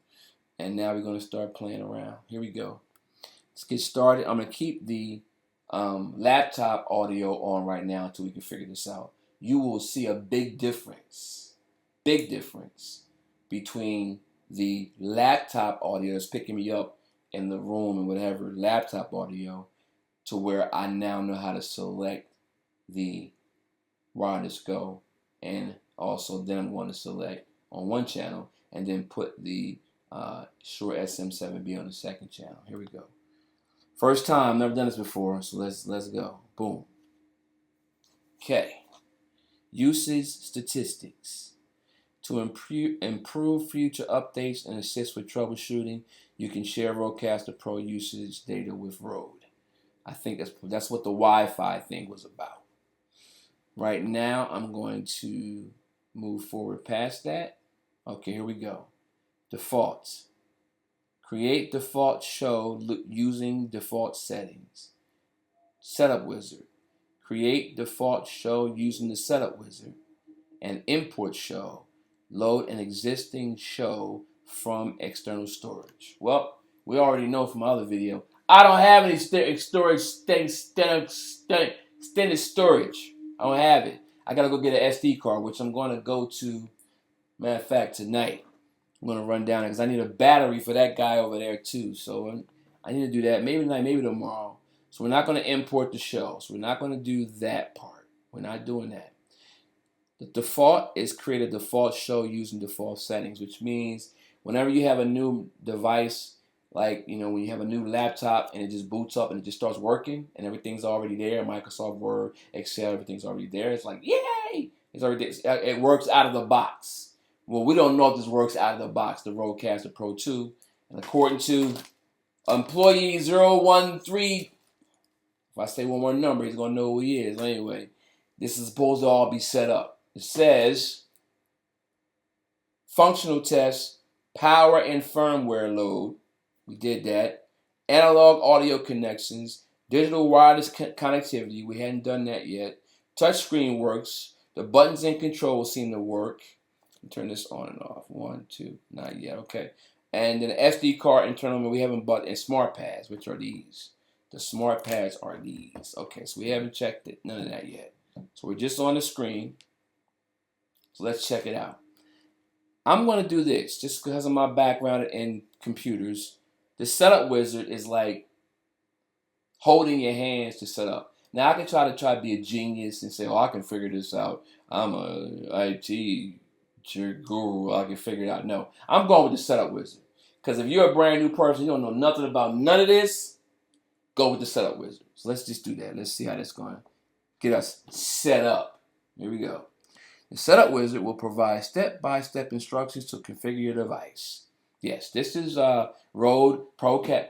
and now we're going to start playing around. Here we go. Let's get started. I'm going to keep the laptop audio on right now until we can figure this out. You will see a big difference between the laptop audio that's picking me up in the room and whatever, laptop audio, to where I now know how to select the wireless Go, and also then I'm going to select on one channel and then put the Shure SM7B on the second channel. Here we go. First time, never done this before, so let's go. Boom. Okay. Usage statistics. To improve future updates and assist with troubleshooting, you can share Rodecaster Pro usage data with Rode. I think that's what the Wi-Fi thing was about. Right now, I'm going to move forward past that. Okay, here we go. Defaults. Create default show using default settings. Setup wizard. Create default show using the setup wizard. And import show. Load an existing show from external storage. Well, we already know from my other video, I don't have any extended storage. I don't have it. I gotta go get an SD card, which I'm gonna go to, matter of fact, tonight. I'm gonna run down it because I need a battery for that guy over there too. So I need to do that. Maybe tonight, maybe tomorrow. So we're not gonna import the show. So we're not gonna do that part. We're not doing that. The default is create a default show using default settings, which means whenever you have a new device, like when you have a new laptop and it just boots up and it just starts working and everything's already there, Microsoft Word, Excel, everything's already there. It's like, yay! It works out of the box. Well, we don't know if this works out of the box, the Rodecaster Pro 2. And according to employee 013, if I say one more number, he's going to know who he is. Anyway, this is supposed to all be set up. It says, functional test, power and firmware load. We did that. Analog audio connections, digital wireless connectivity. We hadn't done that yet. Touchscreen works. The buttons and controls seem to work. Turn this on and off. 1, 2, not yet. Okay. And then SD card internal, we haven't bought, and smart pads, which are these. The smart pads are these. Okay, so we haven't checked it. None of that yet. So we're just on the screen. So let's check it out. I'm going to do this just because of my background in computers. The setup wizard is like holding your hands to set up. Now I can try to be a genius and say, "Oh, I can figure this out. I'm a IT guru. I can figure it out." No, I'm going with the setup wizard. Because if you're a brand new person, you don't know nothing about none of this, go with the setup wizard. So let's just do that. Let's see how that's going to get us set up. Here we go. The setup wizard will provide step-by-step instructions to configure your device. Yes, this is Rodecaster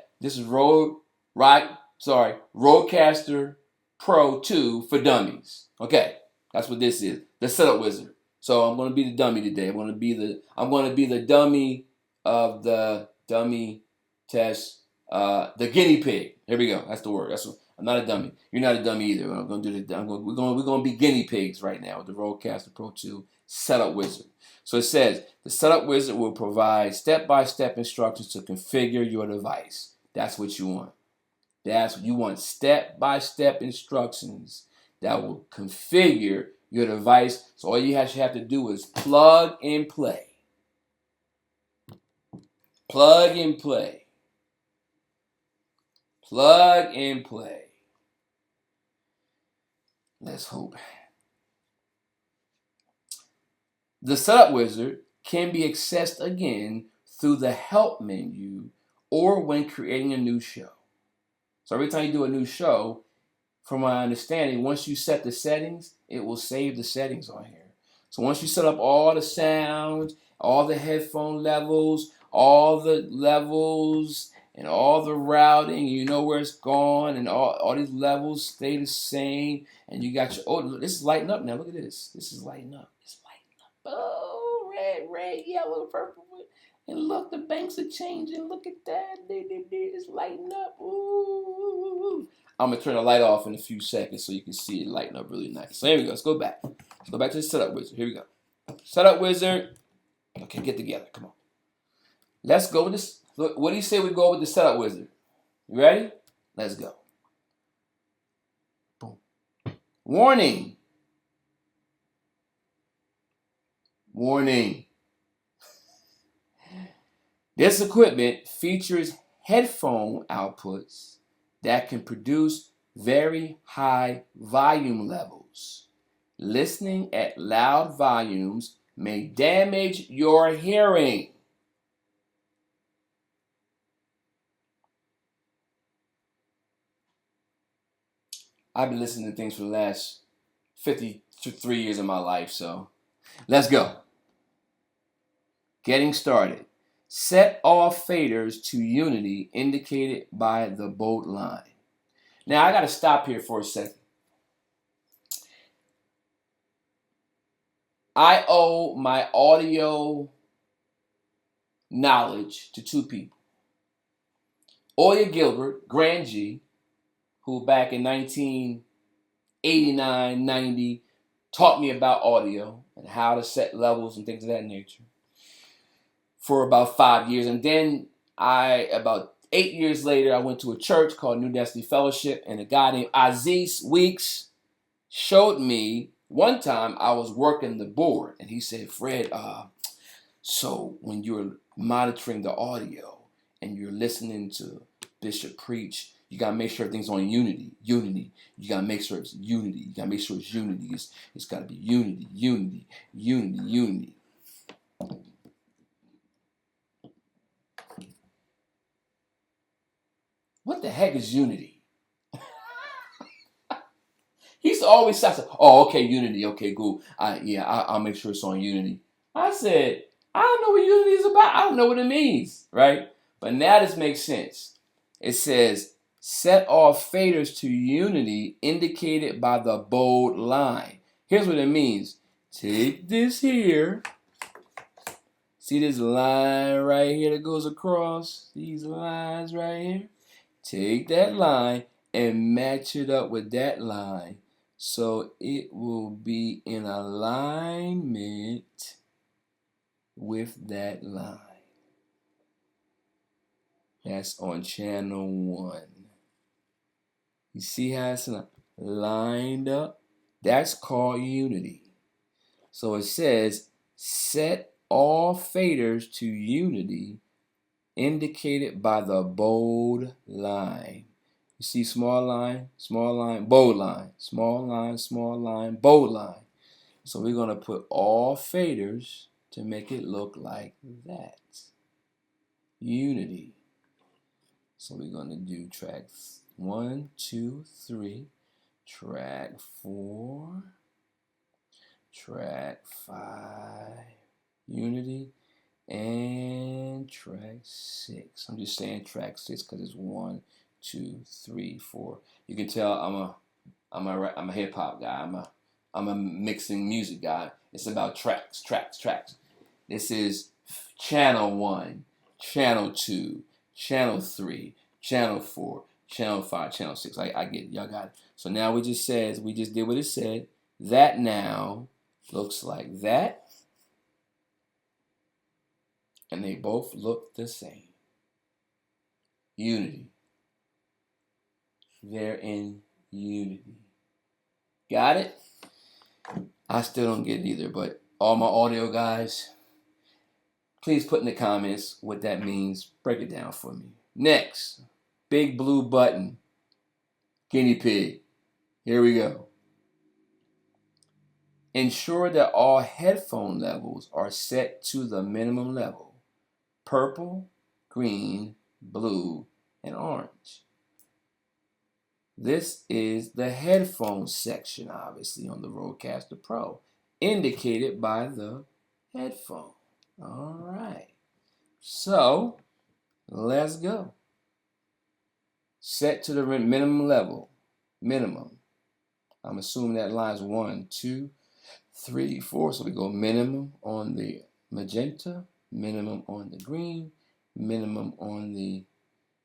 Pro 2 for dummies. Okay, that's what this is. The setup wizard. So I'm going to be the dummy today. I'm going to be the dummy of the dummy test. The guinea pig. Here we go. That's the word. I'm not a dummy. You're not a dummy either. I'm going to do the. We're going to be guinea pigs right now with the Rodecaster Pro 2 setup wizard. So it says the setup wizard will provide step-by-step instructions to configure your device. That's what you want. That's what you want. Step-by-step instructions that will configure your device. So all you actually have to do is plug and play. Plug and play. Plug and play. Let's hope. The setup wizard can be accessed again through the help menu or when creating a new show. So every time you do a new show, from my understanding, once you set the settings, it will save the settings on here. So once you set up all the sounds, all the headphone levels, all the levels, and all the routing, you know where it's gone, and all these levels stay the same, and you got your, oh, this is lighting up now. Look at this. This is lighting up. It's lighting up. Oh, red, yellow, purple. And look, the banks are changing. Look at that. It's lighting up. Ooh. I'm going to turn the light off in a few seconds so you can see it lighting up really nice. So here we go. Let's go back. Let's go back to the setup wizard. Here we go. Setup wizard. Okay, get together. Come on. Let's go with this. Look, what do you say we go with the setup wizard? You ready? Let's go. Boom. Warning. Warning. This equipment features headphone outputs that can produce very high volume levels. Listening at loud volumes may damage your hearing. I've been listening to things for the last 53 years of my life, so let's go. Getting started. Set all faders to unity indicated by the bold line. Now, I got to stop here for a second. I owe my audio knowledge to two people. Oya Gilbert, Grand G, who back in 1989, 90, taught me about audio and how to set levels and things of that nature for about 5 years. And then about 8 years later, I went to a church called New Destiny Fellowship, and a guy named Aziz Weeks showed me one time I was working the board, and he said, Fred, so when you're monitoring the audio and you're listening to Bishop preach, you got to make sure everything's on unity. You got to make sure it's unity. You got to make sure it's unity. It's got to be unity. What the heck is unity? He used to always say, oh, okay, unity. Okay, cool. I'll make sure it's on unity. I said, I don't know what unity is about. I don't know what it means, right? But now this makes sense. It says, set all faders to unity indicated by the bold line. Here's what it means. Take this here. See this line right here that goes across? These lines right here? Take that line and match it up with that line so it will be in alignment with that line. That's on channel 1. You see how it's lined up? That's called unity. So it says, set all faders to unity indicated by the bold line. You see small line, bold line, small line, bold line. So we're going to put all faders to make it look like that. Unity. So we're going to do track 1, 2, 3, track 4, track 5, unity, and track 6. I'm just saying track 6 because it's 1, 2, 3, 4. You can tell I'm a hip hop guy. I'm a mixing music guy. It's about tracks. This is channel 1, channel 2, channel 3, channel 4, channel 5, channel 6. I get it. Y'all got it. So now we just did what it said. That now looks like that. And they both look the same. Unity. They're in unity. Got it? I still don't get it either, but all my audio guys, please put in the comments what that means. Break it down for me. Next, big blue button. Guinea pig. Here we go. Ensure that all headphone levels are set to the minimum level. Purple, green, blue, and orange. This is the headphone section, obviously, on the Rodecaster Pro, indicated by the headphone. All right. So, let's go. Set to the minimum level. Minimum. I'm assuming that line's 1, 2, 3, 4. So we go minimum on the magenta, minimum on the green, minimum on the...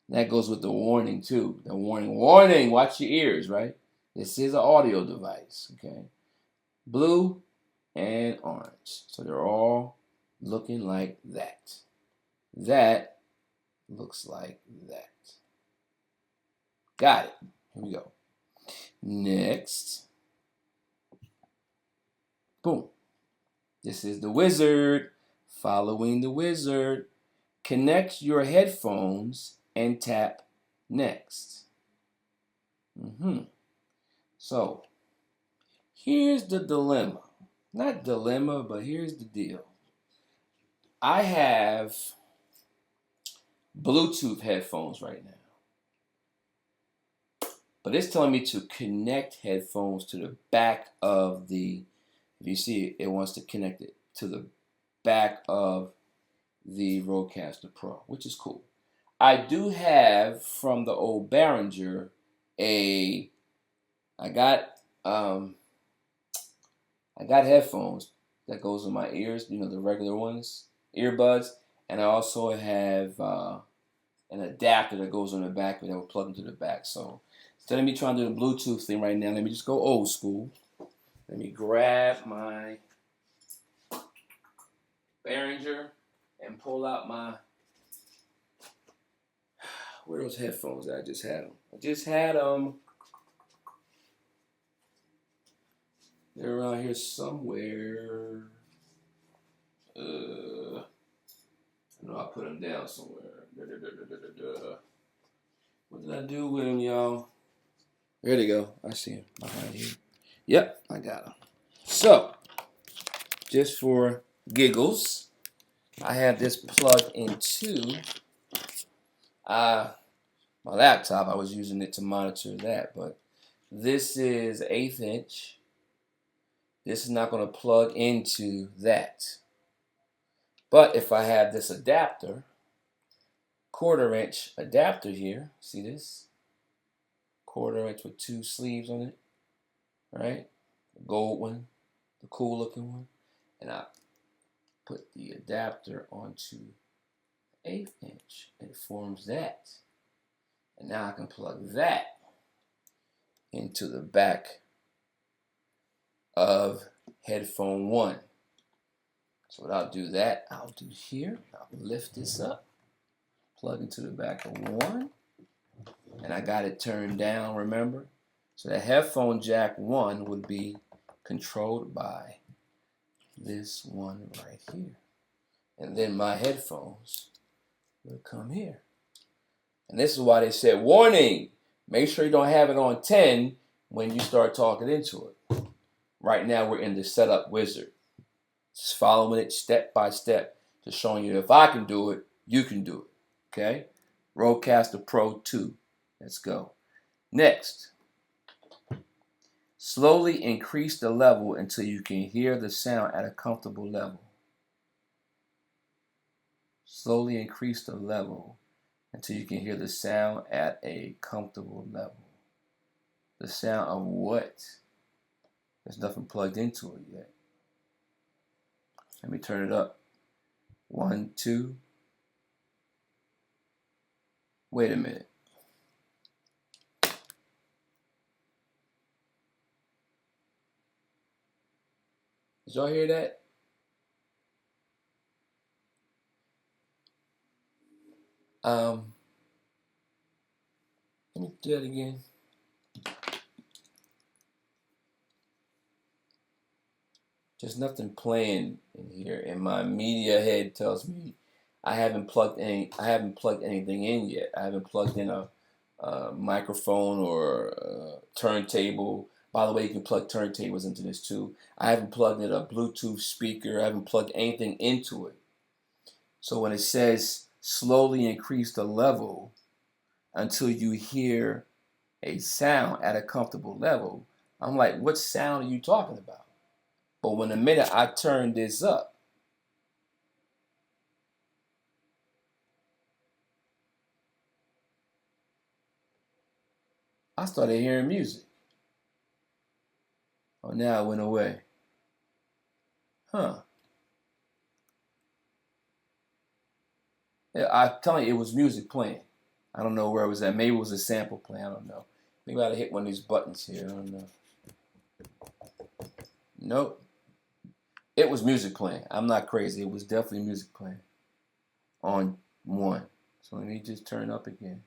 That goes with the warning too. The warning, watch your ears, right? This is an audio device, okay? Blue and orange. So they're all looking like that. That looks like that. Got it. Here we go. Next. Boom. This is the wizard. Following the wizard. Connect your headphones and tap next. So, here's the dilemma. Not dilemma, but here's the deal. I have Bluetooth headphones right now. But it's telling me to connect headphones to the back of the, if you see it wants to connect it to the back of the Rodecaster Pro, which is cool. I do have from the old Behringer I got headphones that goes in my ears, you know, the regular ones, earbuds, and I also have an adapter that goes on the back that will plug into the back. So instead of me trying to do the Bluetooth thing right now, let me just go old school. Let me grab my Behringer and pull out my, where are those headphones that I just had them? I just had them. They're around here somewhere. I know I put them down somewhere. What did I do with them, y'all? There they go. I see them behind here. Yep, I got them. So, just for giggles, I have this plugged into my laptop. I was using it to monitor that, but this is 1/8 inch. This is not going to plug into that. But if I have this adapter, 1/4 inch adapter here, see this? 1/4 inch with 2 sleeves on it, right? The gold one, the cool looking one. And I put the adapter onto 1/8 inch and it forms that. And now I can plug that into the back of headphone 1. So what I'll do that, I'll do here, I'll lift this up, plug into the back of 1, and I got it turned down, remember? So the headphone jack 1 would be controlled by this one right here. And then my headphones will come here. And this is why they said, warning, Make sure you don't have it on 10 when you start talking into it. Right now we're in the setup wizard. Just following it step by step. Just showing you if I can do it, you can do it. Okay? Rodecaster Pro 2. Let's go. Next. Slowly increase the level until you can hear the sound at a comfortable level. Slowly increase the level until you can hear the sound at a comfortable level. The sound of what? There's nothing plugged into it yet. Let me turn it up. 1, 2. Wait a minute. Did y'all hear that? Let me do that again. There's nothing playing in here, and my media head tells me I haven't plugged anything in yet. I haven't plugged in a microphone or a turntable. By the way, you can plug turntables into this too. I haven't plugged in a Bluetooth speaker. I haven't plugged anything into it. So when it says slowly increase the level until you hear a sound at a comfortable level, I'm like, what sound are you talking about? But when the minute I turn this up, I started hearing music. Oh, now it went away. Huh. Yeah, I'm telling you, it was music playing. I don't know where it was at. Maybe it was a sample playing. I don't know. Maybe I ought to hit one of these buttons here. I don't know. Nope. It was music playing. I'm not crazy. It was definitely music playing on 1. So let me just turn up again.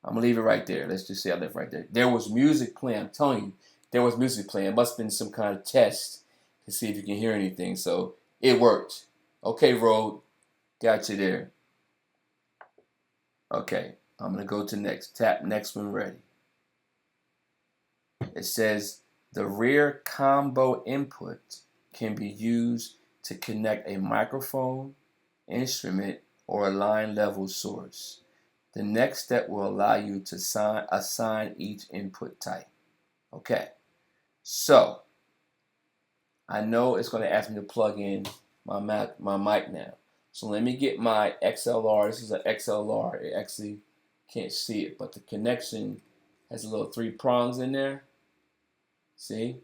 I'm going to leave it right there. Let's just say I left right there. There was music playing. I'm telling you, there was music playing. It must have been some kind of test to see if you can hear anything. So it worked. Okay, Rode. Got you there. Okay. I'm going to go to next. Tap next when ready. It says the rear combo input can be used to connect a microphone, instrument, or a line level source. The next step will allow you to assign each input type. Okay, so I know it's going to ask me to plug in my mic now. So let me get my XLR. This is an XLR. It actually can't see it, but the connection has a little 3 prongs in there. See?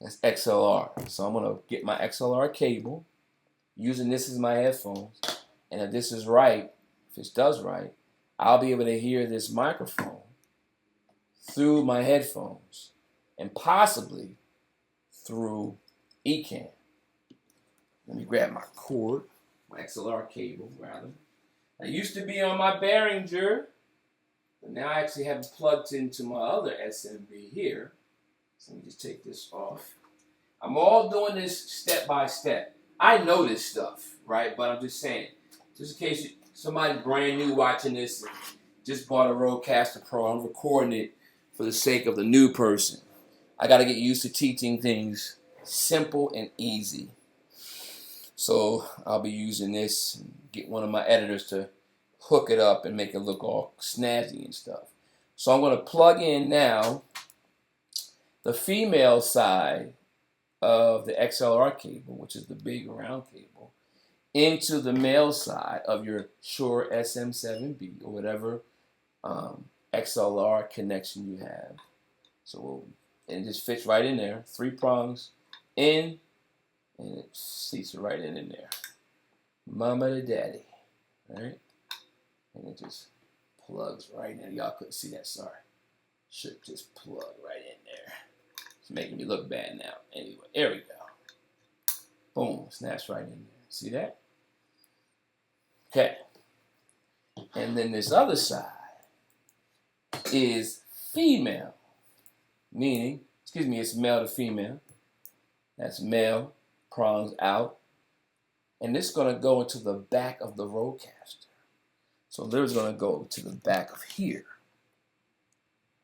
That's XLR. So I'm going to get my XLR cable, using this as my headphones. And if this is right, if this does right, I'll be able to hear this microphone through my headphones and possibly through eCam. Let me grab my cord, my XLR cable, rather. I used to be on my Behringer, but now I actually have it plugged into my other SMB here. So let me just take this off. I'm all doing this step by step. I know this stuff, right? But I'm just saying, just in case somebody brand new watching this, just bought a Rodecaster Pro, I'm recording it for the sake of the new person. I got to get used to teaching things simple and easy. So I'll be using this and get one of my editors to hook it up and make it look all snazzy and stuff. So I'm going to plug in now the female side of the XLR cable, which is the big round cable, into the male side of your Shure SM7B or whatever XLR connection you have. So it just fits right in there. 3 prongs in, and it seats right in there. Mama to daddy, right? And it just plugs right in. Y'all couldn't see that, sorry. Should just plug right in there. It's making me look bad now. Anyway, there we go. Boom, snaps right in there. See that? Okay. And then this other side is female, meaning, it's male to female. That's male, prongs out. And this is going to go into the back of the Rodecaster. So literally going to go to the back of here.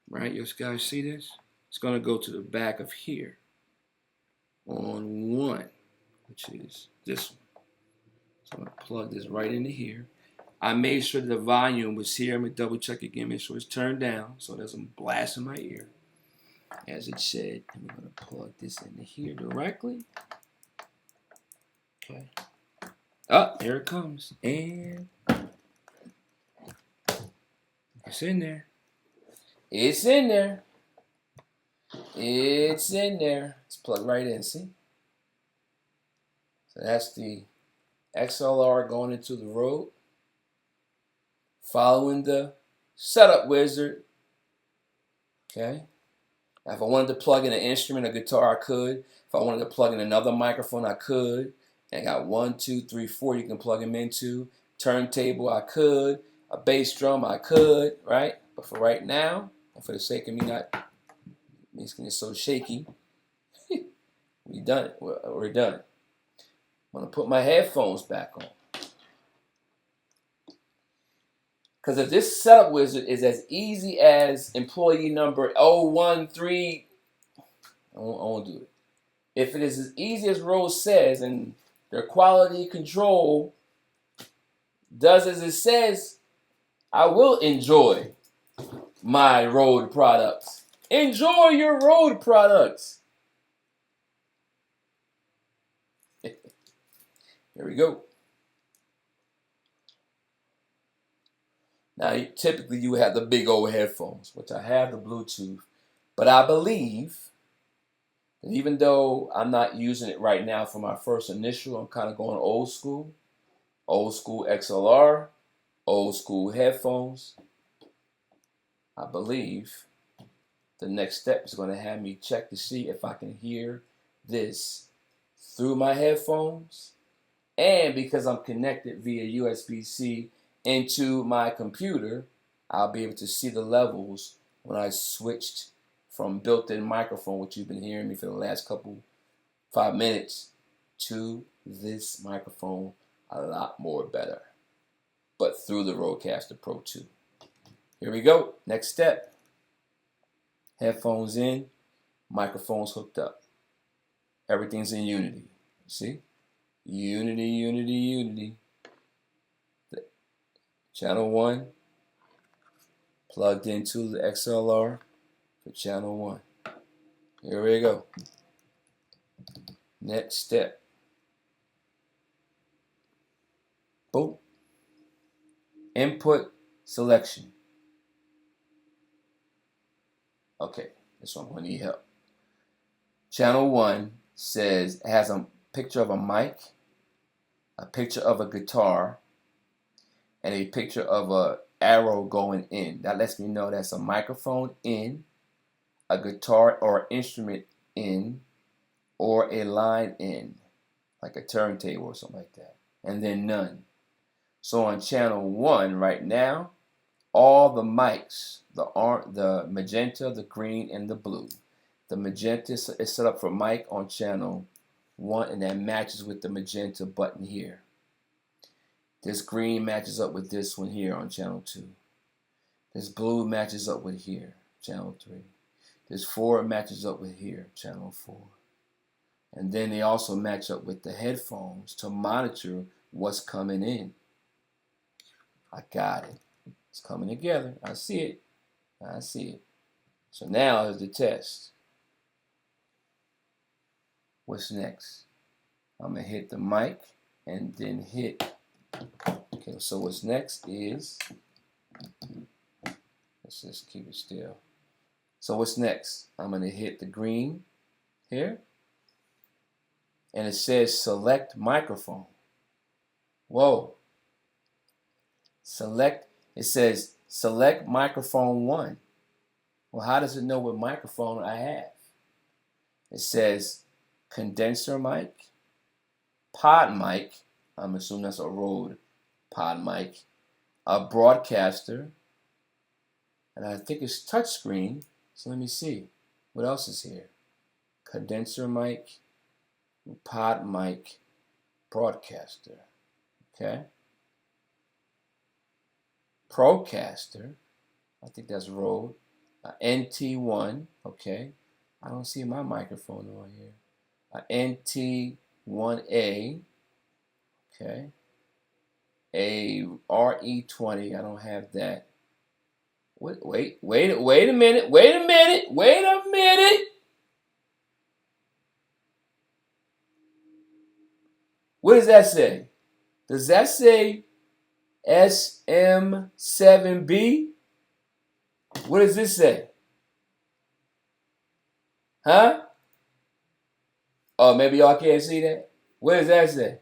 right? You guys see this? It's going to go to the back of here on 1, which is this one. So I'm going to plug this right into here. I made sure the volume was here. I'm going to double check again, make sure it's turned down so it doesn't blast in my ear, as it said. And we're going to plug this into here directly. Okay. Oh, here it comes. And it's in there. It's in there. It's in there. It's plugged right in, see? So that's the XLR going into the Rode. Following the setup wizard. Okay. If I wanted to plug in an instrument, a guitar, I could. If I wanted to plug in another microphone, I could. And I got 1, 2, 3, 4 you can plug them into. Turntable, I could. A bass drum, I could, right? But for right now, and for the sake of me not making it so shaky, we're done. We're done. I'm going to put my headphones back on. Because if this setup wizard is as easy as employee number 013, I won't do it. If it is as easy as Rose says and their quality control does as it says, I will enjoy my Rode products. Enjoy your Rode products. Here we go. Now, typically you have the big old headphones, which I have the Bluetooth, but I believe that even though I'm not using it right now for my first initial, I'm kind of going old school XLR, old school headphones. I believe the next step is going to have me check to see if I can hear this through my headphones. And because I'm connected via USB-C into my computer, I'll be able to see the levels when I switched from built-in microphone, which you've been hearing me for the last 5 minutes, to this microphone a lot more better, but through the Rodecaster Pro 2. Here we go. Next step. Headphones in, microphones hooked up. Everything's in unity. See? Unity, unity, unity. Channel 1 plugged into the XLR for channel 1. Here we go. Next step. Boom. Input selection. Okay, this one I'm going to need help. Channel 1 has a picture of a mic, a picture of a guitar, and a picture of a arrow going in. That lets me know that's a microphone in, a guitar or instrument in, or a line in, like a turntable or something like that, and then none. So on channel 1 right now, all the mics, the magenta, the green, and the blue. The magenta is set up for mic on channel 1, and that matches with the magenta button here. This green matches up with this one here on channel 2. This blue matches up with here, channel 3. This 4 matches up with here, channel 4. And then they also match up with the headphones to monitor what's coming in. I got it. It's coming together. I see it. I see it. So now is the test. What's next? I'm going to hit the mic and then hit. Okay, so what's next is, let's just keep it still. So what's next? I'm going to hit the green here. And it says select microphone. Whoa. It says select microphone 1. Well, how does it know what microphone I have? It says condenser mic, pod mic, I'm assuming that's a Rode pod mic, a broadcaster, and I think it's touchscreen. So let me see. What else is here? Condenser mic, pod mic, broadcaster. Okay. Procaster, I think that's Rode. NT1, okay. I don't see my microphone on here. NT1A, okay. A RE20, I don't have that. Wait a minute. What does that say? Does that say SM7B? What does this say? Huh? Oh, maybe y'all can't see that. What does that say?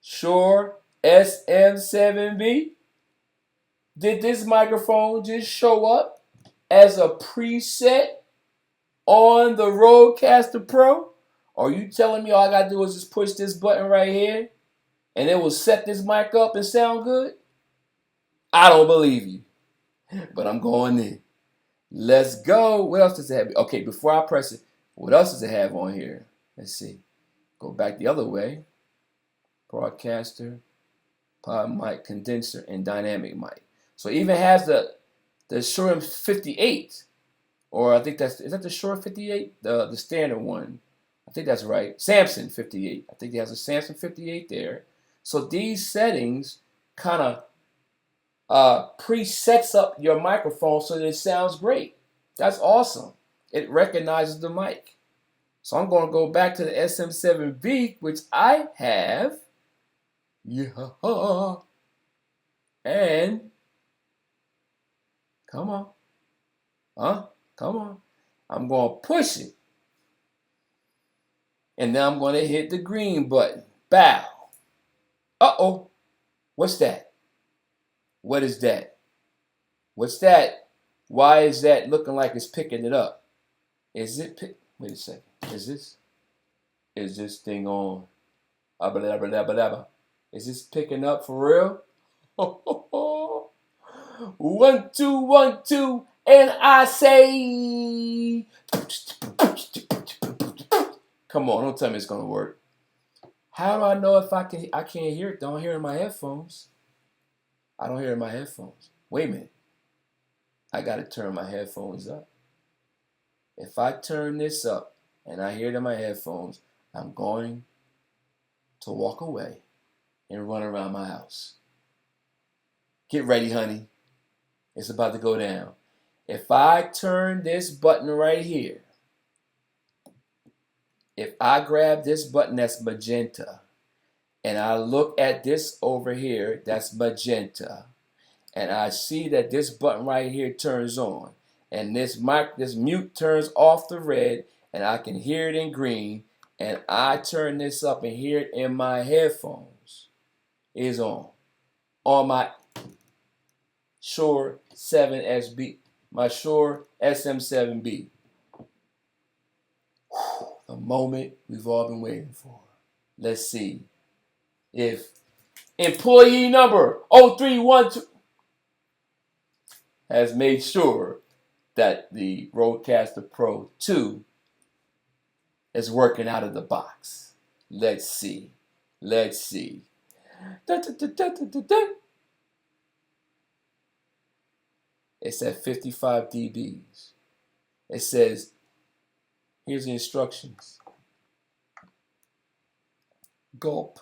Shure SM7B? Did this microphone just show up as a preset on the Rodecaster Pro? Are you telling me all I gotta do is just push this button right here and it will set this mic up and sound good? I don't believe you, but I'm going in. Let's go. What else does it have? Okay, before I press it, what else does it have on here? Let's see. Go back the other way. Broadcaster, pod mic, condenser, and dynamic mic. So it even has the Shure 58, or I think is that the Shure 58, the standard one. I think that's right. Samson 58. I think it has a Samson 58 there. So these settings kind of presets up your microphone so that it sounds great. That's awesome. It recognizes the mic. So I'm going to go back to the SM7B, which I have. Yeah. And come on. Come on. I'm going to push it. And then I'm going to hit the green button. Bow. Uh-oh. What's that? What is that? What's that? Why is that looking like it's picking it up? Is it wait a second. Is this thing on? Is this picking up for real? 1 2 1 2, and I say, come on, don't tell me it's gonna work. How do I know if I can't hear it? Don't hear it in my headphones. I don't hear it in my headphones. Wait a minute. I gotta turn my headphones up. If I turn this up and I hear it in my headphones, I'm going to walk away and run around my house. Get ready, honey. It's about to go down. If I turn this button right here, if I grab this button that's magenta, and I look at this over here that's magenta, and I see that this button right here turns on, and this mute turns off the red, and I can hear it in green, and I turn this up and hear it in my headphones, is on my Shure 7SB, my Shure SM7B. The moment we've all been waiting for. Let's see if employee number 0312 has made sure that the Rodecaster Pro 2 is working out of the box. Let's see. It's at 55 dBs. It says, here's the instructions. Gulp.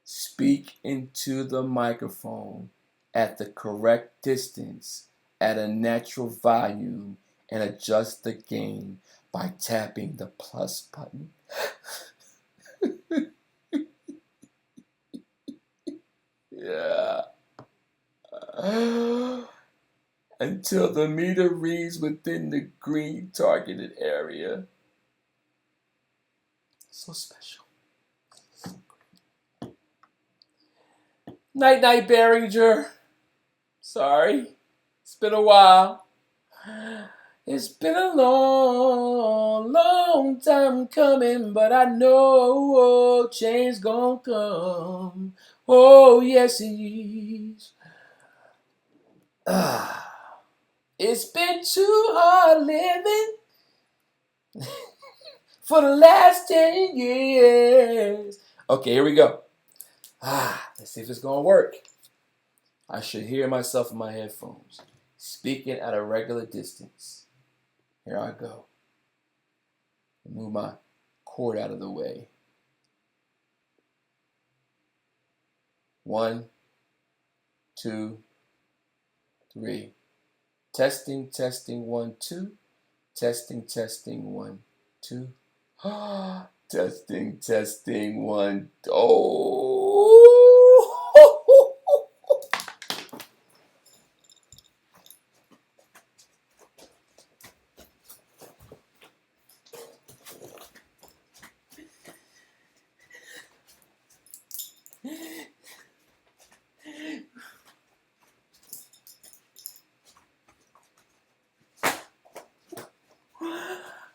Speak into the microphone at the correct distance at a natural volume and adjust the gain by tapping the plus button. Yeah. Until the meter reads within the green targeted area. So special. Night night, Behringer. Sorry. It's been a while. It's been a long time coming, but I know change gonna come. Oh, yes, it is. It's been too hard living for the last 10 years. Okay, here we go. Let's see if it's gonna work. I should hear myself in my headphones. Speaking at a regular distance. Here I go. Move my cord out of the way. 1, 2, 3. Testing, testing, 1, 2. Testing, testing, 1, 2. Testing, testing, 1. Oh!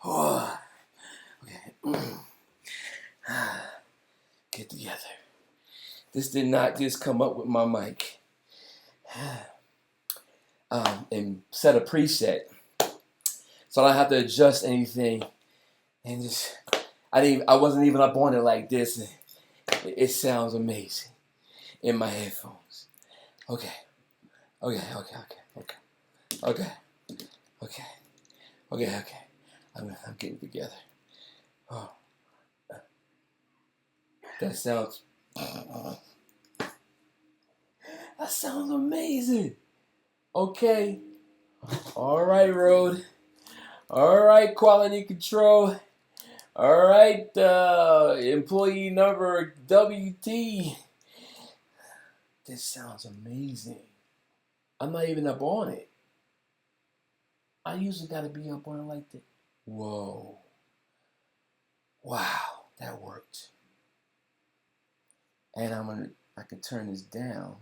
Oh, okay. Get together. This did not just come up with my mic. And set a preset, so I don't have to adjust anything. And just, I wasn't even up on it like this. It sounds amazing in my headphones. Okay. I'm getting together. Oh, that sounds amazing. Okay. All right, Rode. All right, quality control. All right, employee number WT. This sounds amazing. I'm not even up on it. I usually got to be up on it like that. Whoa. Wow, that worked. And I can turn this down.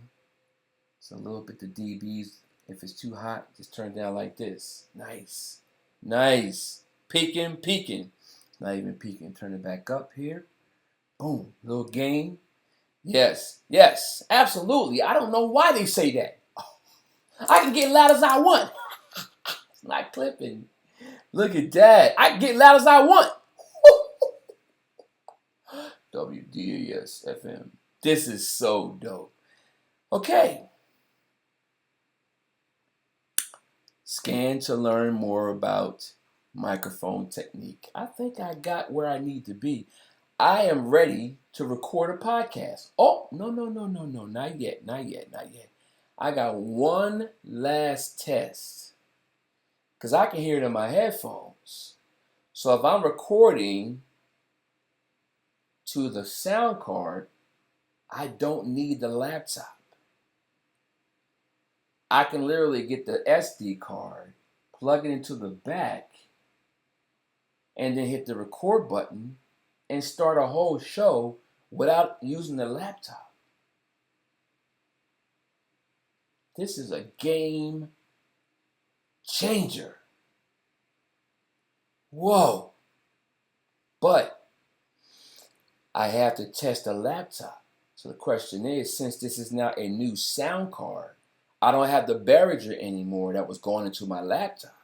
So a little bit the dBs. If it's too hot, just turn it down like this. Nice. Peaking. Not even peaking. Turn it back up here. Boom. Little gain. Yes, absolutely. I don't know why they say that. I can get loud as I want. It's not clipping. Look at that. I can get loud as I want. WDAS FM. This is so dope. Okay. Scan to learn more about microphone technique. I think I got where I need to be. I am ready to record a podcast. Oh, no, not yet. I got one last test because I can hear it in my headphones. So if I'm recording to the sound card, I don't need the laptop. I can literally get the SD card, plug it into the back, and then hit the record button and start a whole show without using the laptop. This is a game changer. Whoa. But I have to test the laptop. So the question is, since this is now a new sound card, I don't have the Behringer anymore that was going into my laptop.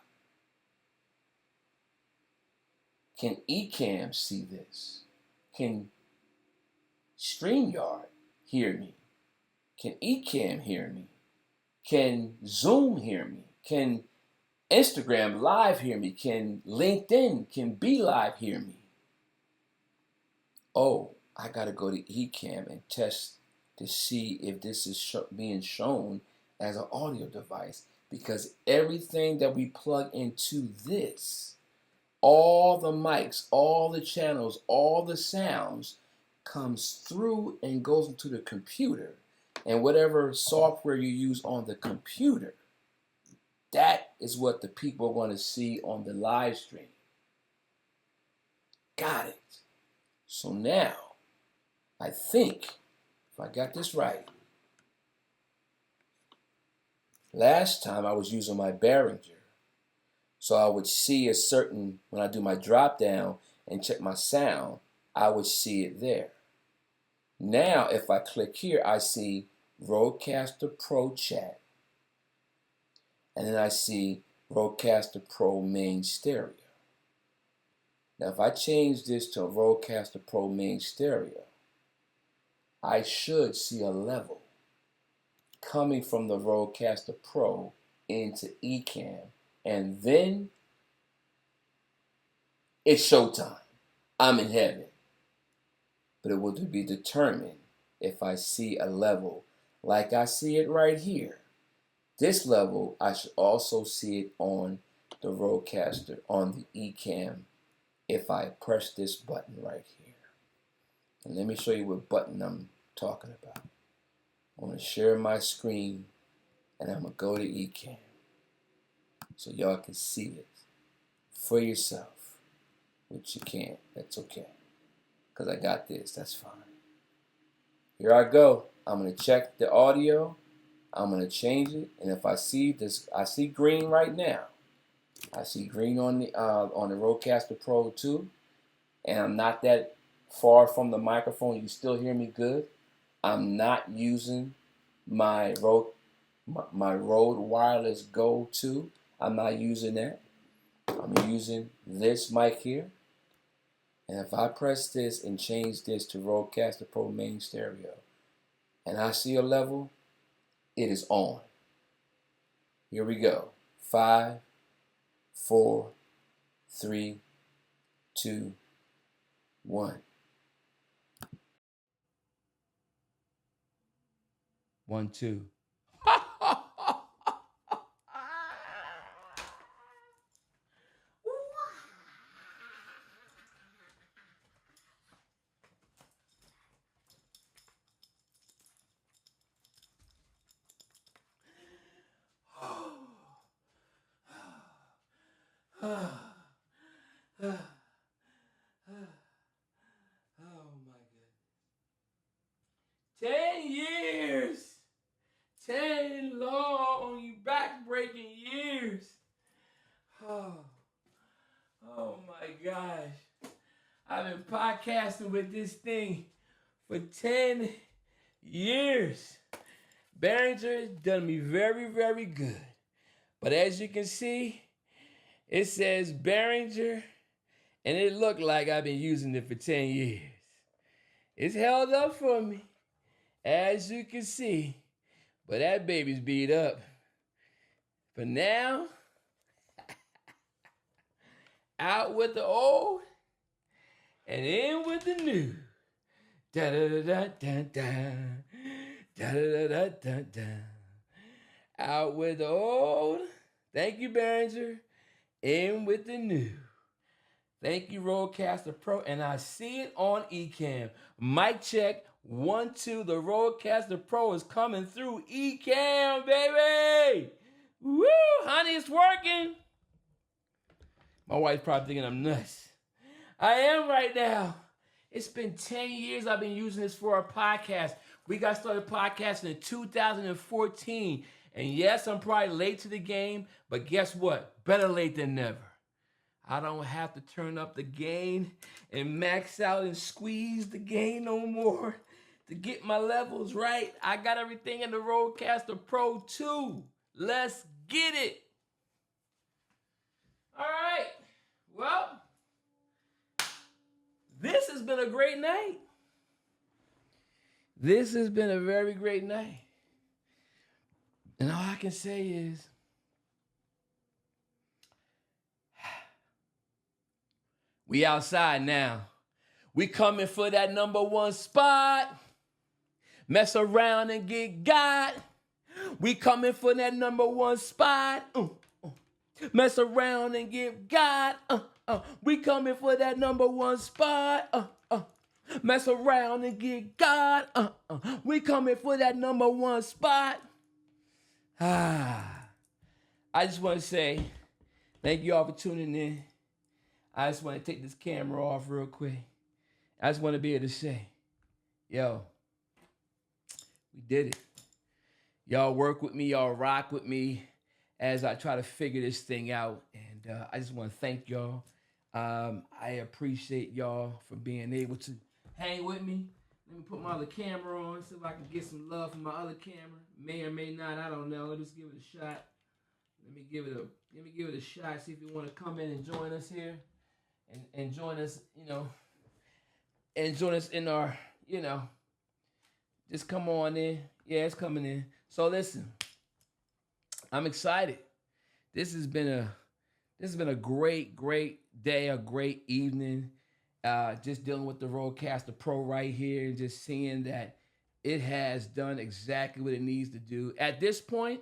Can Ecamm see this? Can StreamYard hear me? Can Ecamm hear me? Can Zoom hear me? Can Instagram Live hear me? Can LinkedIn, can BeLive hear me? Oh, I gotta go to Ecamm and test to see if this is being shown as an audio device, because everything that we plug into this, all the mics, all the channels, all the sounds comes through and goes into the computer. And whatever software you use on the computer, that is what the people want to see on the live stream. Got it. So now, I think, if I got this right, last time I was using my Behringer. So I would see a certain, when I do my drop down and check my sound, I would see it there. Now, if I click here, I see Rodecaster Pro Chat. And then I see Rodecaster Pro Main Stereo. Now, if I change this to Rodecaster Pro Main Stereo, I should see a level coming from the Rodecaster Pro into Ecamm, and then it's showtime. I'm in heaven. But it will be determined if I see a level like I see it right here. This level, I should also see it on the Rodecaster, on the Ecamm, if I press this button right here. And let me show you what button I'm talking about. I'm going to share my screen, and I'm going to go to Ecamm so y'all can see it for yourself, which you can't. That's okay, because I got this. That's fine. Here I go. I'm going to check the audio. I'm going to change it, and if I see this, I see green right now. I see green on the Rodecaster Pro 2, and I'm not that far from the microphone. You still hear me good. I'm not using my Rode Wireless Go 2. I'm not using that. I'm using this mic here. And if I press this and change this to Rodecaster Pro Main Stereo, and I see a level, it is on. Here we go. 5, 4, 3, 2, 1. 1, 2. Oh my goodness. 10 years. 10 long, you back-breaking years. Oh, oh my gosh. I've been podcasting with this thing for 10 years. Behringer done me very, very good. But as you can see, it says Behringer, and it looked like I've been using it for 10 years. It's held up for me, as you can see, but that baby's beat up. For now, out with the old and in with the new. Da da da da da da. Da da da da da. Out with the old. Thank you, Behringer. In with the new. Thank you, Rodecaster Pro. And I see it on Ecamm. Mic check. 1, 2. The Rodecaster Pro is coming through Ecamm, baby. Woo, honey, it's working. My wife's probably thinking I'm nuts. I am right now. It's been 10 years I've been using this for our podcast. We got started podcasting in 2014. And yes, I'm probably late to the game, but guess what? Better late than never. I don't have to turn up the gain and max out and squeeze the gain no more to get my levels right. I got everything in the Rodecaster Pro 2. Let's get it. All right. Well, this has been a great night. This has been a very great night. And all I can say is, we outside now. We coming for that #1 spot. Mess around and get got. We coming for that #1 spot. Mess around and get got. We coming for that #1 spot. Mess around and get got. We coming for that #1 spot. I just want to say thank you all for tuning in. I just want to take this camera off real quick. I just want to be able to say, yo, we did it. Y'all work with me, y'all rock with me as I try to figure this thing out. And I just want to thank y'all. I appreciate y'all for being able to hang with me. Let me put my other camera on, see if I can get some love from my other camera. May or may not, I don't know. Let's just give it a shot. Let me give it a shot. See if you want to come in and join us here, and join us, and join us in our, just come on in. Yeah, it's coming in. So listen, I'm excited. This has been a this has been a great day, a great evening. Just dealing with the Rodecaster Pro right here and just seeing that it has done exactly what it needs to do. At this point,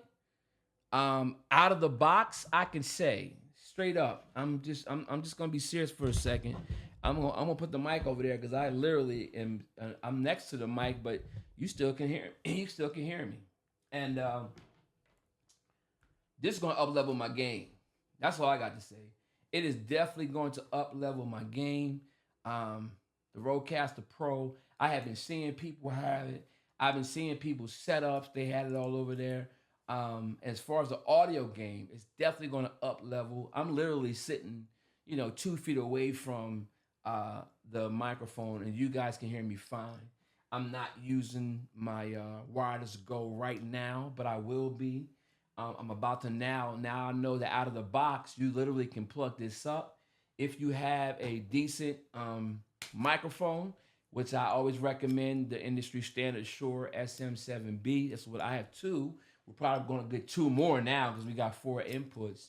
out of the box, I can say straight up. I'm just gonna be serious for a second. I'm gonna put the mic over there because I literally am. I'm next to the mic, but you still can hear you still can hear me, and this is gonna up level my game. That's all I got to say. It is definitely going to up level my game. Um, the Rodecaster Pro. I have been seeing people have it. I've been seeing people's setups. They had it all over there. As far as the audio game, it's definitely going to up level. I'm literally sitting, 2 feet away from the microphone, and you guys can hear me fine. I'm not using my wireless Go right now, but I will be. I'm about to now. Now I know that out of the box, you literally can plug this up. If you have a decent microphone, which I always recommend, the industry standard Shure SM7B. That's what I have two. We're probably going to get two more now because we got four inputs.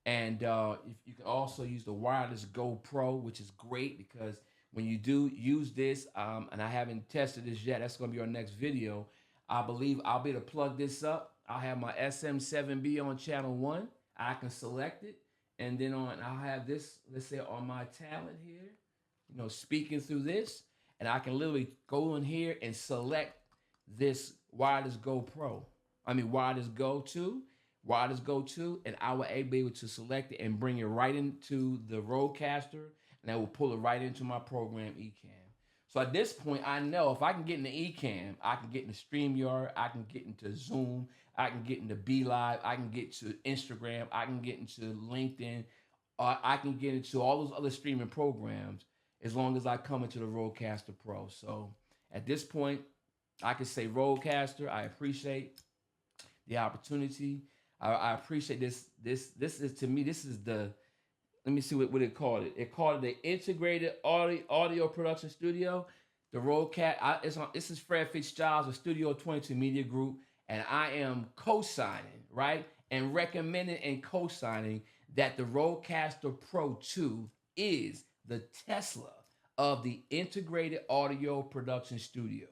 And if you can also use the wireless GoPro, which is great because when you do use this, and I haven't tested this yet, that's going to be our next video. I believe I'll be able to plug this up. I'll have my SM7B on channel one. I can select it, and then I'll have this, let's say, on my tablet here, speaking through this, and I can literally go in here and select this wireless GoPro. I mean wireless Go 2, wireless Go 2, and I will be able to select it and bring it right into the Rodecaster, and I will pull it right into my program Ecamm. So at this point, I know if I can get into Ecamm, I can get into StreamYard, I can get into Zoom, I can get into BeLive, I can get to Instagram, I can get into LinkedIn, I can get into all those other streaming programs as long as I come into the Rodecaster Pro. So at this point, I can say Rodecaster, I appreciate the opportunity. I appreciate this. This is to me. This is the. Let me see what it called it. It called it the Integrated Audio Production Studio. The Rodecat. This is Fred Fitzgerald of Studio 22 Media Group, and I am co-signing, right, and recommending and co-signing that the Rodecaster Pro 2 is the Tesla of the Integrated Audio Production Studios.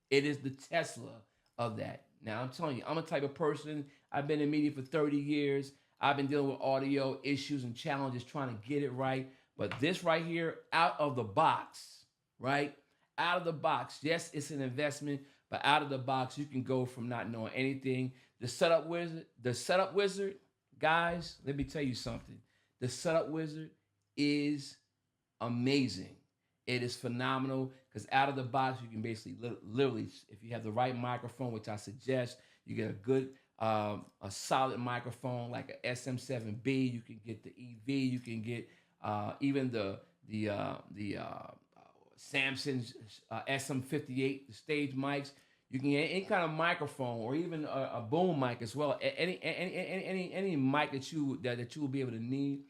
It is the Tesla of that. Now I'm telling you, I'm a type of person. I've been in media for 30 years. I've been dealing with audio issues and challenges trying to get it right. But this right here, out of the box, right? Out of the box. Yes, it's an investment, but out of the box, you can go from not knowing anything. The setup wizard, guys, let me tell you something. The setup wizard is amazing. It is phenomenal because out of the box, you can basically literally, if you have the right microphone, which I suggest, you get a good, a solid microphone like a SM7B. You can get the EV. You can get even the Samsung's SM58, the stage mics. You can get any kind of microphone or even a boom mic as well. Any mic that you will be able to need.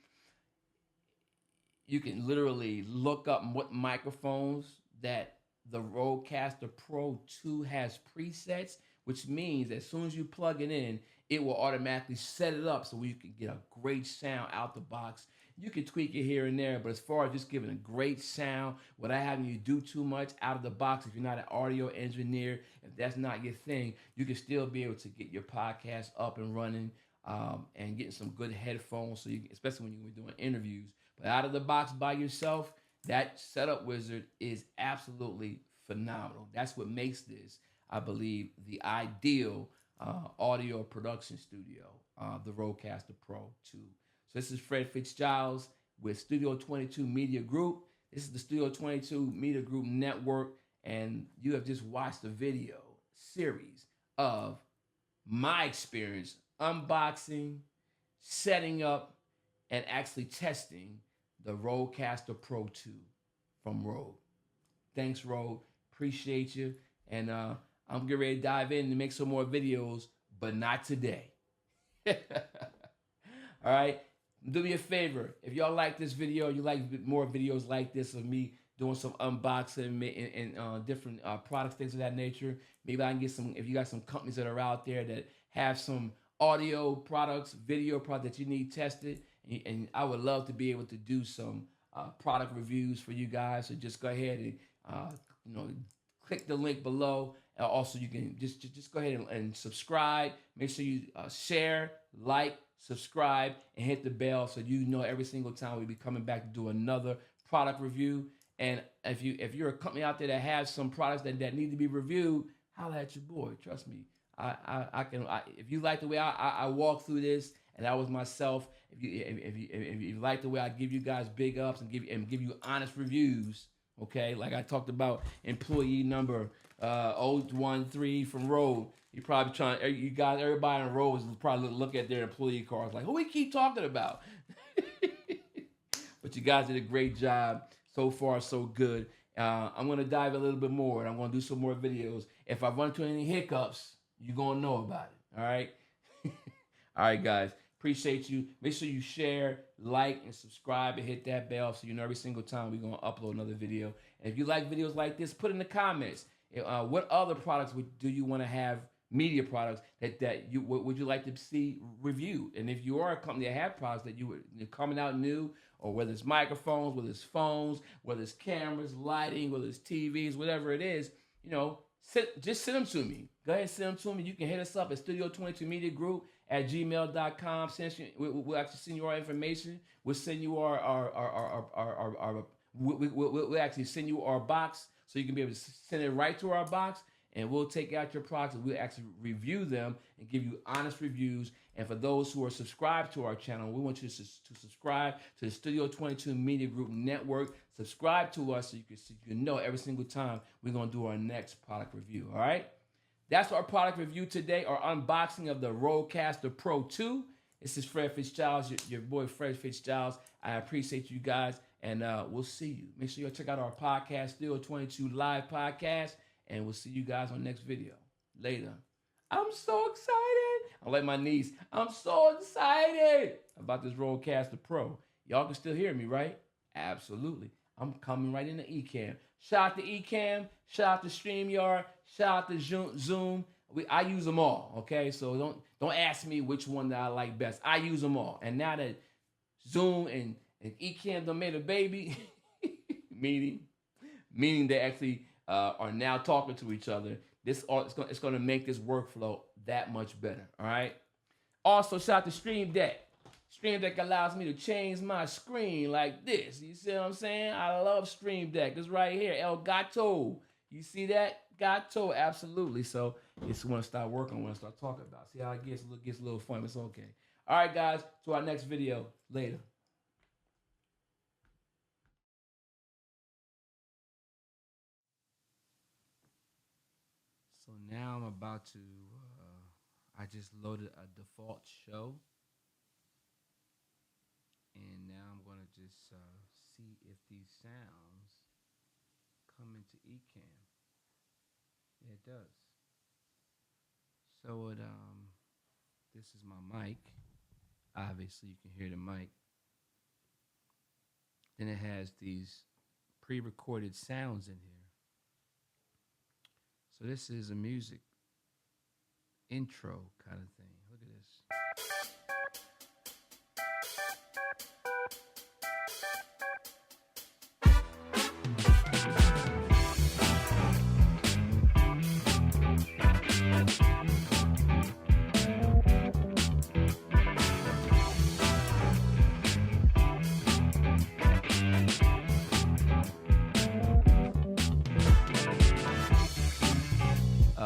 You can literally look up what microphones that the Rodecaster Pro 2 has presets, which means as soon as you plug it in, it will automatically set it up so you can get a great sound out the box. You can tweak it here and there, but as far as just giving a great sound without having you do too much out of the box, if you're not an audio engineer, if that's not your thing, you can still be able to get your podcast up and running and getting some good headphones, so you, especially when you're doing interviews. But out of the box by yourself, that setup wizard is absolutely phenomenal. That's what makes this, I believe, the ideal audio production studio, the Rodecaster Pro 2. So this is Fred Fitzgerald with Studio 22 Media Group. This is the Studio 22 Media Group Network, and you have just watched a video series of my experience unboxing, setting up, and actually testing the Rodecaster Pro 2 from Rode. Thanks, Rode. Appreciate you. And I'm getting ready to dive in and make some more videos, but not today. All right. Do me a favor. If y'all like this video, you like more videos like this of me doing some unboxing and different products, things of that nature. Maybe I can get some. If you got some companies that are out there that have some audio products, video products that you need tested, and I would love to be able to do some product reviews for you guys. So just go ahead and uh, you know click the link below. Also, you can just go ahead and subscribe. Make sure you share, like, subscribe, and hit the bell so you know every single time we be coming back to do another product review. And if you're a company out there that has some products that need to be reviewed, holla at your boy. Trust me, I can. If you like the way I walk through this, and that was myself. If you like the way I give you guys big ups and give you honest reviews, okay? Like I talked about employee number 013 from Road. You probably trying you guys everybody on Road is probably look at their employee cards like who we keep talking about. But you guys did a great job. So far, so good. I'm gonna dive a little bit more, and I'm gonna do some more videos. If I run into any hiccups, you're gonna know about it. All right. All right, guys. Appreciate you. Make sure you share, like, and subscribe, and hit that bell so you know every single time we're gonna upload another video. And if you like videos like this, put in the comments. What other products do you want to have? Media products that you would you like to see reviewed? And if you are a company that have products that you're coming out new, or whether it's microphones, whether it's phones, whether it's cameras, lighting, whether it's TVs, whatever it is, just send them to me. Go ahead and send them to me. You can hit us up at Studio22 Media Group at gmail.com. We'll actually send you our information. We'll send you we'll actually send you our box so you can be able to send it right to our box, and we'll take out your products and we'll actually review them and give you honest reviews. And for those who are subscribed to our channel, we want you to subscribe to the Studio 22 Media Group Network. Subscribe to us so you can know every single time we're going to do our next product review. All right? That's our product review today, our unboxing of the Rodecaster Pro 2. This is Fred Fitzgerald, your boy Fred Fitzgerald. I appreciate you guys, and we'll see you. Make sure you check out our podcast, Studio 22 Live Podcast, and we'll see you guys on the next video. Later. I'm so excited. I'm like my niece. I'm so excited about this Rodecaster Pro. Y'all can still hear me, right? Absolutely. I'm coming right into Ecamm. Shout out to Ecamm. Shout out to StreamYard. Shout out to Zoom. I use them all, okay? So don't ask me which one that I like best. I use them all. And now that Zoom and Ecamm done made a baby, meaning they actually are now talking to each other, it's going to make this workflow that much better, all right? Also, shout out to Stream Deck. Stream Deck allows me to change my screen like this. You see what I'm saying? I love Stream Deck. It's right here, El Gato. You see that? Gato, absolutely. So it's when I start working, when I start talking about. See how it gets a little fun. It's okay. All right, guys. To our next video. Later. So now I'm about to, I just loaded a default show. And now I'm going to just see if these sounds come into Ecamm. Yeah, it does. So this is my mic. Obviously, you can hear the mic. Then it has these pre-recorded sounds in here. So this is a music intro kind of thing. Look at this.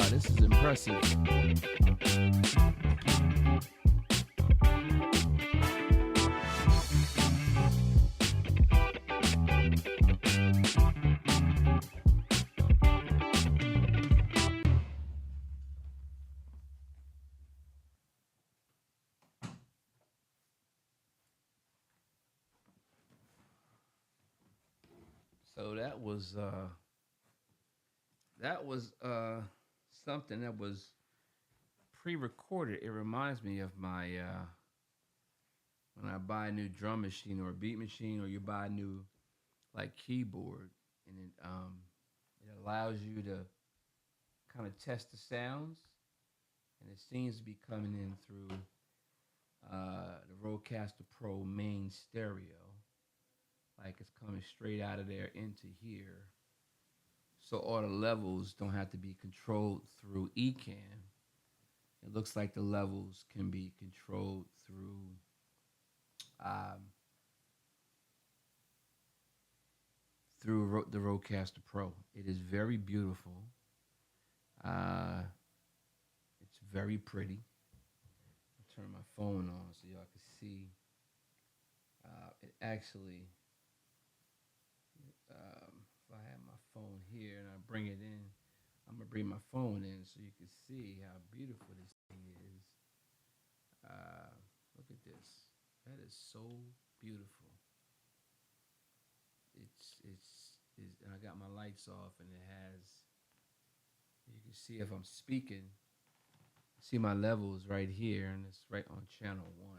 This is impressive. So that was something that was pre-recorded. It reminds me of my when I buy a new drum machine or a beat machine, or you buy a new like keyboard, and it allows you to kind of test the sounds, and it seems to be coming in through the Rodecaster Pro main stereo, like it's coming straight out of there into here. So all the levels don't have to be controlled through Ecan. It looks like the levels can be controlled um, through the Rodecaster Pro. It is very beautiful. Uh, it's very pretty. I'll turn my phone on so y'all can see. It actually, if I have my phone here and I bring it in, I'm gonna bring my phone in so you can see how beautiful this thing is. Uh, Look at this. That is so beautiful. And I got my lights off, and it has. You can see if I'm speaking. See my levels right here, and it's right on channel 1.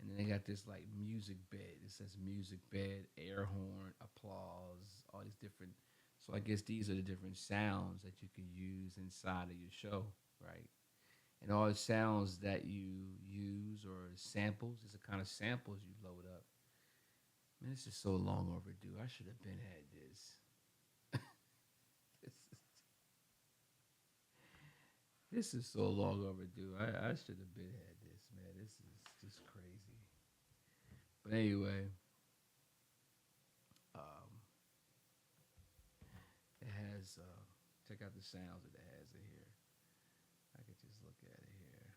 And then they got this like music bed. It says music bed, air horn, applause, all these different. So I guess these are the different sounds that you can use inside of your show, right? And all the sounds that you use or samples, it's the kind of samples you load up. Man, this is so long overdue. I should have been had this. This is so long overdue. I should have been had this, man. This is just crazy. But anyway, um, it has. Check out the sounds that it has in here. I could just look at it here.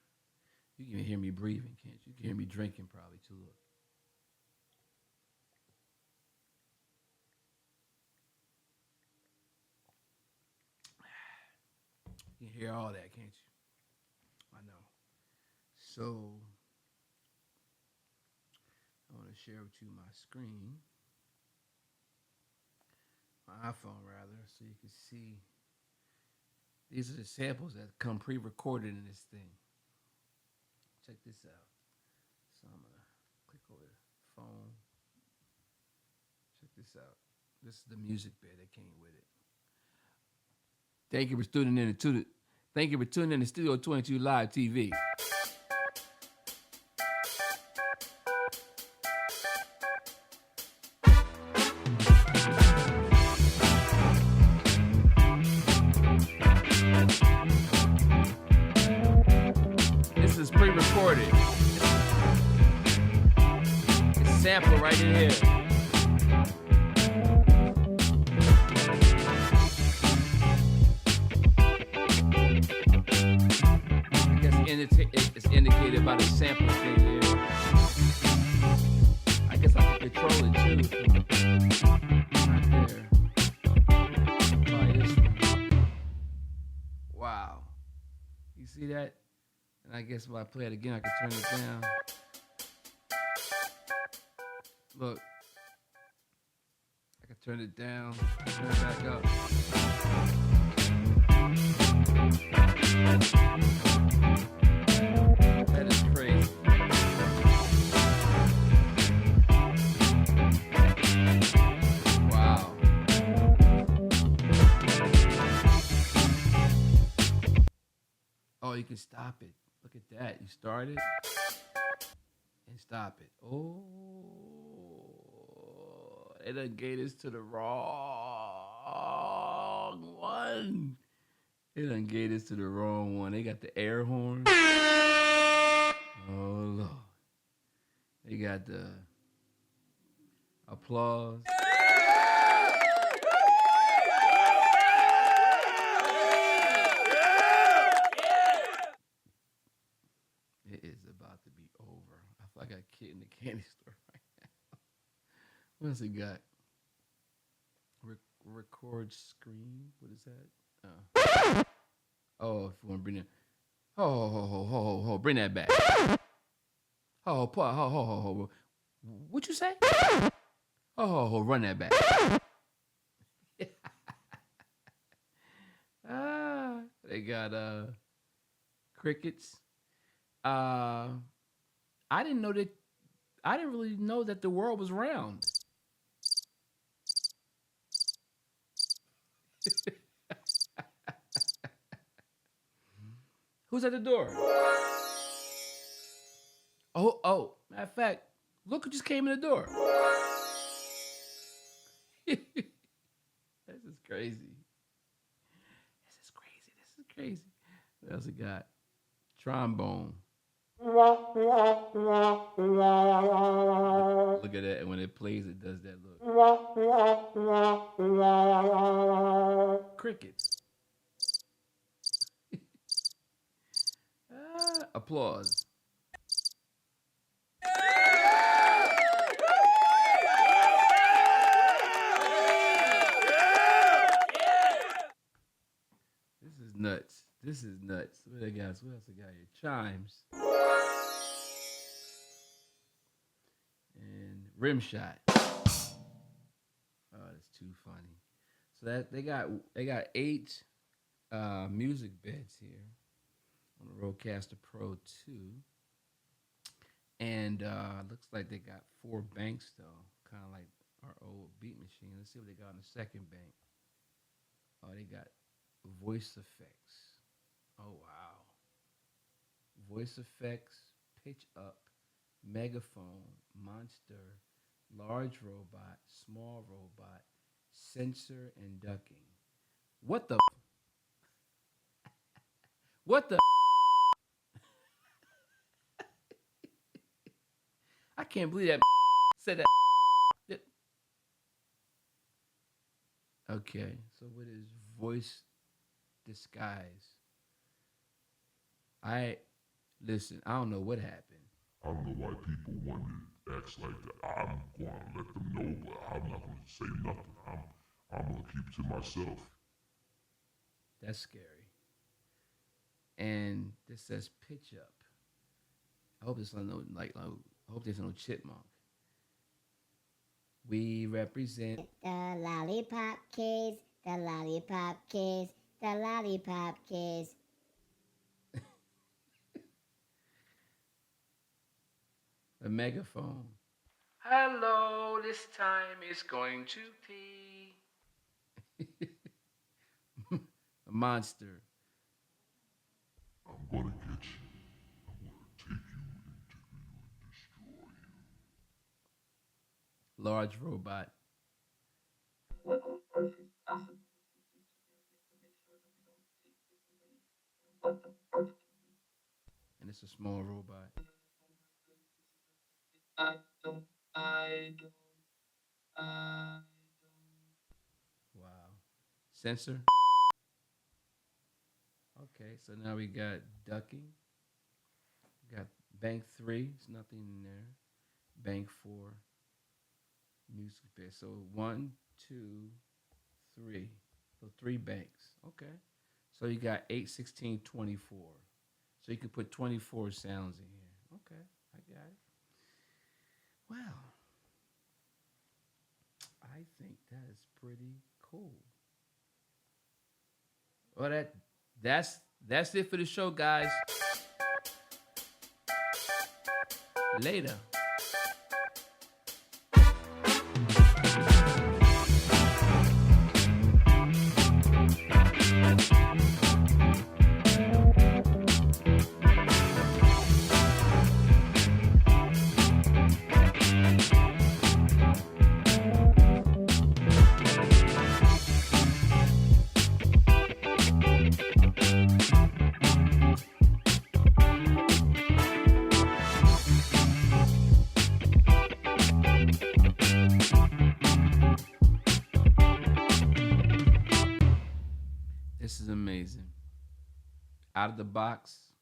You can hear me breathing, can't you? You can hear me drinking probably too. Look. You can hear all that, can't you? I know. So I want to share with you my screen, my iPhone rather, so you can see. These are the samples that come pre-recorded in this thing. Check this out. So I'm gonna click over the phone. Check this out. This is the music bed that came with it. Thank you for tuning in to Thank you for tuning in to Studio 22 Live TV. This is pre-recorded. It's a sample right in here. It's indicated by the sample thing here. I guess I can control it too. Right there. Try this one. Wow. You see that? And I guess if I play it again, I can turn it down. Look. I can turn it down, turn it back up. That is crazy. Wow. Oh, you can stop it. Look at that. You start it and stop it. Oh, it done gave us to the wrong one. It done gave us to the wrong one. They got the air horn. Oh, Lord. They got the applause. It is about to be over. I feel like a kid in the candy store right now. What else he got? Record screen. What is that? Oh, if you want to bring it. Ho, bring that back. Ho. What you say? Run that back. They got crickets. I didn't know that. I didn't really know that the world was round. Who's at the door? Oh. Matter of fact, look who just came in the door. This is crazy. This is crazy. This is crazy. What else we got? Trombone. Look at that. And when it plays, it does that look. Crickets. Applause. This is nuts. This is nuts. What else? What else I got here? Chimes and rim shot. Oh, that's too funny. So that they got 8 music beds here on the Rodecaster Pro 2, and looks like they got 4 banks though, kind of like our old beat machine. Let's see what they got on the second bank. Oh, they got voice effects. Oh wow, voice effects, pitch up, megaphone, monster, large robot, small robot, sensor, and ducking. What the? What the? I can't believe that said that. Okay, so what is voice disguise? I listen. I don't know what happened. I don't know why people want to act like that. I'm going to let them know, but I'm not going to say nothing. I'm going to keep it to myself. That's scary. And this says pitch up. I hope it's not no I hope there's no chipmunk. We represent The lollipop kids, the lollipop kids, the lollipop kids. a megaphone. Hello, this time is going to pee. a monster. I'm going to get you. I'm going to take you and destroy you. Large robot. And it's a small robot. Wow. Sensor. Okay, so now we got ducking. We got bank 3. There's nothing in there. Bank 4. Music bed. So 1, 2, 3. So 3 banks. Okay. So you got 8, 16, 24. So you can put 24 sounds in here. Okay, I got it. Well, I think that is pretty cool. Well, that's it for the show, guys. Later. This is amazing. Out of the box,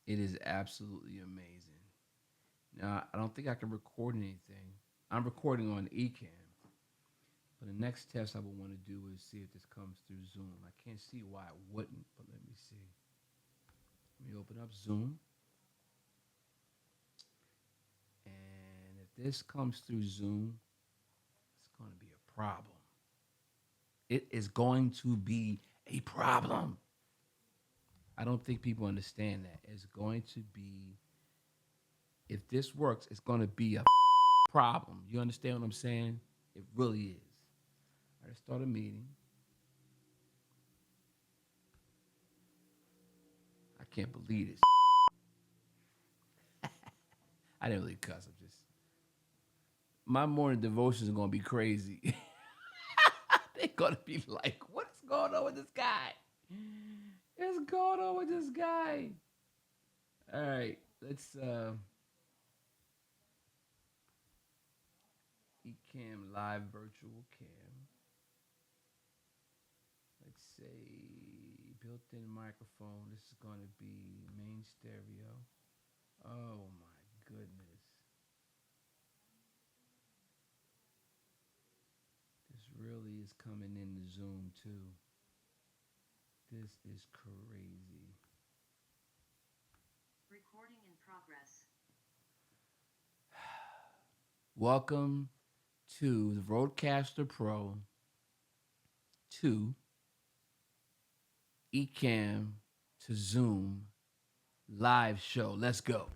it is absolutely amazing. Now, I don't think I can record anything. I'm recording on Ecamm. But the next test I would want to do is see if this comes through Zoom. I can't see why it wouldn't, but let me see. Let me open up Zoom. And if this comes through Zoom, it's going to be a problem. It is going to be a problem. I don't think people understand that. It's going to be, if this works, it's going to be a problem. You understand what I'm saying? It really is. All right, start a meeting. can't believe this. I didn't really cuss. I'm just my morning devotions are gonna be crazy. They're gonna be like, what is going on with this guy? What's going on with this guy? All right, let's eCam live virtual cam. Let's say built-in microphone. This is gonna be main stereo. Oh my goodness. This really is coming into Zoom too. This is crazy. Recording in progress. Welcome to the Rodecaster Pro 2 eCam to Zoom live show. Let's go.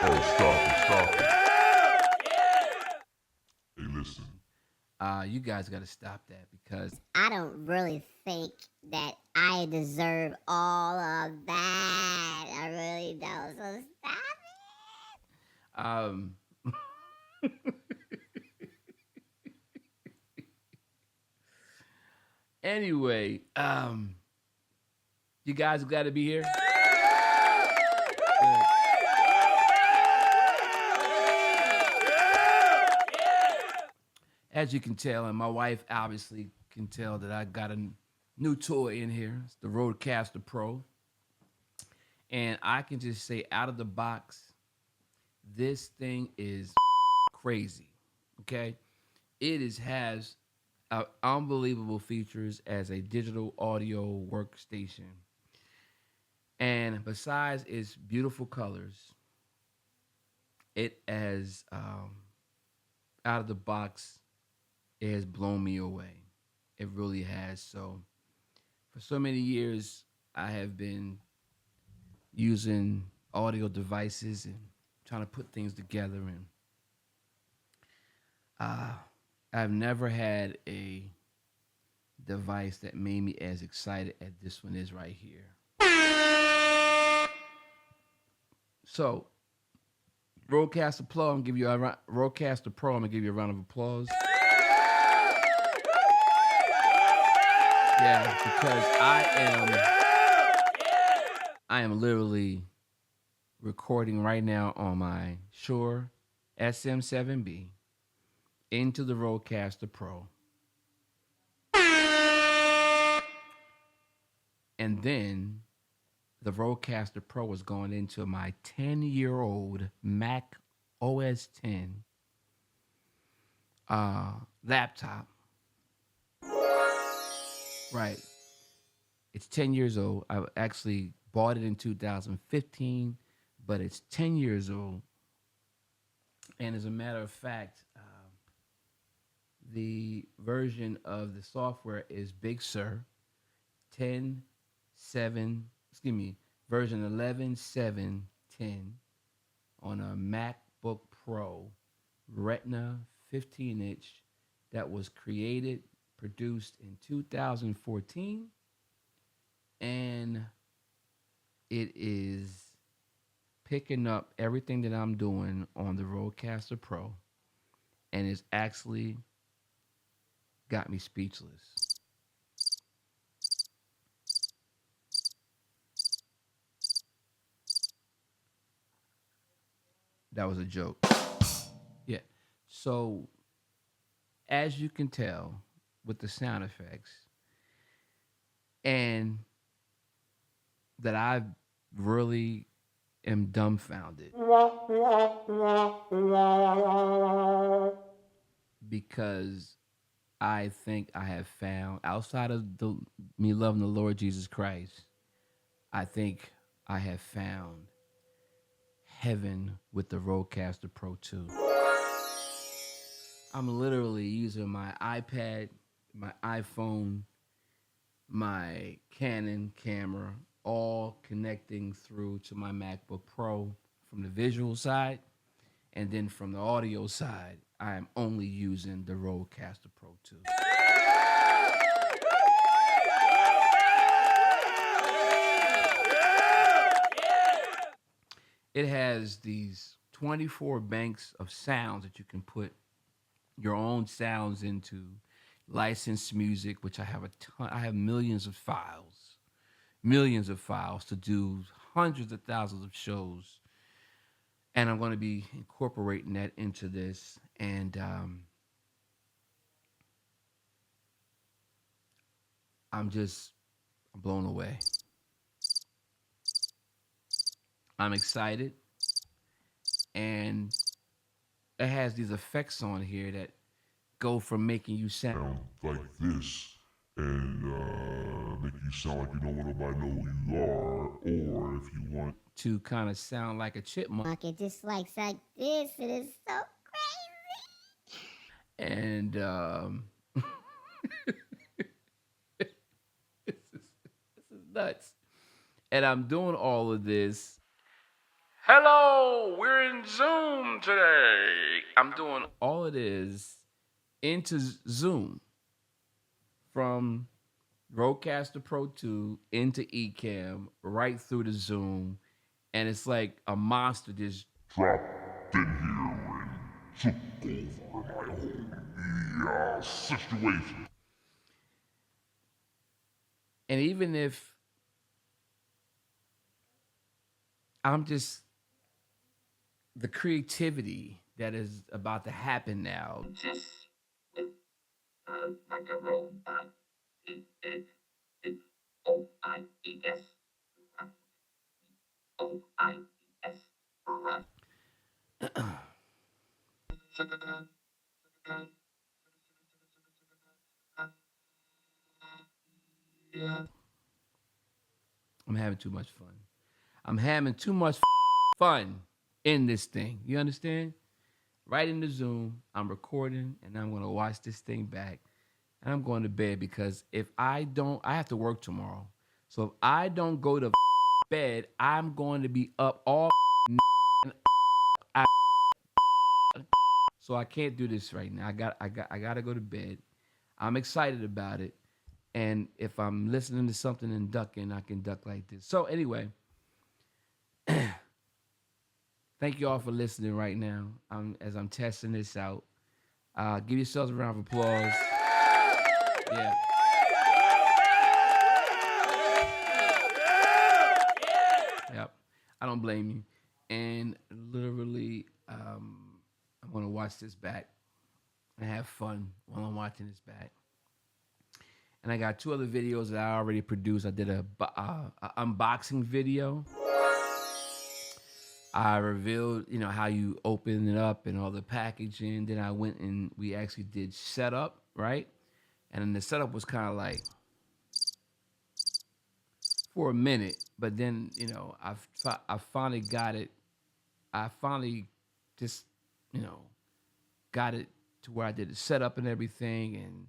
Oh, stop it. Hey, listen. You guys got to stop that because I don't really think that I deserve all of that. I really don't. So stop um anyway, you guys got to be here. Good. As you can tell, and my wife obviously can tell that I got a new toy in here. It's the Rodecaster Pro. And I can just say out of the box, this thing is crazy. Okay? Has unbelievable features as a digital audio workstation. And besides its beautiful colors, it has out of the box, it has blown me away. It really has. So for so many years, I have been using audio devices and trying to put things together, and I've never had a device that made me as excited as this one is right here. So, Rodecaster Pro, I'm gonna give you a Rodecaster Pro. I'm gonna give you a round of applause. Yeah, because I am literally recording right now on my Shure SM7B into the Rodecaster Pro. And then the Rodecaster Pro is going into my 10-year-old Mac OS 10 laptop. Right. It's 10 years old. I actually bought it in 2015, but it's 10 years old. And as a matter of fact, the version of the software is Big Sur 10.7, excuse me, version 11.7.10 on a MacBook Pro Retina 15-inch that was created, produced in 2014, and it is picking up everything that I'm doing on the Rodecaster Pro, and it's actually got me speechless. That was a joke. Yeah. So, as you can tell with the sound effects, and that I really am dumbfounded because I think I have found outside of me loving the Lord Jesus Christ, I think I have found heaven with the Rodecaster Pro 2. I'm literally using my iPad, my iPhone, my Canon camera, all connecting through to my MacBook Pro from the visual side. And then from the audio side, I am only using the Rodecaster Pro 2. It has these 24 banks of sounds that you can put your own sounds into, licensed music, which I have a ton. I have millions of files to do hundreds of thousands of shows, and I'm going to be incorporating that into this. And I'm just blown away. I'm excited, and it has these effects on here that go from making you sound Like this, and make you sound like you don't want nobody to know who you are, or if you want to kind of sound like a chipmunk. It just like this. It is so crazy. And this is nuts. And I'm doing all of this. Hello, we're in Zoom today. I'm doing all of this into Zoom from Rodecaster Pro 2 into Ecamm right through the Zoom. And it's like a monster just dropped in here and took over my whole situation. and even if I'm just the creativity that is about to happen now. Just like a robot. OIES. OIES. I'm having too much fun. I'm having too much fun in this thing. You understand? Right in the Zoom, I'm recording and I'm going to watch this thing back. And I'm going to bed because if I don't, I have to work tomorrow. So if I don't go to bed, I'm going to be up all so I can't do this right now. I got to go to bed. I'm excited about it. And if I'm listening to something and ducking, I can duck like this. So anyway, thank you all for listening right now. As I'm testing this out. Give yourselves a round of applause. Yeah. Yep. I don't blame you. And literally, I'm gonna watch this back and have fun while I'm watching this back. And I got two other videos that I already produced. I did a unboxing video. I revealed, how you open it up and all the packaging. Then I went and we actually did setup, right? And then the setup was kind of like for a minute, but then I finally got it. I finally just you know got it to where I did the setup and everything. And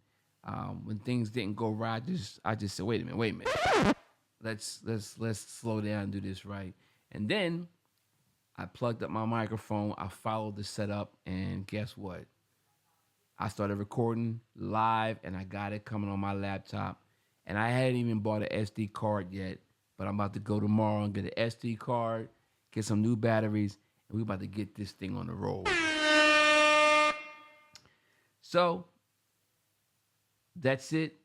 when things didn't go right, I just said, wait a minute, let's slow down and do this right. And then I plugged up my microphone. I followed the setup, and guess what? I started recording live, and I got it coming on my laptop. And I hadn't even bought an SD card yet, but I'm about to go tomorrow and get an SD card, get some new batteries, and we're about to get this thing on the road. So that's it.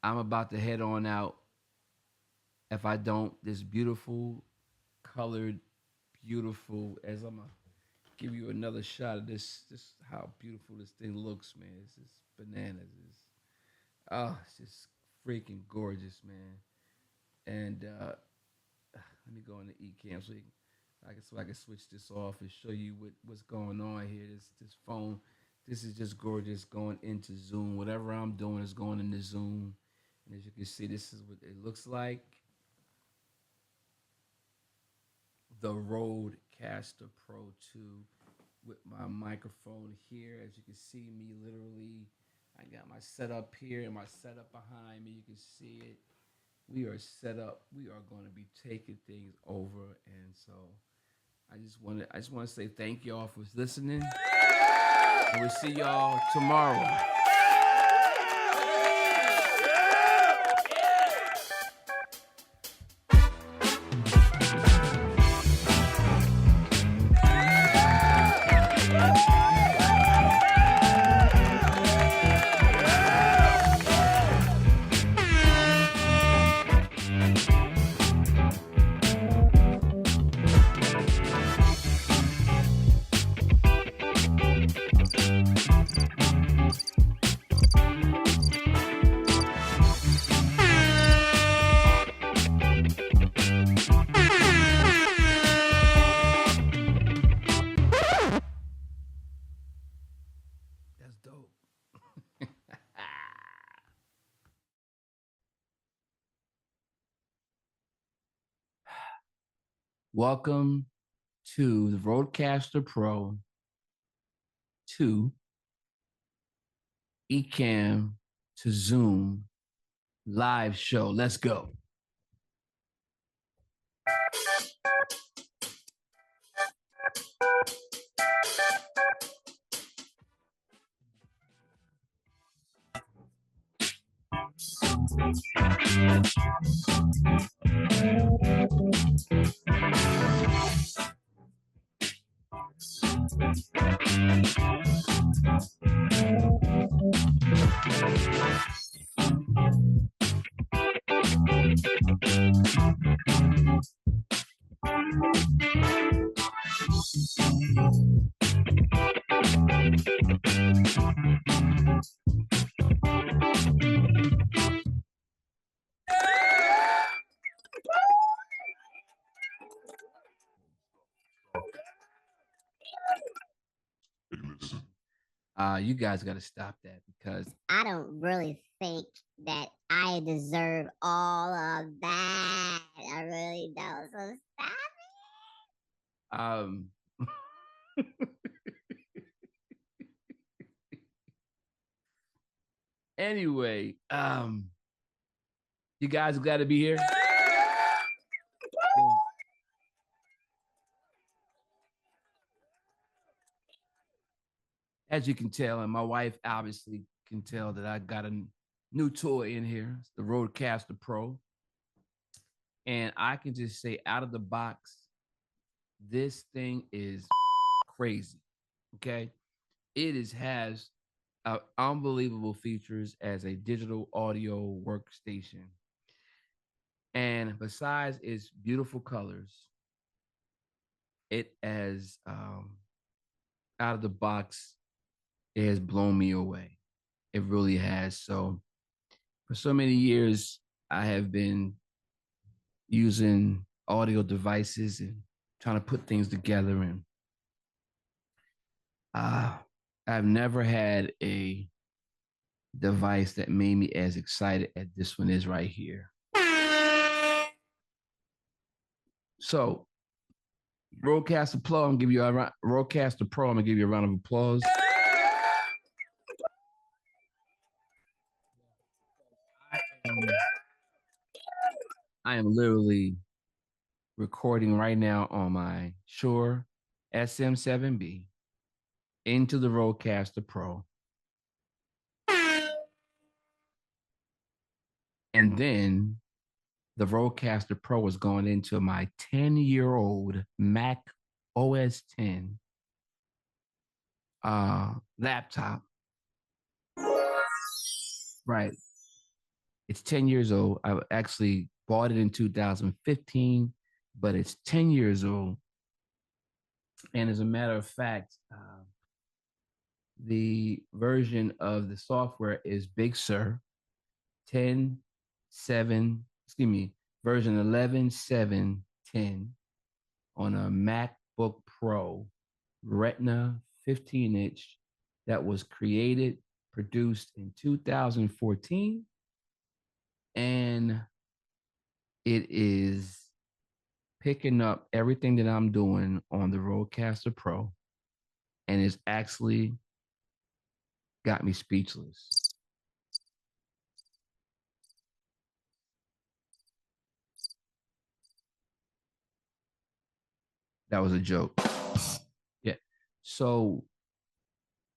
I'm about to head on out. If I don't, this beautiful, colored, beautiful, as I'm gonna give you another shot of this how beautiful this thing looks, man. It's just bananas. It's just freaking gorgeous, man. And let me go into Ecamm so I can switch this off and show you what's going on here. This phone, this is just gorgeous going into Zoom. Whatever I'm doing is going into Zoom. And as you can see, this is what it looks like. The Rodecaster Pro 2 with my microphone here. As you can see me literally, I got my setup here and my setup behind me. You can see it. We are set up. We are going to be taking things over. And so I just want to say thank y'all for listening. And we'll see y'all tomorrow. That's dope. Welcome to the Rodecaster Pro 2 Ecamm to Zoom live show. Let's go. Hey, listen. You guys got to stop that because I don't really think that I deserve all of that. I really don't. So stop. um anyway, you guys got to be here. As you can tell, and my wife obviously can tell that I got a new toy in here. It's the Rodecaster Pro. And I can just say out of the box, this thing is crazy. Okay. Has unbelievable features as a digital audio workstation. And besides its beautiful colors, it has out of the box, it has blown me away. It really has. So for so many years, I have been using audio devices and trying to put things together. And I've never had a device that made me as excited as this one is right here. So, Rodecaster Pro, I'm gonna give you a Rodecaster Pro. I'm gonna give you a round of applause. I am literally recording right now on my Shure SM7B into the Rodecaster Pro. And then the Rodecaster Pro is going into my 10-year-old Mac OS 10 laptop. Right. It's 10 years old. I actually bought it in 2015, but it's 10 years old. And as a matter of fact, the version of the software is Big Sur version 11.7.10 on a MacBook Pro Retina 15-inch that was created, produced in 2014, and it is picking up everything that I'm doing on the Rodecaster Pro, and it's actually got me speechless. That was a joke. Yeah. So,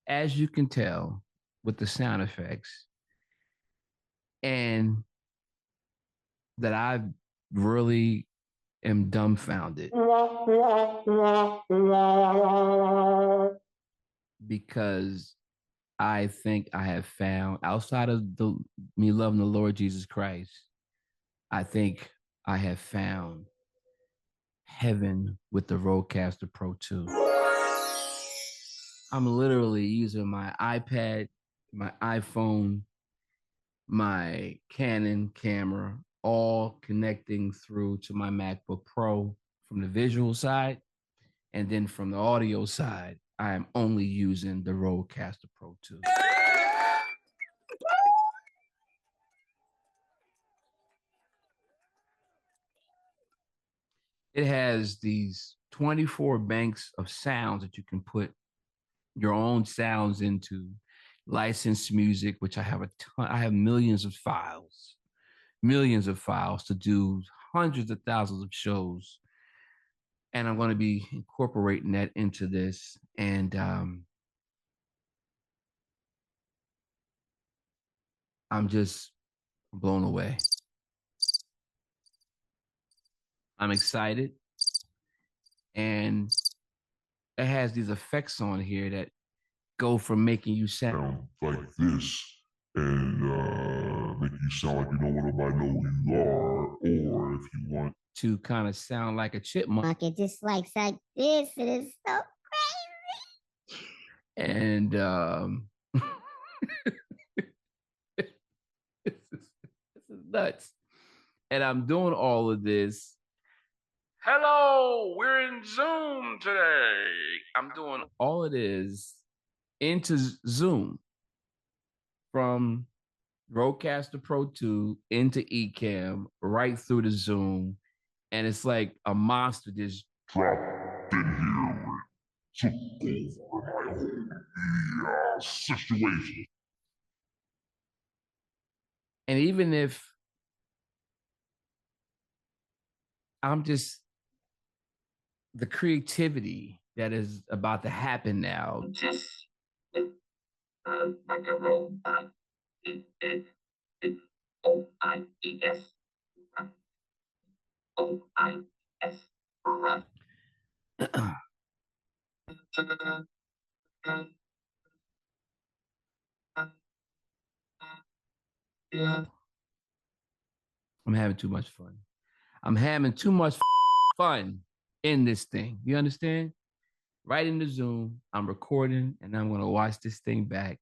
as you can tell with the sound effects, and that I really am dumbfounded because I think I have found, outside of me loving the Lord Jesus Christ, I think I have found heaven with the Rodecaster Pro 2. I'm literally using my iPad, my iPhone, my Canon camera, all connecting through to my MacBook Pro from the visual side. And then from the audio side, I am only using the Rodecaster Pro 2. It has these 24 banks of sounds that you can put your own sounds into, licensed music, which I have a ton. I have millions of files to do hundreds of thousands of shows, and I'm going to be incorporating that into this. And I'm just blown away. I'm excited, and it has these effects on here that go from making you sound like this and make you sound like you don't want nobody know who you are, or if you want to kind of sound like a chipmunk. It just like this. It is so crazy. And this is nuts. And I'm doing all of this. Hello, we're in Zoom today. I'm doing all it is into Zoom from Rodecaster Pro 2 into Ecamm right through the Zoom. And it's like a monster just dropped in here and took over my whole situation. And even if I'm just the creativity that is about to happen now. Just like a robot. OIES. OIS. I'm having too much fun. I'm having too much fun in this thing. You understand? Right in the Zoom, I'm recording and I'm going to watch this thing back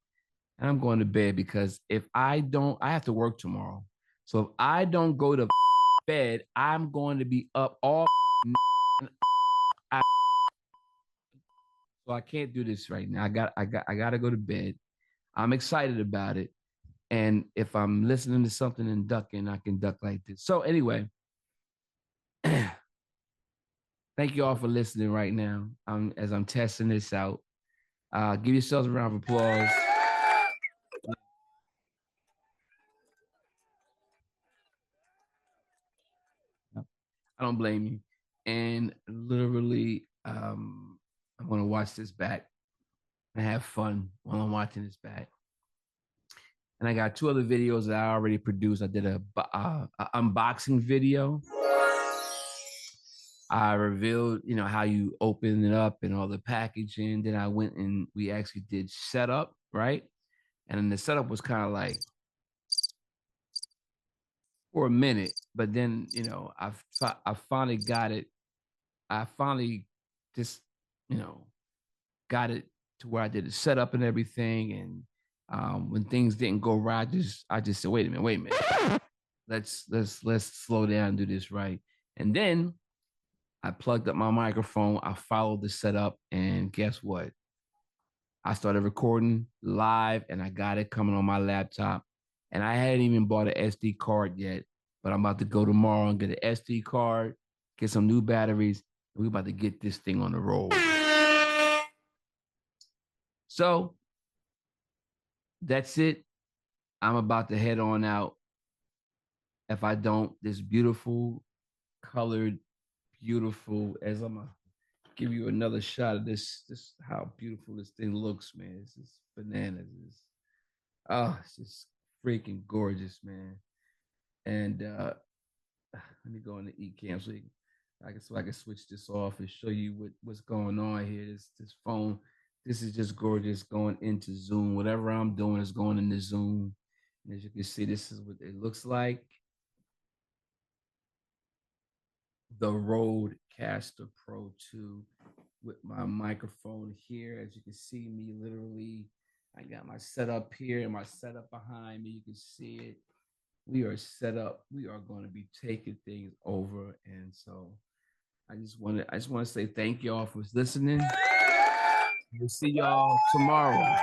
and I'm going to bed because if I don't, I have to work tomorrow. So if I don't go to bed, I'm going to be up all so I can't do this right now. I got to go to bed. I'm excited about it. And if I'm listening to something and ducking, I can duck like this. So anyway, thank you all for listening right now. As I'm testing this out. Give yourselves a round of applause. I don't blame you. And literally, I'm going to watch this back and have fun while I'm watching this back. And I got 2 other videos that I already produced. I did a unboxing video. I revealed, how you open it up and all the packaging. Then I went and we actually did setup, right? And then the setup was kind of like for a minute, but then, I finally got it. I finally just, got it to where I did the setup and everything. And when things didn't go right, I just said, wait a minute. let's slow down and do this right. And then I plugged up my microphone. I followed the setup, and guess what? I started recording live, and I got it coming on my laptop. And I hadn't even bought an SD card yet, but I'm about to go tomorrow and get an SD card, get some new batteries, and we're about to get this thing on the road. So that's it. I'm about to head on out. If I don't, this beautiful, colored, beautiful, as I'm gonna give you another shot of this how beautiful this thing looks, man. It's just bananas. It's just freaking gorgeous, man. And let me go into Ecamm so I can switch this off and show you what's going on here. This phone, this is just gorgeous going into Zoom. Whatever I'm doing is going into Zoom. And as you can see, this is what it looks like. The Rodecaster Pro 2 with my microphone here. As you can see me literally, I got my setup here and my setup behind me. You can see it. We are set up. We are going to be taking things over. And so I just want to say thank y'all for listening. We'll see y'all tomorrow.